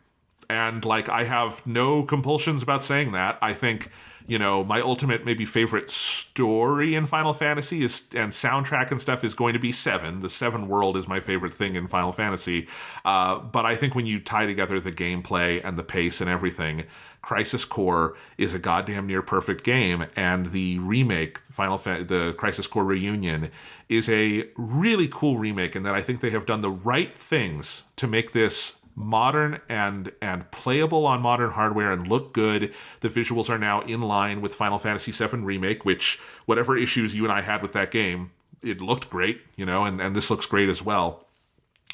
And like, I have no compulsions about saying that. I think, you know, my ultimate maybe favorite story in Final Fantasy is, and soundtrack and stuff, is going to be 7. The 7 world is my favorite thing in Final Fantasy. But I think when you tie together the gameplay and the pace and everything, Crisis Core is a goddamn near perfect game. And the remake, the Crisis Core Reunion, is a really cool remake in that I think they have done the right things to make this modern and playable on modern hardware and look good. The visuals are now in line with Final Fantasy VII Remake, which, whatever issues you and I had with that game, it looked great, you know, and this looks great as well.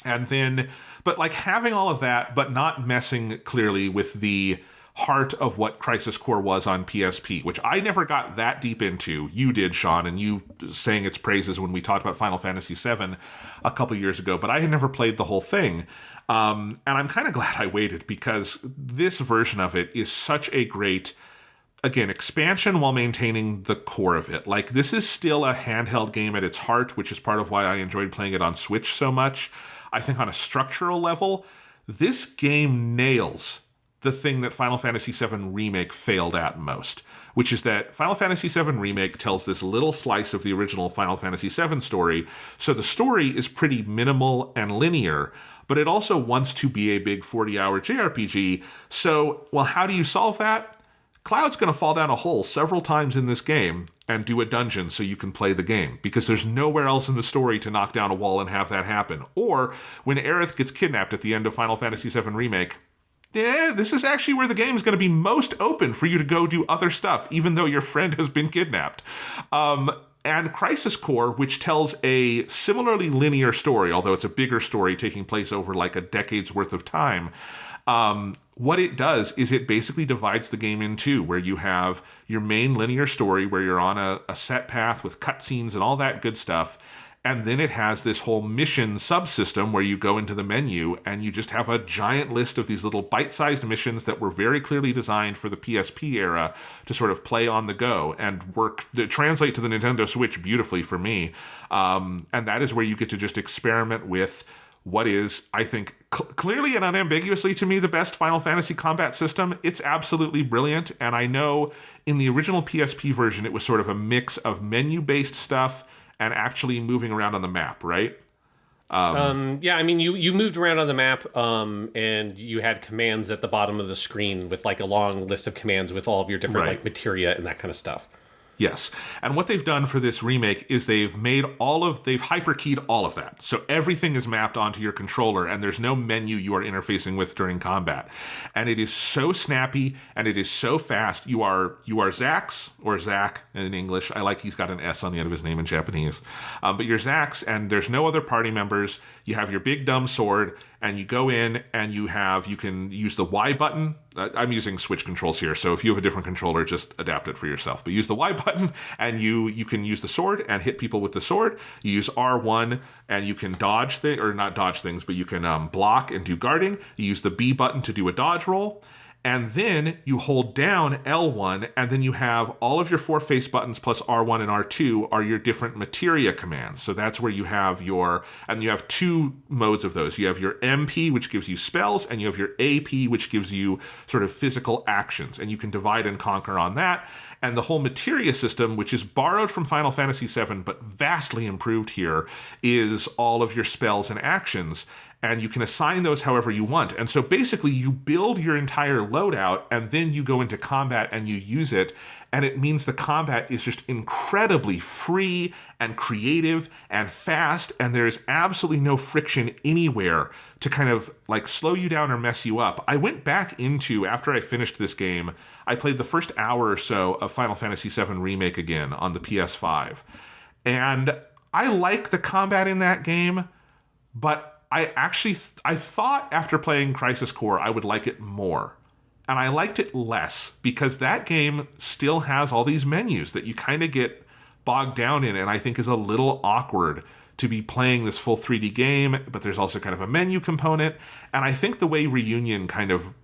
And then, but like having all of that, but not messing clearly with the heart of what Crisis Core was on PSP, which I never got that deep into. You did, Sean, and you sang its praises when we talked about Final Fantasy VII a couple years ago, but I had never played the whole thing. And I'm kind of glad I waited because this version of it is such a great, again, expansion while maintaining the core of it. Like, this is still a handheld game at its heart, which is part of why I enjoyed playing it on Switch so much. I think on a structural level, this game nails the thing that Final Fantasy VII Remake failed at most, which is that Final Fantasy VII Remake tells this little slice of the original Final Fantasy VII story, so the story is pretty minimal and linear, but it also wants to be a big 40-hour JRPG, so, well, how do you solve that? Cloud's going to fall down a hole several times in this game and do a dungeon so you can play the game, because there's nowhere else in the story to knock down a wall and have that happen. Or, when Aerith gets kidnapped at the end of Final Fantasy VII Remake, yeah, this is actually where the game is going to be most open for you to go do other stuff, even though your friend has been kidnapped. And Crisis Core, which tells a similarly linear story, although it's a bigger story taking place over like a decade's worth of time, what it does is it basically divides the game in two, where you have your main linear story where you're on a set path with cutscenes and all that good stuff. And then it has this whole mission subsystem where you go into the menu and you just have a giant list of these little bite-sized missions that were very clearly designed for the PSP era to sort of play on the go and translate to the Nintendo Switch beautifully for me. And that is where you get to just experiment with what is, I think, clearly and unambiguously to me, the best Final Fantasy combat system. It's absolutely brilliant. And I know in the original PSP version, it was sort of a mix of menu-based stuff and actually moving around on the map, right? Yeah, I mean, you moved around on the map, and you had commands at the bottom of the screen with like a long list of commands with all of your different like materia and that kind of stuff. Yes. And what they've done for this remake is they've hyperkeyed all of that. So everything is mapped onto your controller and there's no menu you are interfacing with during combat. And it is so snappy and it is so fast. You are Zax, or Zach in English. I like he's got an S on the end of his name in Japanese. But you're Zax and there's no other party members. You have your big dumb sword and you go in and you can use the Y button. I'm using Switch controls here, so if you have a different controller, just adapt it for yourself. But use the Y button, and you can use the sword and hit people with the sword. You use R1, and you can dodge things, or not dodge things, but you can block and do guarding. You use the B button to do a dodge roll. And then you hold down L1, and then you have all of your 4 face buttons plus R1 and R2 are your different materia commands. So that's where you have and you have 2 modes of those. You have your MP, which gives you spells, and you have your AP, which gives you sort of physical actions. And you can divide and conquer on that. And the whole materia system, which is borrowed from Final Fantasy VII, but vastly improved here, is all of your spells and actions. And you can assign those however you want. And so basically you build your entire loadout and then you go into combat and you use it. And it means the combat is just incredibly free and creative and fast. And there's absolutely no friction anywhere to kind of like slow you down or mess you up. I went back after I finished this game, I played the first hour or so of Final Fantasy VII Remake again on the PS5. And I like the combat in that game, but I thought after playing Crisis Core I would like it more. And I liked it less because that game still has all these menus that you kind of get bogged down in, and I think is a little awkward to be playing this full 3D game, but there's also kind of a menu component. And I think the way Reunion kind of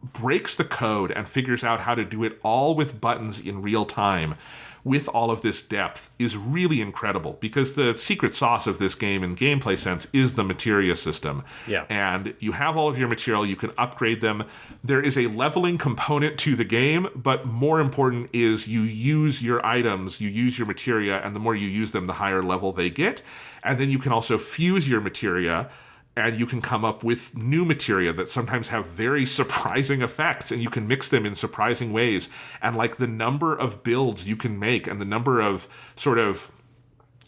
breaks the code and figures out how to do it all with buttons in real time with all of this depth is really incredible, because the secret sauce of this game in gameplay sense is the materia system. Yeah. And you have all of your material, you can upgrade them. There is a leveling component to the game, but more important is you use your items, you use your materia, and the more you use them, the higher level they get. And then you can also fuse your materia, and you can come up with new materia that sometimes have very surprising effects, and you can mix them in surprising ways. And like the number of builds you can make and the number of sort of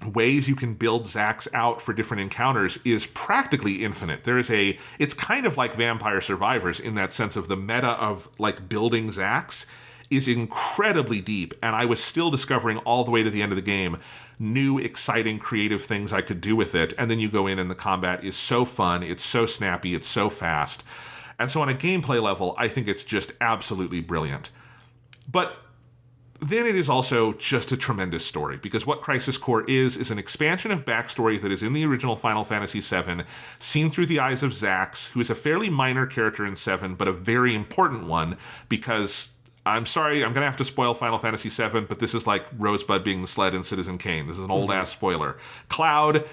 ways you can build Zax out for different encounters is practically infinite. It's kind of like Vampire Survivors in that sense of the meta of like building Zax is incredibly deep, and I was still discovering all the way to the end of the game new, exciting, creative things I could do with it. And then you go in and the combat is so fun, it's so snappy, it's so fast. And so on a gameplay level, I think it's just absolutely brilliant. But then it is also just a tremendous story, because what Crisis Core is an expansion of backstory that is in the original Final Fantasy VII, seen through the eyes of Zax, who is a fairly minor character in 7, but a very important one, because I'm sorry, I'm going to have to spoil Final Fantasy VII, but this is like Rosebud being the sled in Citizen Kane. This is an old-ass spoiler. Cloud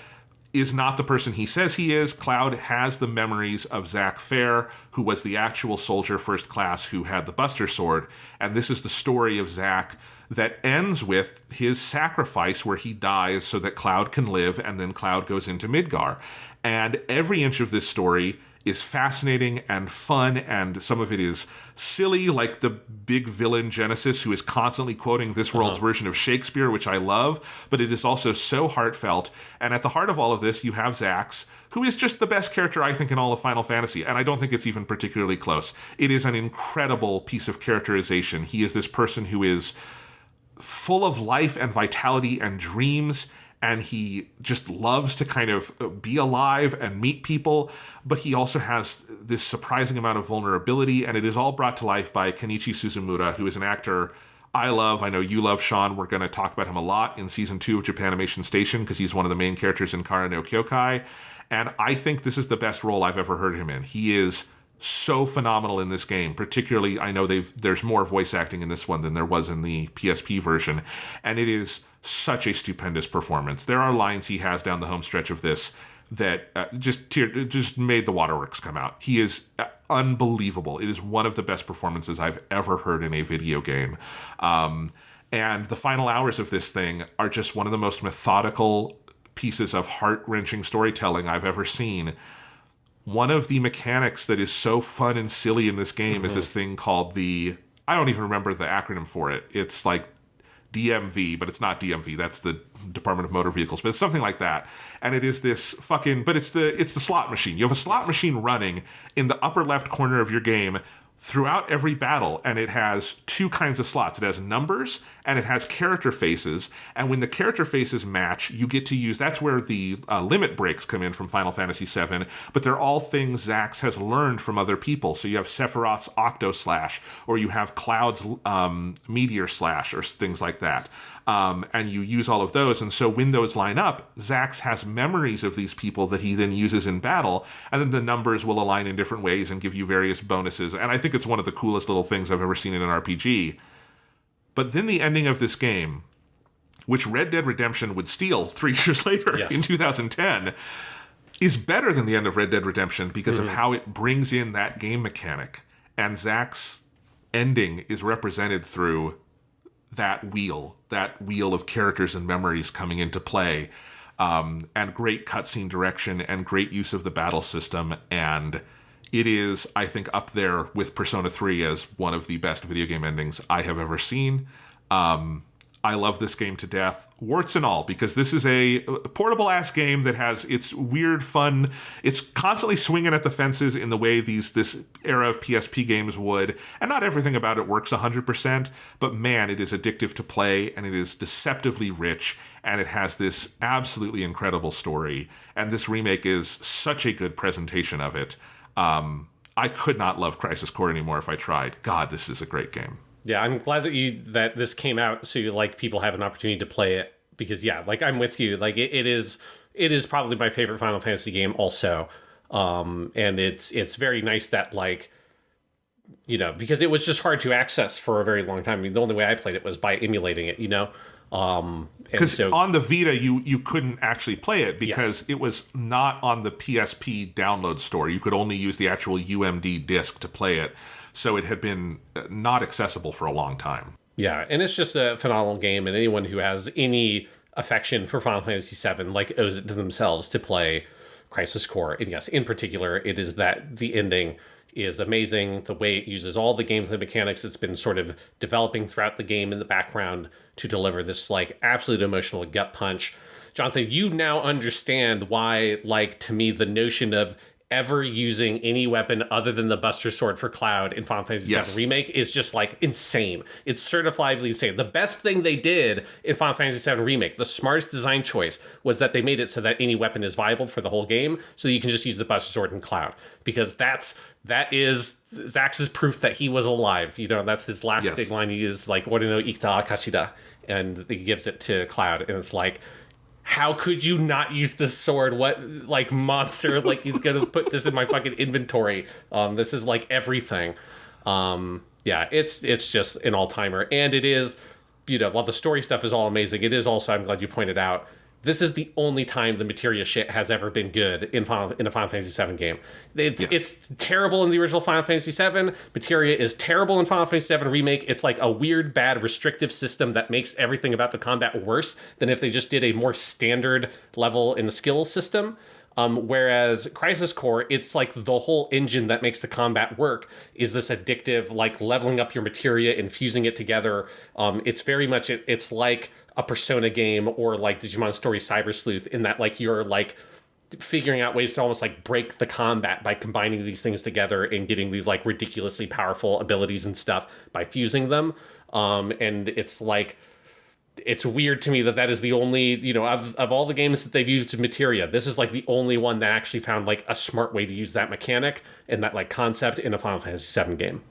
is not the person he says he is. Cloud has the memories of Zack Fair, who was the actual soldier first class who had the Buster Sword. And this is the story of Zack that ends with his sacrifice where he dies so that Cloud can live, and then Cloud goes into Midgar. And every inch of this story is fascinating and fun, and some of it is silly, like the big villain Genesis, who is constantly quoting this world's version of Shakespeare, which I love, but it is also so heartfelt. And at the heart of all of this, you have Zax, who is just the best character, I think, in all of Final Fantasy, and I don't think it's even particularly close. It is an incredible piece of characterization. He is this person who is full of life and vitality and dreams, and he just loves to kind of be alive and meet people, but he also has this surprising amount of vulnerability, and it is all brought to life by Kenichi Suzumura, who is an actor I love. I know you love, Sean. We're going to talk about him a lot in Season 2 of Japanimation Station, because he's one of the main characters in Kara no Kyokai, and I think this is the best role I've ever heard him in. He is so phenomenal in this game. Particularly, I know there's more voice acting in this one than there was in the PSP version, and it is such a stupendous performance. There are lines he has down the home stretch of this that just made the waterworks come out. He is unbelievable. It is one of the best performances I've ever heard in a video game. And the final hours of this thing are just one of the most methodical pieces of heart-wrenching storytelling I've ever seen. One of the mechanics that is so fun and silly in this game is this thing called I don't even remember the acronym for it. It's like DMV, but it's not DMV. That's the Department of Motor Vehicles, but it's something like that. And it is this but it's the slot machine. You have a slot machine running in the upper left corner of your game throughout every battle, and it has 2 kinds of slots. It has numbers and it has character faces, and when the character faces match, you get to use, that's where the limit breaks come in from Final Fantasy VII, but they're all things Zax has learned from other people. So you have Sephiroth's Octo Slash, or you have Cloud's Meteor Slash, or things like that. and you use all of those. And so when those line up, Zax has memories of these people that he then uses in battle, and then the numbers will align in different ways and give you various bonuses. And I think it's one of the coolest little things I've ever seen in an RPG. But then the ending of this game, which Red Dead Redemption would steal 3 years later in 2010, is better than the end of Red Dead Redemption because of how it brings in that game mechanic. And Zax's ending is represented through that wheel of characters and memories coming into play, and great cutscene direction and great use of the battle system. And it is, I think, up there with Persona 3 as one of the best video game endings I have ever seen. I love this game to death, warts and all, because this is a portable-ass game that has its weird fun. It's constantly swinging at the fences in the way this era of PSP games would, and not everything about it works 100%, but man, it is addictive to play, and it is deceptively rich, and it has this absolutely incredible story, and this remake is such a good presentation of it. I could not love Crisis Core anymore if I tried. God, this is a great game. Yeah, I'm glad that this came out so people have an opportunity to play it, because I'm with you. It is probably my favorite Final Fantasy game also. And it's very nice that because it was just hard to access for a very long time. I mean, the only way I played it was by emulating it, Because on the Vita, you couldn't actually play it because it was not on the PSP download store. You could only use the actual UMD disc to play it. So it had been not accessible for a long time. Yeah, and it's just a phenomenal game, and anyone who has any affection for Final Fantasy VII owes it to themselves to play Crisis Core. And yes, in particular, it is that the ending is amazing. The way it uses all the gameplay mechanics it's been sort of developing throughout the game in the background to deliver this absolute emotional gut punch. Jonathan, you now understand why, to me, the notion of ever using any weapon other than the Buster Sword for Cloud in Final Fantasy VII Remake is just insane. It's certifiably insane. The best thing they did in Final Fantasy VII Remake, the smartest design choice, was that they made it so that any weapon is viable for the whole game, so that you can just use the Buster Sword in Cloud, because that is Zax's proof that he was alive. That's his last big line. He used Ori no Ikita Akashida, and he gives it to Cloud, and it's how could you not use this sword? What monster? He's gonna put this in my fucking inventory. This is everything. It's just an all-timer, and it is, while the story stuff is all amazing, it is also, I'm glad you pointed out, this is the only time the materia shit has ever been good in a Final Fantasy VII game. It's terrible in the original Final Fantasy VII. Materia is terrible in Final Fantasy VII Remake. It's a weird, bad, restrictive system that makes everything about the combat worse than if they just did a more standard level in the skill system. Whereas Crisis Core, it's the whole engine that makes the combat work is this addictive, leveling up your materia and fusing it together. It's very much, it's like a Persona game or Digimon Story Cyber Sleuth, in that you're figuring out ways to almost break the combat by combining these things together and getting these ridiculously powerful abilities and stuff by fusing them. And it's it's weird to me that is the only, of all the games that they've used materia, this is the only one that actually found a smart way to use that mechanic and that concept in a Final Fantasy VII game.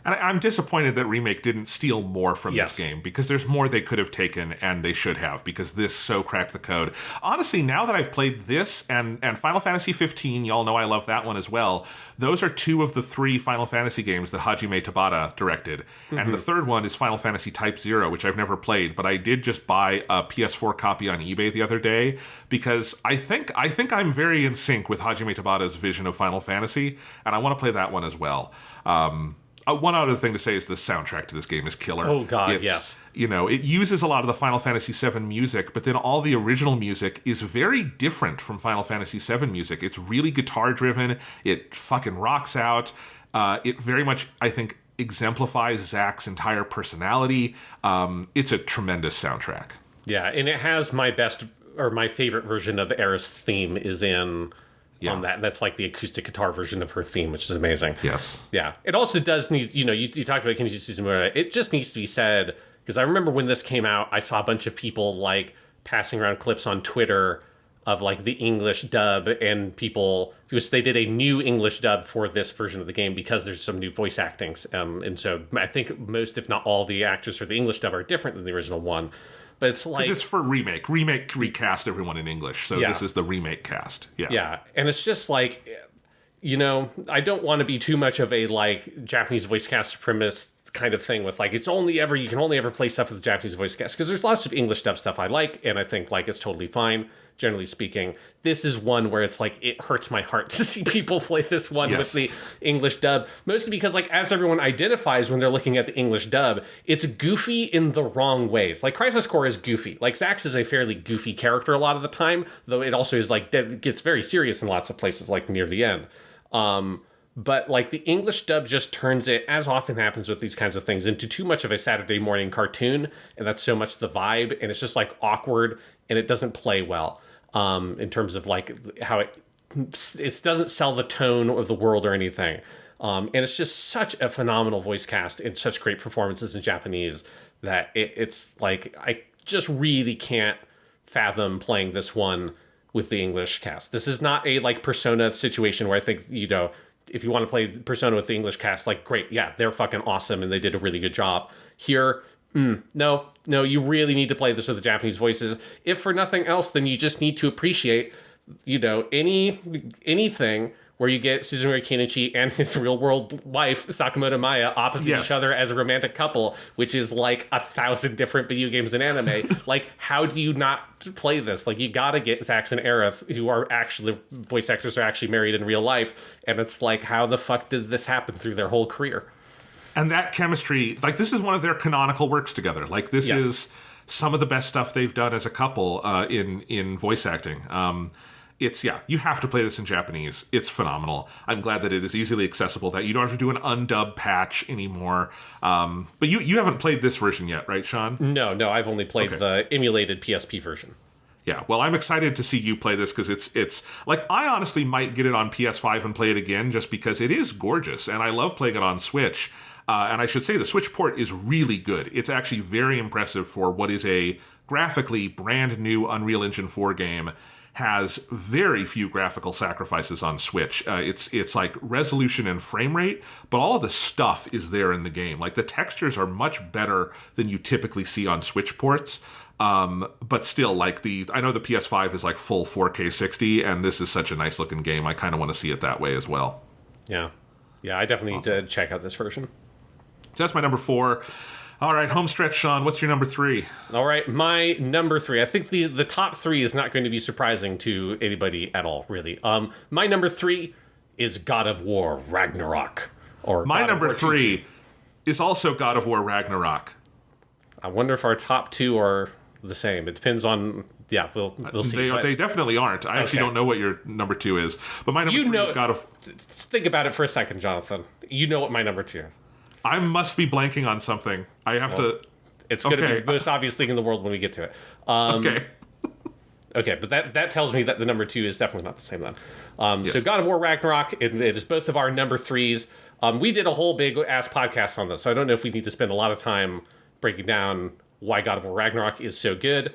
And I'm disappointed that Remake didn't steal more from this game, because there's more they could have taken, and they should have, because this so cracked the code. Honestly, now that I've played this and Final Fantasy 15, y'all know I love that one as well. Those are 2 of the 3 Final Fantasy games that Hajime Tabata directed. Mm-hmm. And the third one is Final Fantasy Type 0, which I've never played, but I did just buy a PS4 copy on eBay the other day, because I think I'm very in sync with Hajime Tabata's vision of Final Fantasy, and I want to play that one as well. One other thing to say is the soundtrack to this game is killer. Oh, God, yes. It uses a lot of the Final Fantasy VII music, but then all the original music is very different from Final Fantasy VII music. It's really guitar-driven. It fucking rocks out. It very much, I think, exemplifies Zax's entire personality. It's a tremendous soundtrack. Yeah, and it has my favorite version of Aerith's theme is in... on that. That's the acoustic guitar version of her theme, which is amazing. Yes. Yeah. It also does need, you talked about Kenji Suzumura. It just needs to be said, because I remember when this came out, I saw a bunch of people passing around clips on Twitter of like the English dub, and people, because they did a new English dub for this version of the game because there's some new voice actings. And so I think most, if not all, the actors for the English dub are different than the original one. But it's like... Because it's for remake. Remake recast everyone in English. So this is the remake cast. Yeah. Yeah. And it's just like, you know, I don't want to be too much of a like Japanese voice cast supremacist kind of thing with like, you can only ever play stuff with the Japanese voice cast, because there's lots of English dub stuff I like, and I think like it's totally fine, generally speaking. This is one where it's like, it hurts my heart to see people play this one with the English dub, mostly because like, as everyone identifies when they're looking at the English dub, it's goofy in the wrong ways. Like Crisis Core is goofy. Like Zax is a fairly goofy character a lot of the time, though it also is like, gets very serious in lots of places, like near the end. But like the English dub just turns it, as often happens with these kinds of things, into too much of a Saturday morning cartoon, and that's so much the vibe, and it's just like awkward, and it doesn't play well in terms of like how it doesn't sell the tone or the world or anything. And it's just such a phenomenal voice cast and such great performances in Japanese that it's like, I just really can't fathom playing this one with the English cast. This is not a like Persona situation where I think, you know, if you want to play Persona with the English cast, like, great, yeah, they're fucking awesome and they did a really good job. Here, no, you really need to play this with the Japanese voices. If for nothing else, then you just need to appreciate, you know, anything where you get Suzumura Kenichi and his real-world wife, Sakamoto Maya, opposite each other as a romantic couple, which is like 1,000 different video games and anime. Like, how do you not play this? Like, you gotta get Zax and Aerith, who are actually, voice actors are actually married in real life, and it's like, how the fuck did this happen through their whole career? And that chemistry, like, this is one of their canonical works together. Like, this is some of the best stuff they've done as a couple in voice acting. You have to play this in Japanese. It's phenomenal. I'm glad that it is easily accessible, that you don't have to do an undub patch anymore. But you haven't played this version yet, right, Sean? No, I've only played the emulated PSP version. Yeah, well, I'm excited to see you play this, because it's like, I honestly might get it on PS5 and play it again, just because it is gorgeous, and I love playing it on Switch. And I should say the Switch port is really good. It's actually very impressive for what is a graphically brand new Unreal Engine 4 game. Has very few graphical sacrifices on Switch. It's like resolution and frame rate, but all of the stuff is there in the game. Like, the textures are much better than you typically see on Switch ports. But still, like, I know the PS5 is like full 4K 60, and this is such a nice looking game. I kind of want to see it that way as well. Yeah, I definitely need to check out this version. So that's my number 4. All right, home stretch, Sean. What's your number 3? All right, my number 3. I think the top 3 is not going to be surprising to anybody at all, really. My number 3 is God of War Ragnarok. Or my number 3 is also God of War Ragnarok. I wonder if our top 2 are the same. It depends on... Yeah, we'll see. They definitely aren't. I actually don't know what your number 2 is. But my number 3 is God of... Think about it for a second, Jonathan. You know what my number 2 is. I must be blanking on something. I have to... It's going to be the most obvious thing in the world when we get to it. Okay, but that tells me that the number 2 is definitely not the same then. So God of War Ragnarok, it is both of our number 3s. We did a whole big-ass podcast on this, so I don't know if we need to spend a lot of time breaking down why God of War Ragnarok is so good.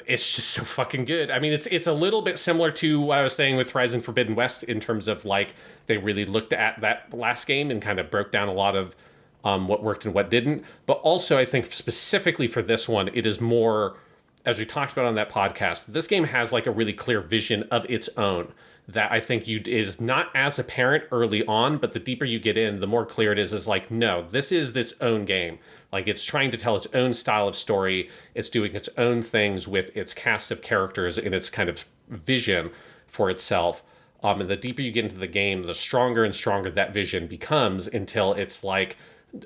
It's just so fucking good. I mean, it's a little bit similar to what I was saying with Horizon Forbidden West in terms of, like, they really looked at that last game and kind of broke down a lot of what worked and what didn't. But also, I think specifically for this one, it is more, as we talked about on that podcast, this game has like a really clear vision of its own that I think is not as apparent early on, but the deeper you get in, the more clear it is like, no, this is its own game. Like, it's trying to tell its own style of story. It's doing its own things with its cast of characters and its kind of vision for itself. And the deeper you get into the game, the stronger and stronger that vision becomes until it's like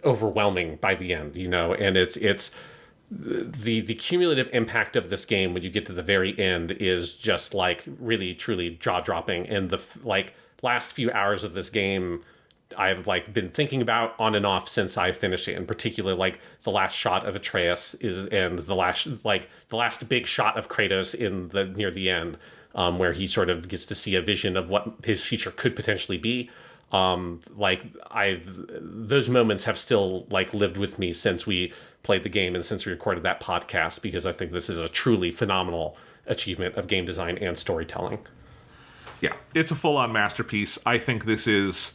overwhelming by the end, you know? And it's the cumulative impact of this game when you get to the very end is just like really, truly jaw-dropping. And the like last few hours of this game, I've like been thinking about on and off since I finished it. In particular, like the last shot of Atreus and the last big shot of Kratos near the end, where he sort of gets to see a vision of what his future could potentially be. Those moments have still like lived with me since we played the game and since we recorded that podcast, because I think this is a truly phenomenal achievement of game design and storytelling. Yeah, it's a full-on masterpiece. I think this is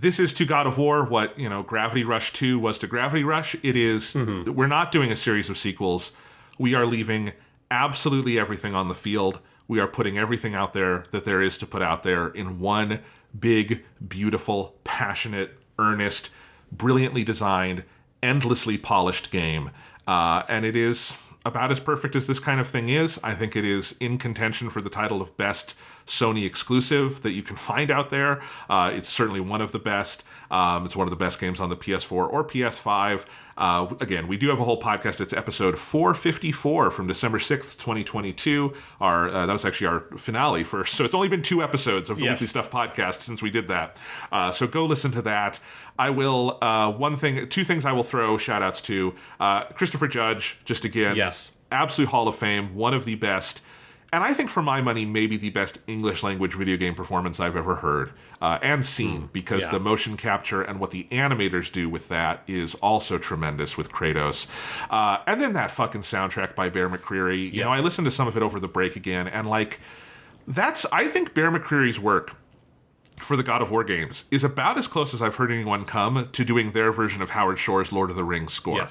to God of War what, Gravity Rush 2 was to Gravity Rush. It is, We're not doing a series of sequels. We are leaving absolutely everything on the field. We are putting everything out there that there is to put out there in one big, beautiful, passionate, earnest, brilliantly designed, endlessly polished game. And it is about as perfect as this kind of thing is. I think it is in contention for the title of best Sony exclusive that you can find out there. It's certainly one of the best. It's one of the best games on the PS4 or PS5. Again, we do have a whole podcast. It's episode 454 from December 6th, 2022. That was actually our finale first. So it's only been 2 episodes of the Weekly Stuff podcast since we did that. So go listen to that. I will, 2 things I will throw shout outs to. Christopher Judge, just again, absolute Hall of Fame, one of the best. And I think for my money, maybe the best English language video game performance I've ever heard and seen, because the motion capture and what the animators do with that is also tremendous with Kratos. And then that fucking soundtrack by Bear McCreary. You know, I listened to some of it over the break again, and I think Bear McCreary's work for the God of War games is about as close as I've heard anyone come to doing their version of Howard Shore's Lord of the Rings score.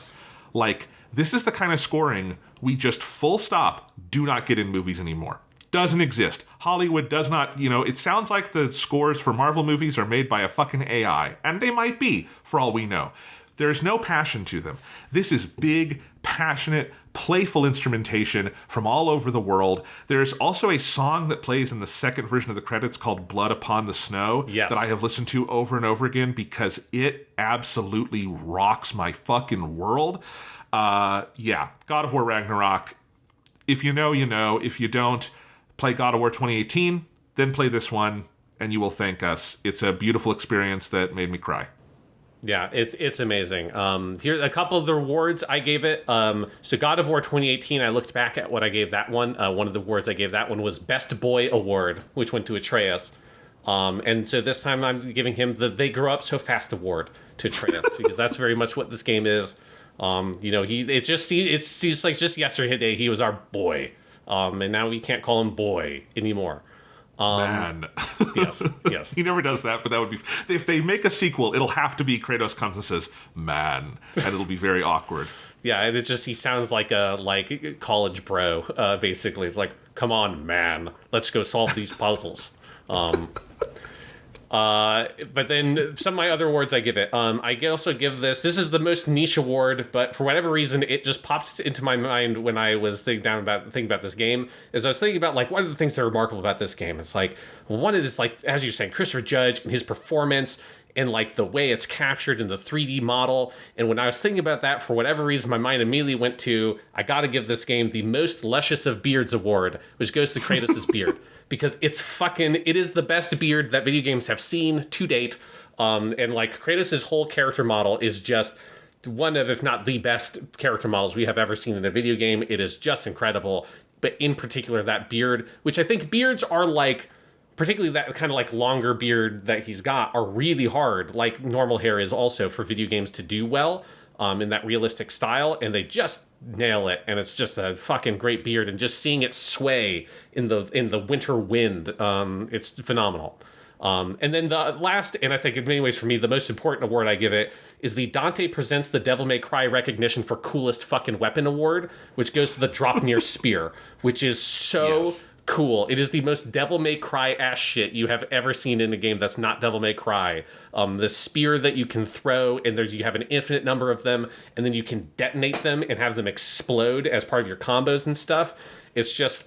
This is the kind of scoring we just full stop do not get in movies anymore. Doesn't exist. Hollywood does not, it sounds like the scores for Marvel movies are made by a fucking AI, and they might be, for all we know. There's no passion to them. This is big, passionate, playful instrumentation from all over the world. There's also a song that plays in the second version of the credits called Blood Upon the Snow that I have listened to over and over again because it absolutely rocks my fucking world. God of War Ragnarok. If you know, you know. If you don't, play God of War 2018, then play this one, and you will thank us. It's a beautiful experience that made me cry. Yeah, it's amazing. Here's a couple of the awards I gave it. So God of War 2018, I looked back at what I gave that one. One of the awards I gave that one was Best Boy Award, which went to Atreus. And so this time I'm giving him the They Grow Up So Fast Award to Atreus, because that's very much what this game is. It seems like just yesterday he was our boy. And now we can't call him boy anymore. Man. Yes. He never does that, but that would be... If they make a sequel, it'll have to be Kratos comes and says, man, and it'll be very awkward. Yeah, he sounds like a college bro, basically. It's like, come on, man, let's go solve these puzzles. But then some of my other awards I give it. I also give this is the most niche award, but for whatever reason, it just popped into my mind when I was thinking about this game. As I was thinking about, what are the things that are remarkable about this game? It's one of this, as you're saying, Christopher Judge and his performance and the way it's captured in the 3D model. And when I was thinking about that, for whatever reason, my mind immediately went to, I got to give this game the most luscious of beards award, which goes to Kratos' beard. Because it is the best beard that video games have seen to date. And Kratos' whole character model is just one of, if not the best character models we have ever seen in a video game. It is just incredible. But in particular, that beard, which I think beards are particularly that kind of longer beard that he's got, are really hard, like normal hair is also, for video games to do well. In that realistic style, and they just nail it, and it's just a fucking great beard, and just seeing it sway in the winter wind, it's phenomenal. And then the last, and I think in many ways for me, the most important award I give it is the Dante Presents the Devil May Cry recognition for coolest fucking weapon award, which goes to the Dropnir Spear, which is so... cool. It is the most Devil May Cry ass shit you have ever seen in a game that's not Devil May Cry. The spear that you can throw, and you have an infinite number of them, and then you can detonate them and have them explode as part of your combos and stuff. It's just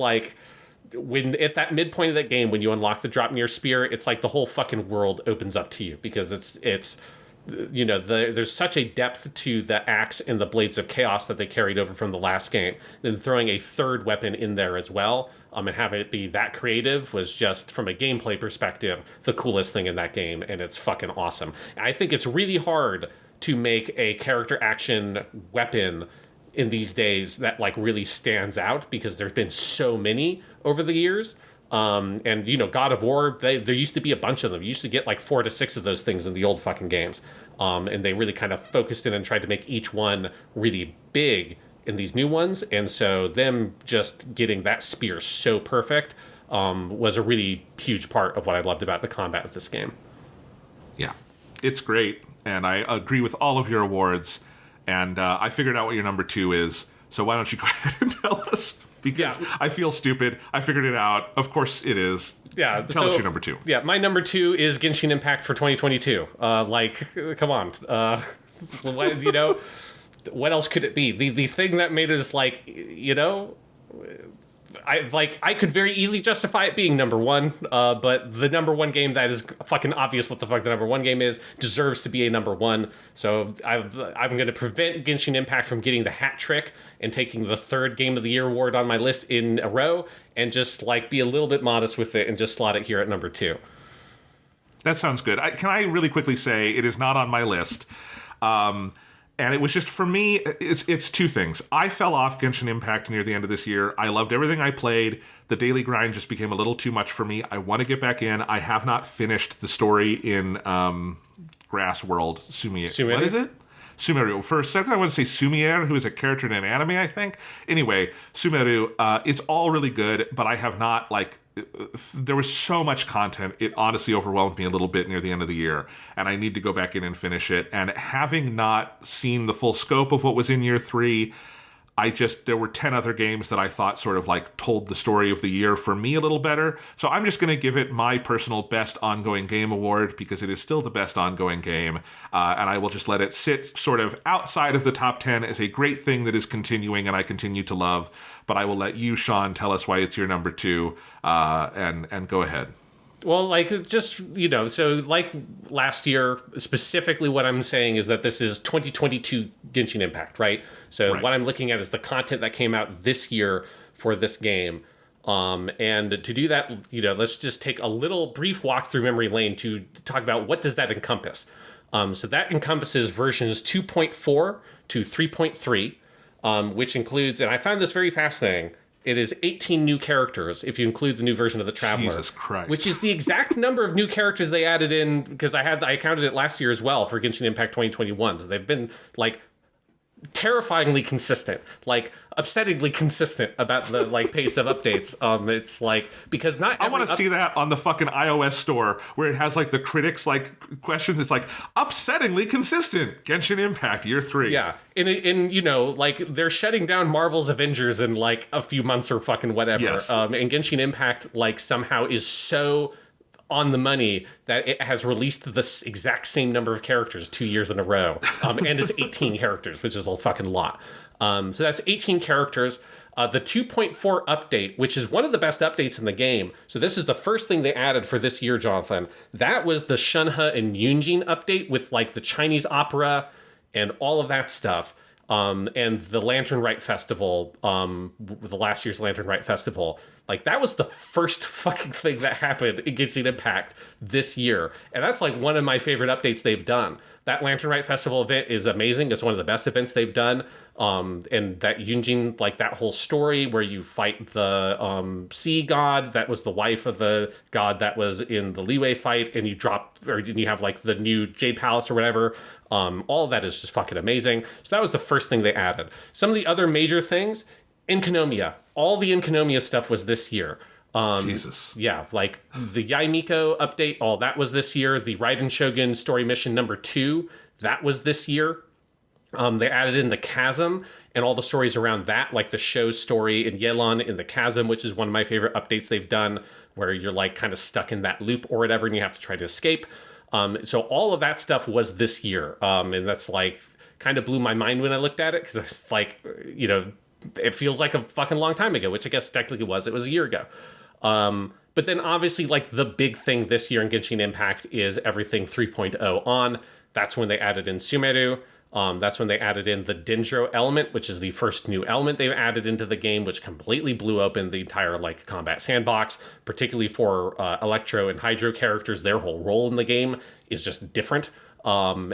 when at that midpoint of that game, when you unlock the Dropnir Spear, it's the whole fucking world opens up to you, because it's there's such a depth to the axe and the Blades of Chaos that they carried over from the last game. Then throwing a third weapon in there as well, and having it be that creative was just, from a gameplay perspective, the coolest thing in that game, and it's fucking awesome. And I think it's really hard to make a character action weapon in these days that really stands out, because there's been so many over the years. And God of War, there used to be a bunch of them. You used to get 4 to 6 of those things in the old fucking games. And they really kind of focused in and tried to make each one really big in these new ones. And so them just getting that spear so perfect was a really huge part of what I loved about the combat of this game. Yeah, it's great, and I agree with all of your awards, and I figured out what your number 2 is, so why don't you go ahead and tell us? Because I feel stupid. I figured it out. Of course it is. Yeah. Tell us your number 2. Yeah, my number 2 is Genshin Impact for 2022. Come on. What else could it be? The thing that made us I could very easily justify it being number 1, but the number 1 game that is fucking obvious what the fuck the number 1 game is deserves to be a number 1. So I'm going to prevent Genshin Impact from getting the hat trick and taking the 3rd Game of the Year award on my list in a row, and just be a little bit modest with it and just slot it here at number 2. That sounds good. Can I really quickly say it is not on my list? And it was just, for me, it's 2 things. I fell off Genshin Impact near the end of this year. I loved everything I played. The daily grind just became a little too much for me. I want to get back in. I have not finished the story in Grass World. Sumeru. What is it? Sumeru. For a second, I want to say Sumier, who is a character in an anime, I think. Anyway, Sumeru, it's all really good, but I have not, there was so much content, it honestly overwhelmed me a little bit near the end of the year, and I need to go back in and finish it. And having not seen the full scope of what was in year 3, there were 10 other games that I thought sort of told the story of the year for me a little better. So I'm just going to give it my personal best ongoing game award, because it is still the best ongoing game. And I will just let it sit sort of outside of the top 10 as a great thing that is continuing and I continue to love. But I will let you, Sean, tell us why it's your number 2, and go ahead. Well, so last year, specifically what I'm saying is that this is 2022 Genshin Impact, right? So What I'm looking at is the content that came out this year for this game. And to do that, let's just take a little brief walk through memory lane to talk about what does that encompass. So that encompasses versions 2.4 to 3.3, which includes, and I found this very fascinating, it is 18 new characters if you include the new version of the Traveler. Jesus Christ. Which is the exact number of new characters they added in, because I counted it last year as well for Genshin Impact 2021. So they've been terrifyingly consistent, upsettingly consistent about the pace of updates. It's because not I want to see that on the fucking iOS store where it has the critics questions. It's upsettingly consistent. Genshin Impact year 3. Yeah, and they're shutting down Marvel's Avengers in a few months or fucking whatever. Yes. And Genshin Impact somehow is so on the money that it has released the exact same number of characters 2 years in a row. And it's 18 characters, which is a fucking lot. So that's 18 characters. The 2.4 update, which is one of the best updates in the game. So this is the first thing they added for this year, Jonathan. That was the Shunhe and Yunjin update with the Chinese opera and all of that stuff. And the Lantern Rite Festival, the last year's Lantern Rite Festival. That was the first fucking thing that happened in Genshin Impact this year. And that's one of my favorite updates they've done. That Lantern Rite Festival event is amazing. It's one of the best events they've done. And that Yunjin, that whole story where you fight the sea god that was the wife of the god that was in the Liyue fight, and you have the new Jade Palace or whatever. All of that is just fucking amazing. So that was the first thing they added. Some of the other major things, Enkanomiya. All the Enkanomiya stuff was this year. Jesus. Yeah, the Yaimiko update, all that was this year. The Raiden Shogun story mission number 2, that was this year. They added in the Chasm and all the stories around that, the show story in Yelan in the Chasm, which is one of my favorite updates they've done, where you're kind of stuck in that loop or whatever, and you have to try to escape. So all of that stuff was this year. And that's kind of blew my mind when I looked at it, because it's it feels like a fucking long time ago, which I guess technically it was a year ago. But then obviously the big thing this year in Genshin Impact is everything 3.0 on. That's when they added in Sumeru. That's when they added in the Dendro element, which is the first new element they've added into the game, which completely blew open the entire combat sandbox, particularly for Electro and Hydro characters. Their whole role in the game is just different. And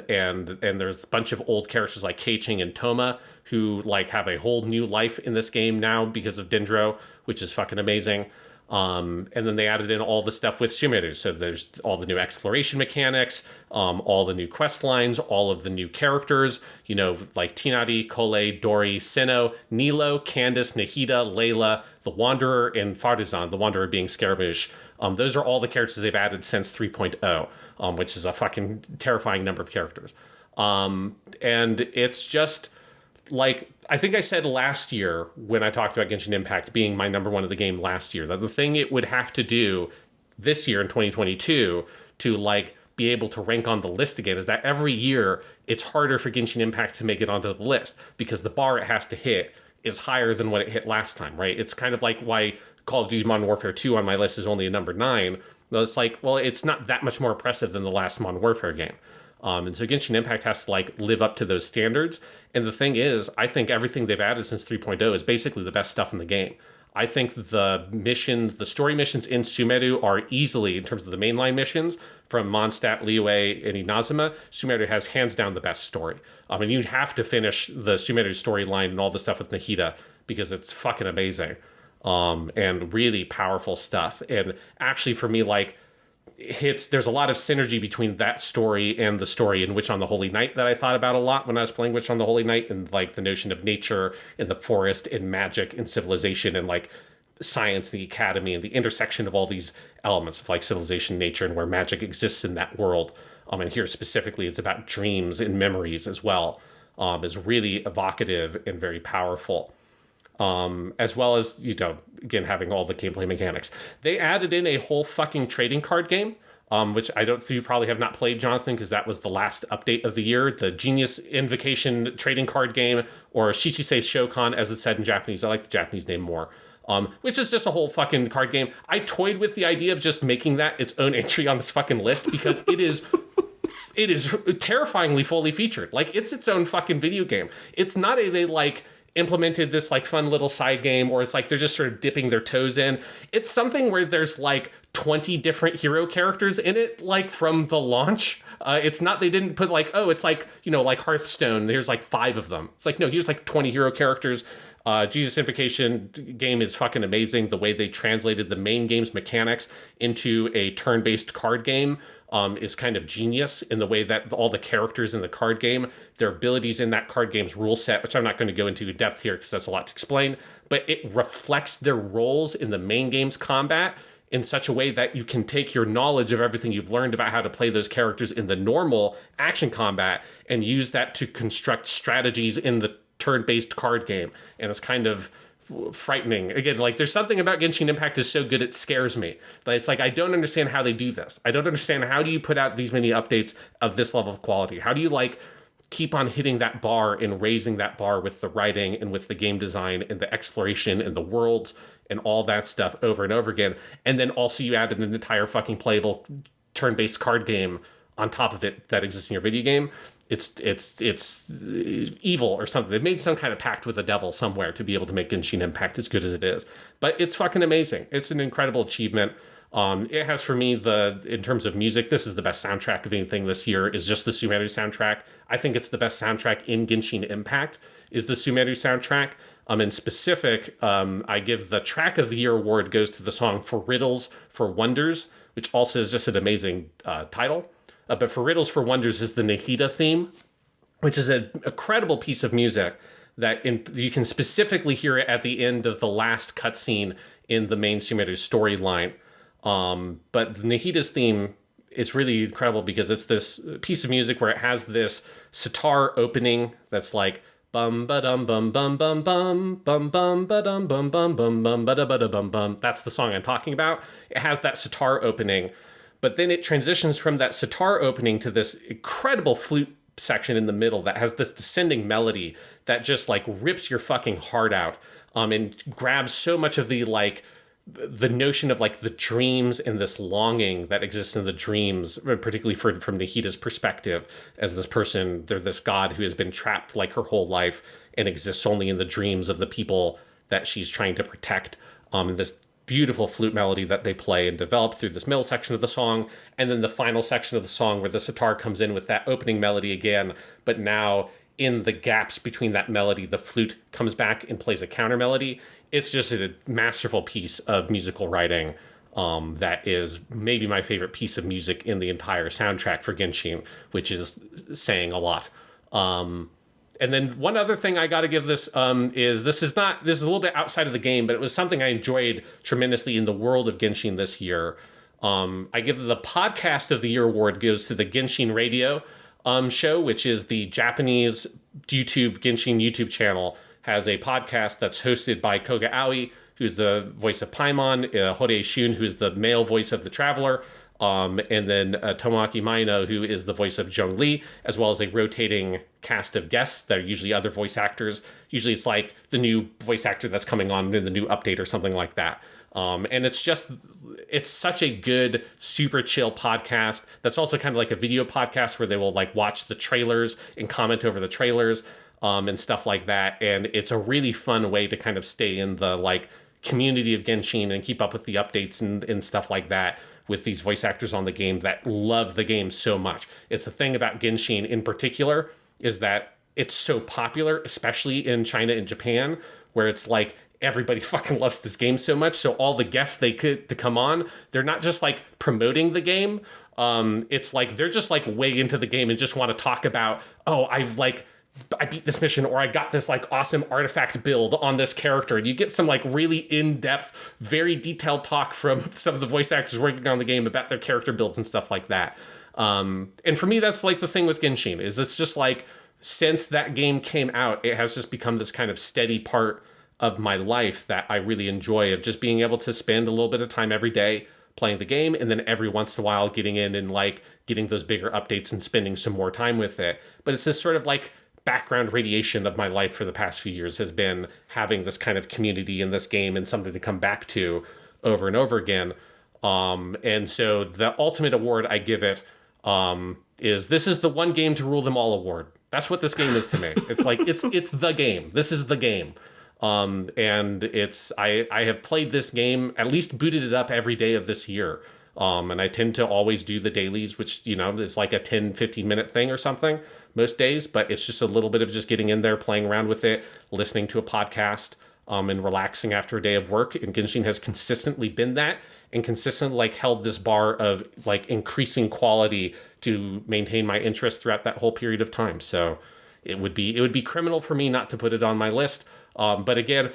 there's a bunch of old characters like Keiching and Toma who have a whole new life in this game now because of Dendro, which is fucking amazing. And then they added in all the stuff with Sumeru. So there's all the new exploration mechanics, all the new quest lines, all of the new characters, like Tinari, Kole, Dori, Sinnoh, Nilo, Candace, Nahida, Layla, the Wanderer, and Fardizan, the Wanderer being Scaramouche. Those are all the characters they've added since 3.0, which is a fucking terrifying number of characters. And it's just like, I think I said last year when I talked about Genshin Impact being my number one of the game last year, that the thing it would have to do this year in 2022 to like be able to rank on the list again is that every year it's harder for Genshin Impact to make it onto the list because the bar it has to hit is higher than what it hit last time, right? It's kind of like why Call of Duty Modern Warfare 2 on my list is only a number 9. It's like, well, it's not that much more impressive than the last Modern Warfare game. And so Genshin Impact has to like live up to those standards. And the thing is, I think everything they've added since 3.0 is basically the best stuff in the game. I think the missions, the story missions in Sumeru are easily, in terms of the mainline missions, from Mondstadt, Liyue, and Inazuma, Sumeru has hands down the best story. And you'd have to finish the Sumeru storyline and all the stuff with Nahida because it's fucking amazing. And really powerful stuff. And actually for me, like, there's a lot of synergy between that story and the story in Witch on the Holy Night that I thought about a lot when I was playing Witch on the Holy Night, and like the notion of nature and the forest and magic and civilization and like science and the academy and the intersection of all these elements of like civilization, nature, and where magic exists in that world. And here specifically it's about dreams and memories as well, is really evocative and very powerful. As well as, again, having all the gameplay mechanics. They added in a whole fucking trading card game, which I don't think you probably have not played, Jonathan, because that was the last update of the year. The Genius Invocation trading card game, or Shichisei Shokan, as it's said in Japanese. I like the Japanese name more. Which is just a whole fucking card game. I toyed with the idea of just making that its own entry on this fucking list because it is terrifyingly fully featured. Like, it's its own fucking video game. It's not they like implemented this like fun little side game, or it's like they're just sort of dipping their toes in. It's something where there's like 20 different hero characters in it, like from the launch. It's not, they didn't put like, oh, it's like, like Hearthstone, there's like 5 of them. It's like, no, here's like 20 hero characters. Jesus Invocation game is fucking amazing. The way they translated the main game's mechanics into a turn-based card game is kind of genius in the way that all the characters in the card game, their abilities in that card game's rule set, which I'm not going to go into in depth here because that's a lot to explain, but it reflects their roles in the main game's combat in such a way that you can take your knowledge of everything you've learned about how to play those characters in the normal action combat and use that to construct strategies in the turn-based card game. And it's kind of frightening. Again, like, there's something about Genshin Impact is so good it scares me. But it's like, I don't understand how they do this. I don't understand, how do you put out these many updates of this level of quality? How do you like keep on hitting that bar and raising that bar with the writing and with the game design and the exploration and the worlds and all that stuff over and over again? And then also you added an entire fucking playable turn-based card game on top of it that exists in your video game. It's evil or something. They've made some kind of pact with the devil somewhere to be able to make Genshin Impact as good as it is. But it's fucking amazing. It's an incredible achievement. It has, for me, in terms of music, this is the best soundtrack of anything this year, is just the Sumeru soundtrack. I think it's the best soundtrack in Genshin Impact, is the Sumeru soundtrack. In specific, I give the Track of the Year award goes to the song For Riddles for Wonders, which also is just an amazing title. But For Riddles for Wonders is the Nahida theme, which is an incredible piece of music that you can specifically hear it at the end of the last cutscene in the main Sumeru storyline. But Nahida's theme is really incredible because it's this piece of music where it has this sitar opening that's like bum ba dum bum bum bum bum bum bum ba dum bum bum bum bum ba da ba da bum bum. That's the song I'm talking about. It has that sitar opening. But then it transitions from that sitar opening to this incredible flute section in the middle that has this descending melody that just like rips your fucking heart out, and grabs so much of the like the notion of like the dreams and this longing that exists in the dreams, particularly from Nahida's perspective as this person, they're this god who has been trapped like her whole life and exists only in the dreams of the people that she's trying to protect. And this beautiful flute melody that they play and develop through this middle section of the song, and then the final section of the song where the sitar comes in with that opening melody again, but now in the gaps between that melody, the flute comes back and plays a counter melody. it's just a masterful piece of musical writing. That is maybe my favorite piece of music in the entire soundtrack for Genshin, which is saying a lot. And then one other thing I got to give this is this is a little bit outside of the game, but it was something I enjoyed tremendously in the world of Genshin this year. I give the Podcast of the Year award goes to the Genshin Radio show, which is the Japanese Genshin YouTube channel, has a podcast that's hosted by Koga Aoi, who's the voice of Paimon, Hori Shun, who's the male voice of the Traveler, and then Tomoaki Maino, who is the voice of Zhong Li, as well as a rotating cast of guests that are usually other voice actors. Usually it's like the new voice actor that's coming on in the new update or something like that. And it's such a good, super chill podcast. That's also kind of like a video podcast where they will like watch the trailers and comment over the trailers, and stuff like that. And it's a really fun way to kind of stay in the like community of Genshin and keep up with the updates and stuff like that with these voice actors on the game that love the game so much. It's the thing about Genshin in particular is that it's so popular, especially in China and Japan, where it's like everybody fucking loves this game so much. So all the guests they could to come on, they're not just like promoting the game. It's like they're just like way into the game and just want to talk about, oh, I beat this mission, or I got this like awesome artifact build on this character. And you get some like really in-depth, very detailed talk from some of the voice actors working on the game about their character builds and stuff like that. And for me, that's like the thing with Genshin is it's just like, since that game came out, it has just become this kind of steady part of my life that I really enjoy, of just being able to spend a little bit of time every day playing the game, and then every once in a while getting in and like getting those bigger updates and spending some more time with it. But it's this sort of like background radiation of my life for the past few years has been having this kind of community in this game and something to come back to over and over again. And so the ultimate award I give it is this is the one game to rule them all award. That's what this game is to me. It's like, it's the game. This is the game. And I have played this game, at least booted it up every day of this year. And I tend to always do the dailies, which, you know, is like a 10, 15 minute thing or something most days, but it's just a little bit of just getting in there, playing around with it, listening to a podcast, and relaxing after a day of work. And Genshin has consistently been that, and consistently like held this bar of like increasing quality to maintain my interest throughout that whole period of time. So it would be criminal for me not to put it on my list. But again,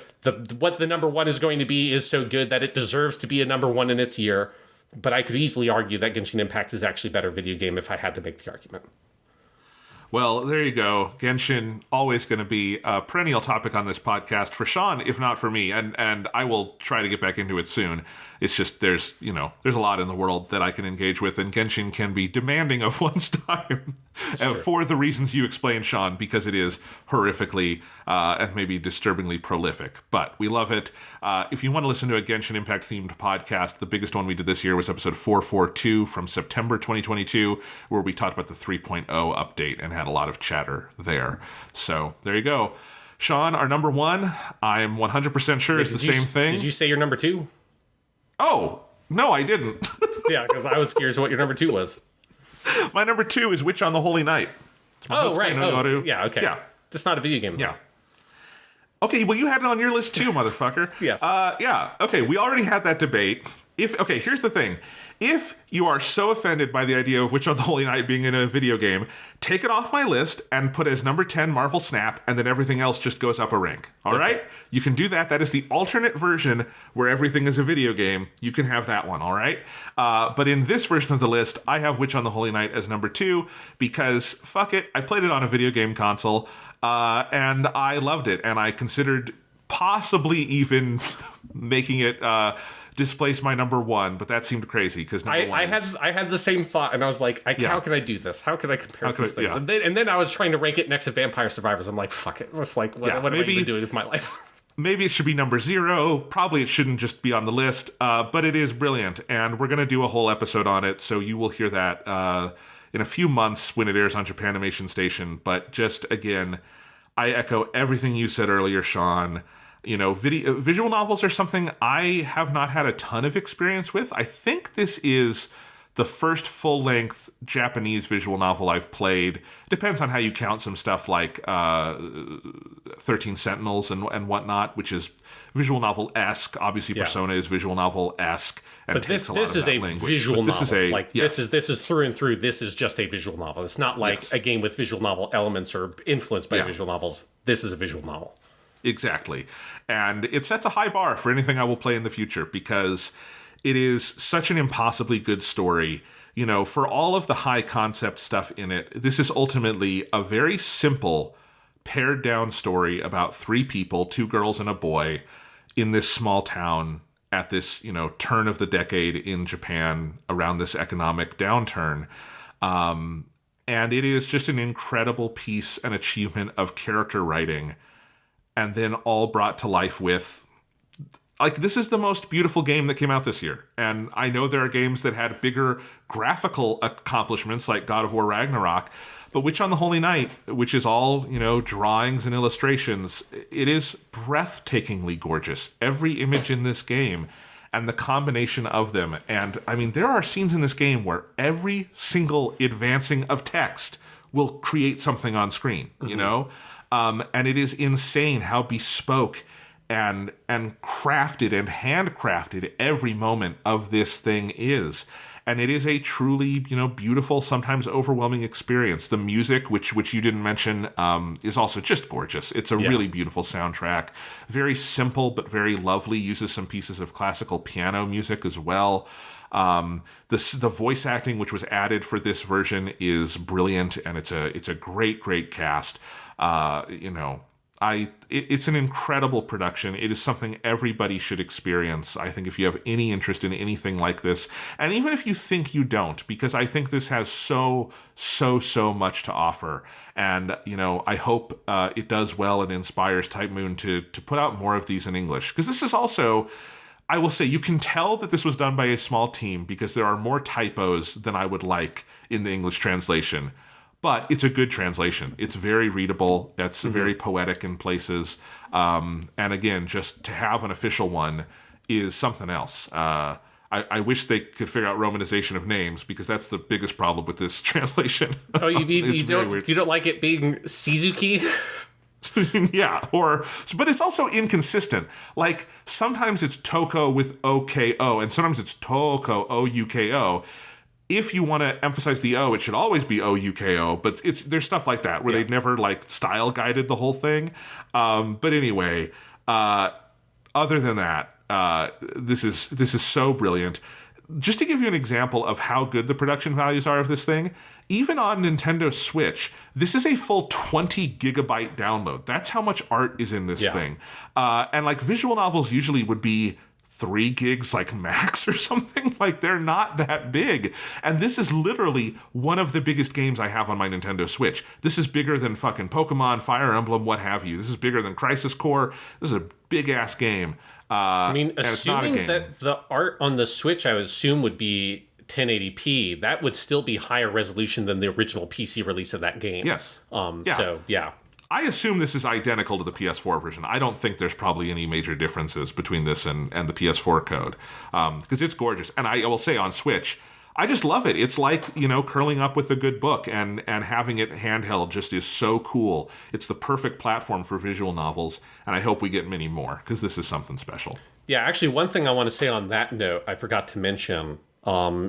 what the number one is going to be is so good that it deserves to be a number one in its year. But I could easily argue that Genshin Impact is actually a better video game if I had to make the argument. Well, there you go. Genshin, always going to be a perennial topic on this podcast for Sean, if not for me. And I will try to get back into it soon. It's just there's a lot in the world that I can engage with, and Genshin can be demanding of one's time for the reasons you explained, Sean, because it is horrifically and maybe disturbingly prolific. But we love it. If you want to listen to a Genshin Impact themed podcast, the biggest one we did this year was episode 442 from September 2022, where we talked about the 3.0 update and had a lot of chatter there. So there you go. Sean, our number one, I'm 100% sure is the same thing. Did you say your number two? Oh, no, I didn't. Yeah, because I was curious what your number two was. My number two is Witch on the Holy Night. Oh, right. Oh, yeah, okay. Yeah. That's not a video game. Yeah. Okay, well, you had it on your list too, motherfucker. Yes. Yeah, okay, we already had that debate. Here's the thing. If you are so offended by the idea of Witch on the Holy Night being in a video game, take it off my list and put as number 10 Marvel Snap, and then everything else just goes up a rank. All right? You can do that. That is the alternate version where everything is a video game. You can have that one, all right? But in this version of the list, I have Witch on the Holy Night as number 2 because, fuck it, I played it on a video game console, and I loved it, and I considered possibly even making it displace my number 1, but that seemed crazy because I had the same thought, and I was like, how can I do this? How can I compare these things? Yeah. And then I was trying to rank it next to Vampire Survivors. I'm like, fuck it. Let's what am I even doing with my life? Maybe it should be number 0. Probably it shouldn't just be on the list, but it is brilliant, and we're going to do a whole episode on it, so you will hear that in a few months when it airs on Japanimation Station. But just, again, I echo everything you said earlier, Sean. Visual novels are something I have not had a ton of experience with. I think this is the first full-length Japanese visual novel I've played. Depends on how you count some stuff like 13 Sentinels and whatnot, which is visual novel-esque. Obviously, Persona is visual novel-esque. But this is a visual novel. This is through and through. This is just a visual novel. It's not like a game with visual novel elements or influenced by visual novels. This is a visual novel. Exactly. And it sets a high bar for anything I will play in the future because it is such an impossibly good story. You know, for all of the high concept stuff in it, this is ultimately a very simple, pared down story about 3 people, 2 girls and a boy, in this small town at this, turn of the decade in Japan around this economic downturn. And it is just an incredible piece and achievement of character writing. And then all brought to life with, this is the most beautiful game that came out this year. And I know there are games that had bigger graphical accomplishments like God of War Ragnarok, but Witch on the Holy Night, which is all, drawings and illustrations, it is breathtakingly gorgeous. Every image in this game and the combination of them. And I mean, there are scenes in this game where every single advancing of text will create something on screen, and it is insane how bespoke and crafted and handcrafted every moment of this thing is. And it is a truly, beautiful, sometimes overwhelming experience. The music, which you didn't mention, is also just gorgeous. It's a really beautiful soundtrack. Very simple, but very lovely. Uses some pieces of classical piano music as well. The voice acting, which was added for this version, is brilliant, and it's a great cast. It's an incredible production. It is something everybody should experience. I think if you have any interest in anything like this, and even if you think you don't, because I think this has so much to offer. And, I hope it does well and inspires Type Moon to put out more of these in English. Because this is also, I will say, you can tell that this was done by a small team because there are more typos than I would like in the English translation. But it's a good translation. It's very readable. It's very poetic in places. And again, just to have an official one is something else. I wish they could figure out romanization of names because that's the biggest problem with this translation. Oh, you don't like it being Suzuki? Yeah, but it's also inconsistent. Like, sometimes it's Toko with O-K-O, and sometimes it's Toko, O-U-K-O. If you want to emphasize the O, it should always be O-U-K-O, but there's stuff like that where they've never style guided the whole thing. But anyway, other than that, this is so brilliant. Just to give you an example of how good the production values are of this thing, even on Nintendo Switch, this is a full 20 gigabyte download. That's how much art is in this thing. And visual novels usually would be 3 gigs max or something. They're not that big. And this is literally one of the biggest games I have on my Nintendo Switch. This is bigger than fucking Pokemon, Fire Emblem, what have you. This is bigger than Crisis Core. This is a big ass game. Assuming that the art on the Switch, I would assume, would be 1080p, that would still be higher resolution than the original PC release of that game. Yes. So, yeah. I assume this is identical to the PS4 version. I don't think there's probably any major differences between this and the PS4 code, because it's gorgeous. And I will say on Switch, I just love it. It's like, curling up with a good book and having it handheld just is so cool. It's the perfect platform for visual novels, and I hope we get many more, because this is something special. Yeah, actually, one thing I want to say on that note, I forgot to mention,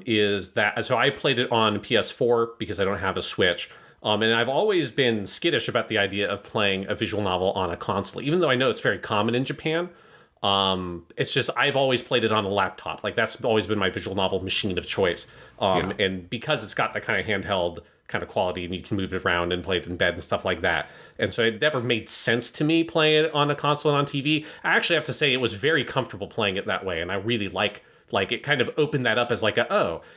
is that, so I played it on PS4 because I don't have a Switch. And I've always been skittish about the idea of playing a visual novel on a console, even though I know it's very common in Japan. It's just, I've always played it on a laptop. That's always been my visual novel machine of choice. And because it's got that kind of handheld kind of quality and you can move it around and play it in bed and stuff like that. And so it never made sense to me playing it on a console and on TV. I actually have to say it was very comfortable playing it that way. And I really like it kind of opened that up as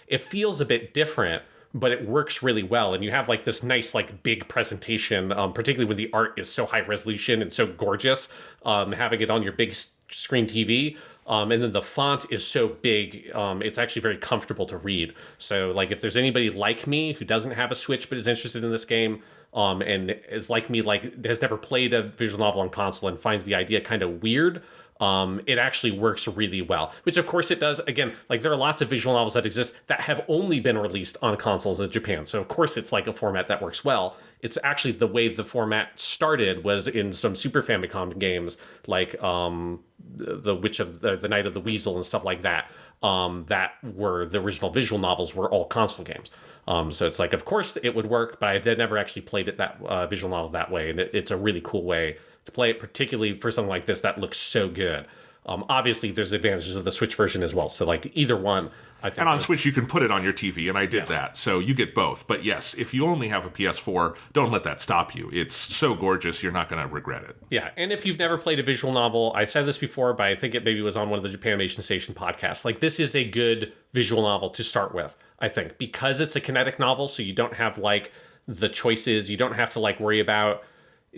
it feels a bit different, but it works really well. And you have this nice, big presentation, particularly when the art is so high resolution and so gorgeous, having it on your big screen TV. And then the font is so big, it's actually very comfortable to read. So if there's anybody like me who doesn't have a Switch but is interested in this game, and is like me, has never played a visual novel on console and finds the idea kind of weird, it actually works really well, which of course it does. Again, like there are lots of visual novels that exist that have only been released on consoles in Japan. So of course it's like a format that works well. It's actually the way the format started was in some Super Famicom games like the Witch of the Night of the Weasel and stuff like that. That were the original visual novels were all console games. So it's like, of course it would work, but I had never actually played it that visual novel that way. And it's a really cool way to play it, particularly for something like this that looks so good. Obviously, there's advantages of the Switch version as well. So, like, either one, I think. And on Switch, you can put it on your TV, and I did that. So you get both. But yes, if you only have a PS4, don't let that stop you. It's so gorgeous, you're not going to regret it. Yeah, and if you've never played a visual novel, I said this before, but I think it maybe was on one of the Japanimation Station podcasts. Like, this is a good visual novel to start with, I think. Because it's a kinetic novel, so you don't have, like, the choices. You don't have to, like, worry about,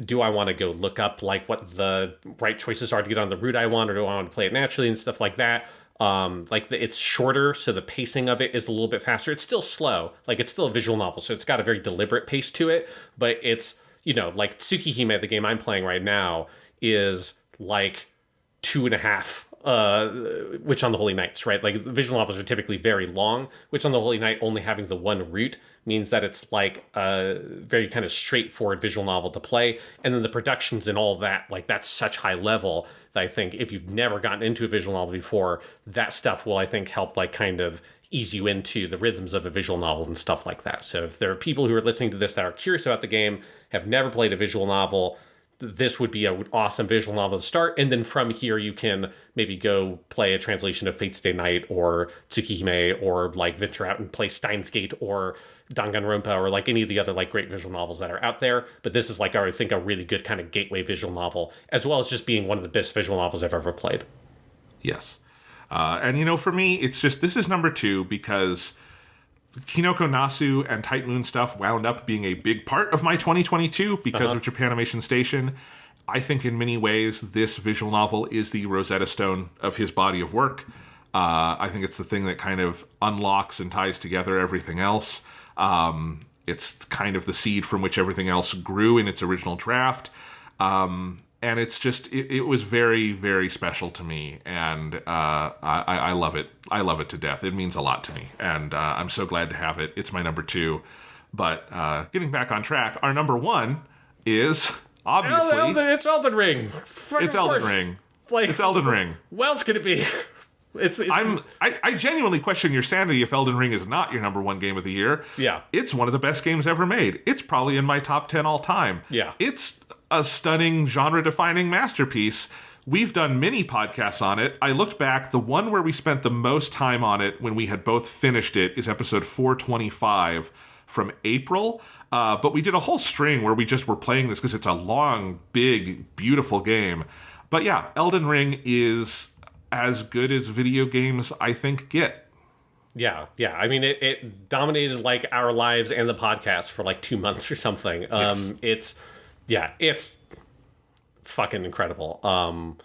do I want to go look up like what the right choices are to get on the route I want, or do I want to play it naturally and stuff like that? It's shorter, so the pacing of it is a little bit faster. It's still slow, like it's still a visual novel, so it's got a very deliberate pace to it. But it's, like Tsukihime, the game I'm playing right now, is like 2.5. Witch on the Holy Nights, right? Like visual novels are typically very long. Witch on the Holy Night only having the one route means that it's like a very kind of straightforward visual novel to play. And then the productions and all that, like that's such high level that I think if you've never gotten into a visual novel before, that stuff will, I think, help like kind of ease you into the rhythms of a visual novel and stuff like that. So if there are people who are listening to this that are curious about the game, have never played a visual novel, this would be an awesome visual novel to start. And then from here, you can maybe go play a translation of Fate's Day Night or Tsukihime, or like venture out and play Steins Gate or Danganronpa, or like any of the other like great visual novels that are out there. But this is like, I think, a really good kind of gateway visual novel, as well as just being one of the best visual novels I've ever played. Yes. And for me, it's just, this is number 2 because Kinoko Nasu and Type Moon stuff wound up being a big part of my 2022 because of Japanimation Station. I think in many ways this visual novel is the Rosetta Stone of his body of work. I think it's the thing that kind of unlocks and ties together everything else. It's kind of the seed from which everything else grew in its original draft. And it's just, it was very, very special to me. And I love it. I love it to death. It means a lot to me. And I'm so glad to have it. It's my number 2. But getting back on track, our number 1 is obviously... It's Elden Ring. It's Elden Ring. Like, it's Elden Ring. Well, it's going to be... I genuinely question your sanity if Elden Ring is not your number 1 game of the year. Yeah. It's one of the best games ever made. It's probably in my top 10 all time. Yeah. It's a stunning genre-defining masterpiece. We've done many podcasts on it. I looked back. The one where we spent the most time on it when we had both finished it is episode 425 from April. But we did a whole string where we just were playing this because it's a long, big, beautiful game. But yeah, Elden Ring is as good as video games, I think, get. Yeah. I mean, it dominated like our lives and the podcast for like 2 months or something. Yes. It's fucking incredible. I'll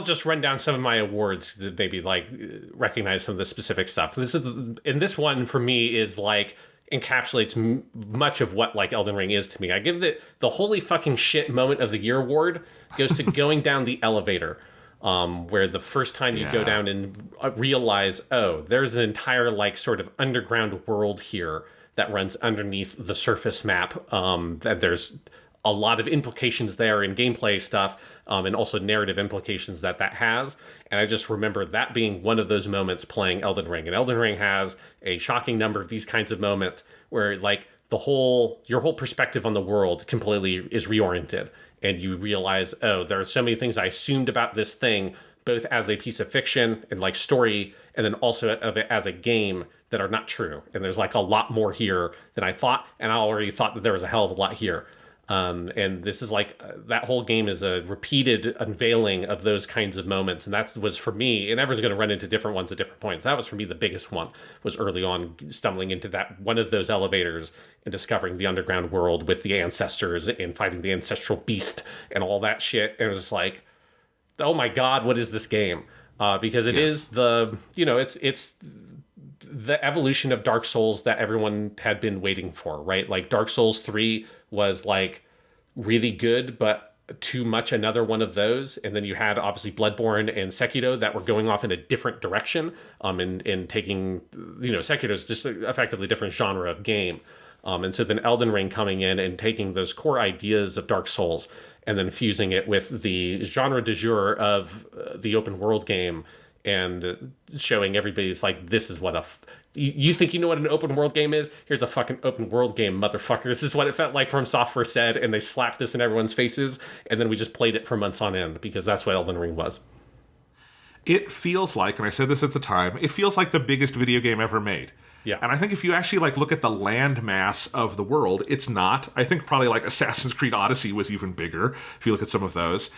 just run down some of my awards to maybe like recognize some of the specific stuff. This one for me is like encapsulates much of what like Elden Ring is to me. I give the holy fucking shit moment of the year award goes to going down the elevator. Where the first time you go down and realize, oh, there's an entire like sort of underground world here that runs underneath the surface map. That there's a lot of implications there in gameplay stuff, and also narrative implications that has. And I just remember that being one of those moments playing Elden Ring. And Elden Ring has a shocking number of these kinds of moments where like your whole perspective on the world completely is reoriented. And you realize, oh, there are so many things I assumed about this thing, both as a piece of fiction and like story, and then also of it as a game, that are not true. And there's like a lot more here than I thought, and I already thought that there was a hell of a lot here. And this is like, that whole game is a repeated unveiling of those kinds of moments. And that was for me, and everyone's going to run into different ones at different points. That was for me the biggest one, was early on stumbling into that one of those elevators and discovering the underground world with the ancestors and fighting the ancestral beast and all that shit. And it was just like, oh my God, what is this game? Because it is it's the evolution of Dark Souls that everyone had been waiting for, right? Like Dark Souls 3 was like really good, but too much another one of those. And then you had obviously Bloodborne and Sekiro that were going off in a different direction, and taking, Sekiro is just effectively a different genre of game. And so then Elden Ring coming in and taking those core ideas of Dark Souls and then fusing it with the genre du jour of the open world game, and showing everybody's like, this is what you think you know what an open world game is? Here's a fucking open world game, motherfucker. This is what it felt like From Software said, and they slapped this in everyone's faces, and then we just played it for months on end, because that's what Elden Ring was. It feels like, and I said this at the time, it feels like the biggest video game ever made. Yeah. And I think if you actually look at the land mass of the world, it's not. I think probably Assassin's Creed Odyssey was even bigger, if you look at some of those.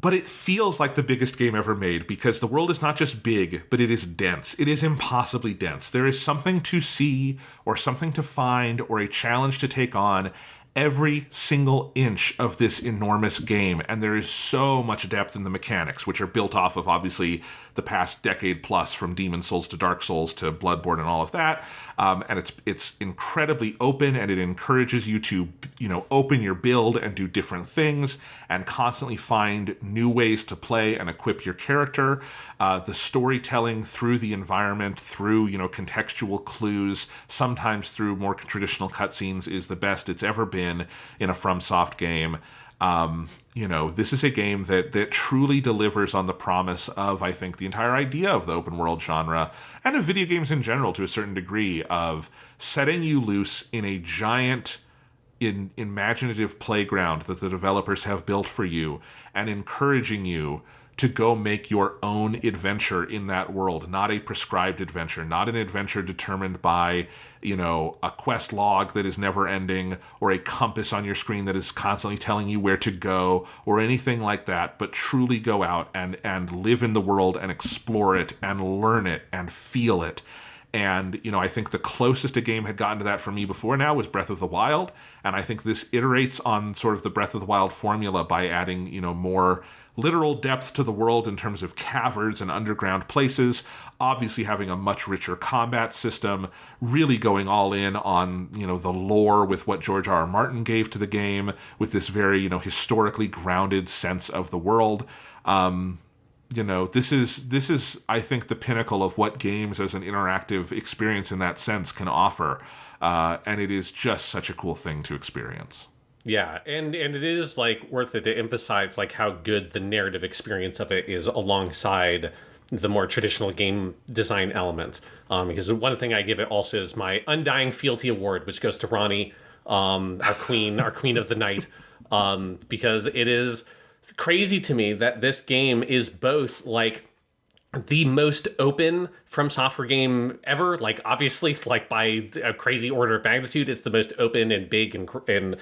But it feels like the biggest game ever made, because the world is not just big, but it is dense. It is impossibly dense. There is something to see, or something to find, or a challenge to take on every single inch of this enormous game. And there is so much depth in the mechanics, which are built off of, obviously, the past decade plus, from Demon Souls to Dark Souls to Bloodborne and all of that. And it's incredibly open, and it encourages you to, open your build and do different things and constantly find new ways to play and equip your character. The storytelling through the environment, through, contextual clues, sometimes through more traditional cutscenes, is the best it's ever been in a FromSoft game. This is a game that truly delivers on the promise of, I think, the entire idea of the open world genre, and of video games in general to a certain degree, of setting you loose in a giant imaginative playground that the developers have built for you, and encouraging you to go make your own adventure in that world, not a prescribed adventure, not an adventure determined by, a quest log that is never ending, or a compass on your screen that is constantly telling you where to go, or anything like that, but truly go out and live in the world and explore it and learn it and feel it. And, I think the closest a game had gotten to that for me before now was Breath of the Wild. And I think this iterates on sort of the Breath of the Wild formula by adding, more literal depth to the world in terms of caverns and underground places, obviously having a much richer combat system, really going all in on, the lore with what George R. R. Martin gave to the game, with this very, historically grounded sense of the world. This is, I think, the pinnacle of what games as an interactive experience in that sense can offer. And it is just such a cool thing to experience. Yeah, and it is worth it to emphasize how good the narrative experience of it is alongside the more traditional game design elements. Because one thing I give it also is my Undying Fealty Award, which goes to Ronnie, our queen of the night, because it is crazy to me that this game is both the most open From Software game ever. Obviously, by a crazy order of magnitude, it's the most open and big and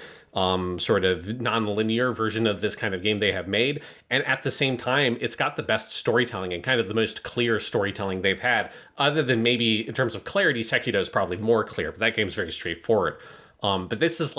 sort of non-linear version of this kind of game they have made. And at the same time, it's got the best storytelling and kind of the most clear storytelling they've had. Other than maybe in terms of clarity, Sekiro is probably more clear, but that game's very straightforward. But this is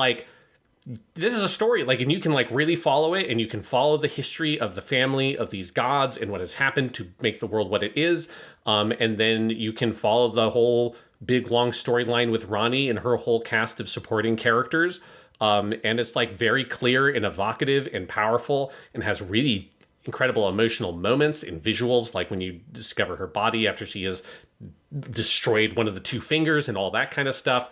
this is a story, and you can really follow it, and you can follow the history of the family of these gods and what has happened to make the world what it is. And then you can follow the whole big long storyline with Ronnie and her whole cast of supporting characters. And it's very clear and evocative and powerful, and has really incredible emotional moments and visuals, like when you discover her body after she has destroyed one of the two fingers and all that kind of stuff.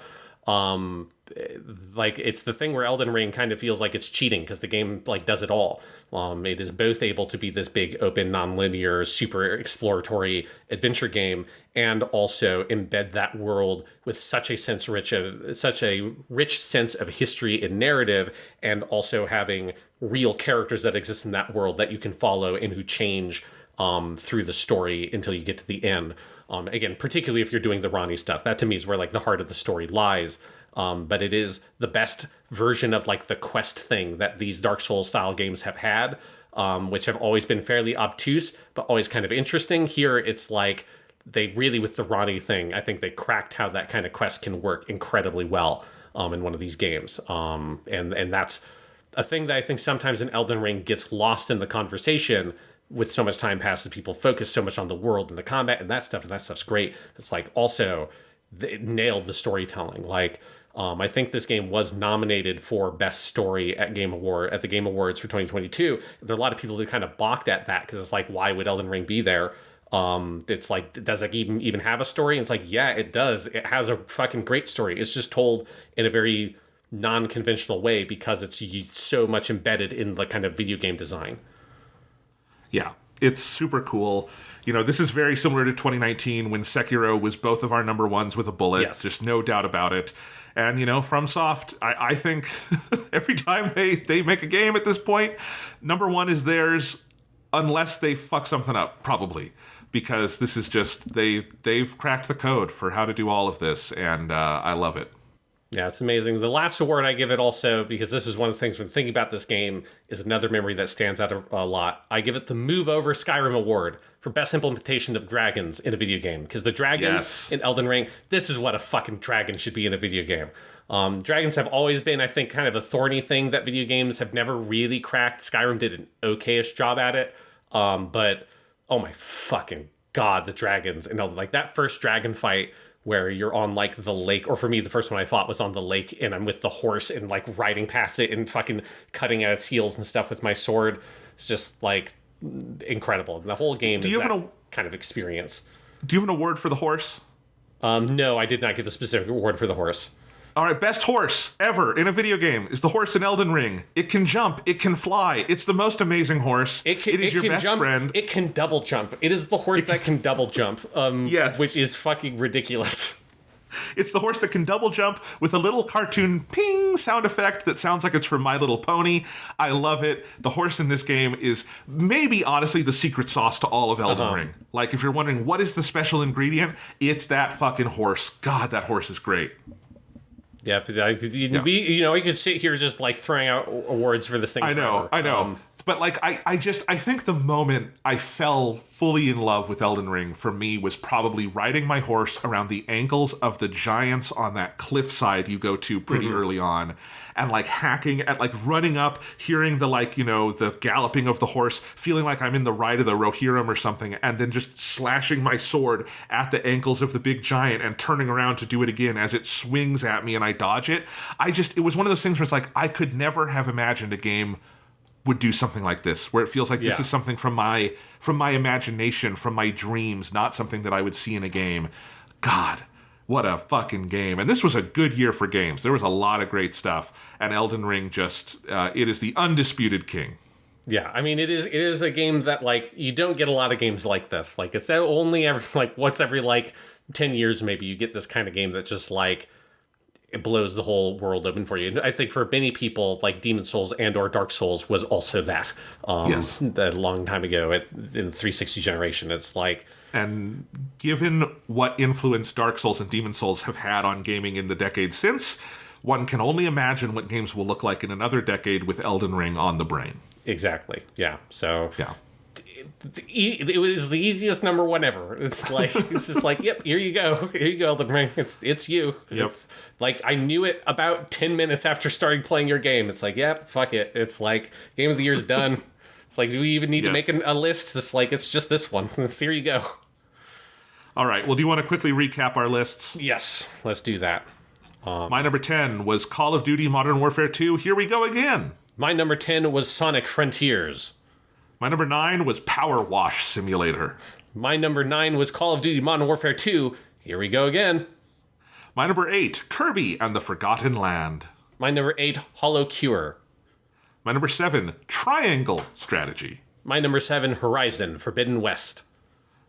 It's the thing where Elden Ring kind of feels like it's cheating, because the game does it all. It is both able to be this big, open, non-linear, super exploratory adventure game, and also embed that world with such a rich sense of history and narrative, and also having real characters that exist in that world that you can follow and who change through the story until you get to the end. Again, particularly if you're doing the Ronnie stuff, that to me is where the heart of the story lies. But it is the best version of the quest thing that these Dark Souls style games have had, which have always been fairly obtuse, but always kind of interesting. Here, it's they really, with the Ronnie thing, I think they cracked how that kind of quest can work incredibly well in one of these games. And that's a thing that I think sometimes in Elden Ring gets lost in the conversation, with so much time passed and people focus so much on the world and the combat and that stuff's great. It's also it nailed the storytelling. I think this game was nominated for Best Story at the Game Awards for 2022. There are a lot of people that kind of balked at that because it's like, why would Elden Ring be there? It's like, does it even have a story? And it's like, yeah, it does. It has a fucking great story. It's just told in a very non-conventional way because it's so much embedded in the kind of video game design. Yeah, it's super cool. You know, this is very similar to 2019 when Sekiro was both of our number ones with a bullet. Yes. There's no doubt about it. And, you know, FromSoft, I think every time they make a game at this point, number one is theirs unless they fuck something up, probably. Because this is just, they've cracked the code for how to do all of this, and I love it. Yeah, it's amazing. The last award I give it also, because this is one of the things when thinking about this game, is another memory that stands out a lot. I give it the Move Over Skyrim Award for best implementation of dragons in a video game. Because the dragons in Elden Ring, this is what a fucking dragon should be in a video game. Dragons have always been, I think, kind of a thorny thing that video games have never really cracked. Skyrim did an okay-ish job at it. But, oh my fucking god, the dragons. And like that first dragon fight where you're on like the lake, or for me, the first one I fought was on the lake and I'm with the horse and like riding past it and fucking cutting at its heels and stuff with my sword. It's just like incredible. The whole game is that kind of experience. Do you have an award for the horse? No, I did not give a specific award for the horse. All right, best horse ever in a video game is the horse in Elden Ring. It can jump. It can fly. It's the most amazing horse. It is your best friend. It can double jump. It is the horse that can double jump, yes. Which is fucking ridiculous. It's the horse that can double jump with a little cartoon ping sound effect that sounds like it's from My Little Pony. I love it. The horse in this game is maybe, honestly, the secret sauce to all of Elden Ring. Like, if you're wondering what is the special ingredient, it's that fucking horse. God, that horse is great. Yeah, we could sit here just like throwing out awards for this thing. I know. But like, I think the moment I fell fully in love with Elden Ring for me was probably riding my horse around the ankles of the giants on that cliffside you go to pretty early on, and like hacking at like running up, hearing the like, you know, the galloping of the horse, feeling like I'm in the ride of the Rohirrim or something, and then just slashing my sword at the ankles of the big giant and turning around to do it again as it swings at me and I dodge it. It was one of those things where it's like, I could never have imagined a game would do something like this, where it feels like this is something from my imagination, from my dreams, not something that I would see in a game. God, what a fucking game. And this was a good year for games. There was a lot of great stuff, and Elden Ring just, it is the undisputed king. Yeah, I mean, it is a game that, like, you don't get a lot of games like this. Like, it's only every, like, 10 years maybe you get this kind of game that just, like, it blows the whole world open for you. I think for many people, like Demon's Souls and or Dark Souls was also that. Yes. A long time ago in the 360 generation. It's like... And given what influence Dark Souls and Demon's Souls have had on gaming in the decade since, one can only imagine what games will look like in another decade with Elden Ring on the brain. Exactly. Yeah. So... Yeah. It was the easiest number one ever. It's like, it's just like, yep, here you go, Elden Ring. It's you. Yep. It's like, I knew it about 10 minutes after starting playing your game. It's like, yep, fuck it. It's like, game of the year's done. It's like, do we even need to make a list? It's like, it's just this one. Here you go. All right. Well, do you want to quickly recap our lists? Yes, let's do that. My number 10 was Call of Duty Modern Warfare 2. Here we go again. My number 10 was Sonic Frontiers. My number 9 was Power Wash Simulator. My number 9 was Call of Duty Modern Warfare 2. Here we go again. My number 8, Kirby and the Forgotten Land. My number 8, Hollow Cure. My number 7, Triangle Strategy. My number 7, Horizon Forbidden West.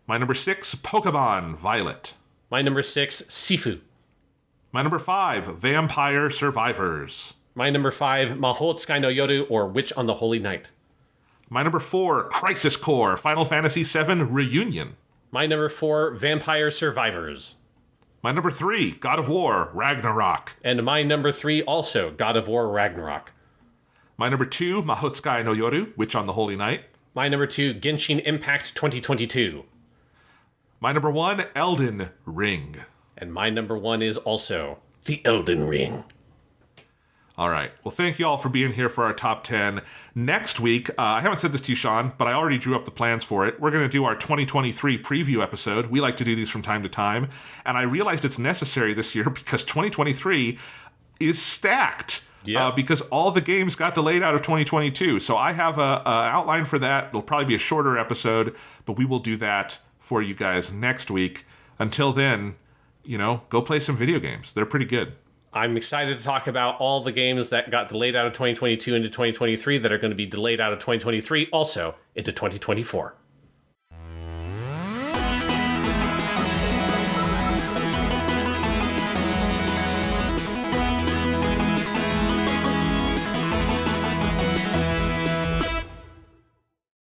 My number 6, Pokemon Violet. My number 6, Sifu. My number 5, Vampire Survivors. My number 5, Mahotsukai no Yoru, or Witch on the Holy Night. My number 4, Crisis Core Final Fantasy VII Reunion. My number 4, Vampire Survivors. My number 3, God of War Ragnarok. And my number 3, also God of War Ragnarok. My number 2, Mahotsukai no Yoru, Witch on the Holy Night. My number 2, Genshin Impact 2022. My number 1, Elden Ring. And my number 1 is also The Elden Ring. All right. Well, thank you all for being here for our top 10. Next week, I haven't said this to you, Sean, but I already drew up the plans for it. We're going to do our 2023 preview episode. We like to do these from time to time. And I realized it's necessary this year because 2023, is stacked. Yeah. Because all the games got delayed out of 2022. So I have a outline for that. It'll probably be a shorter episode, but we will do that for you guys next week. Until then, go play some video games. They're pretty good. I'm excited to talk about all the games that got delayed out of 2022 into 2023 that are going to be delayed out of 2023 also into 2024.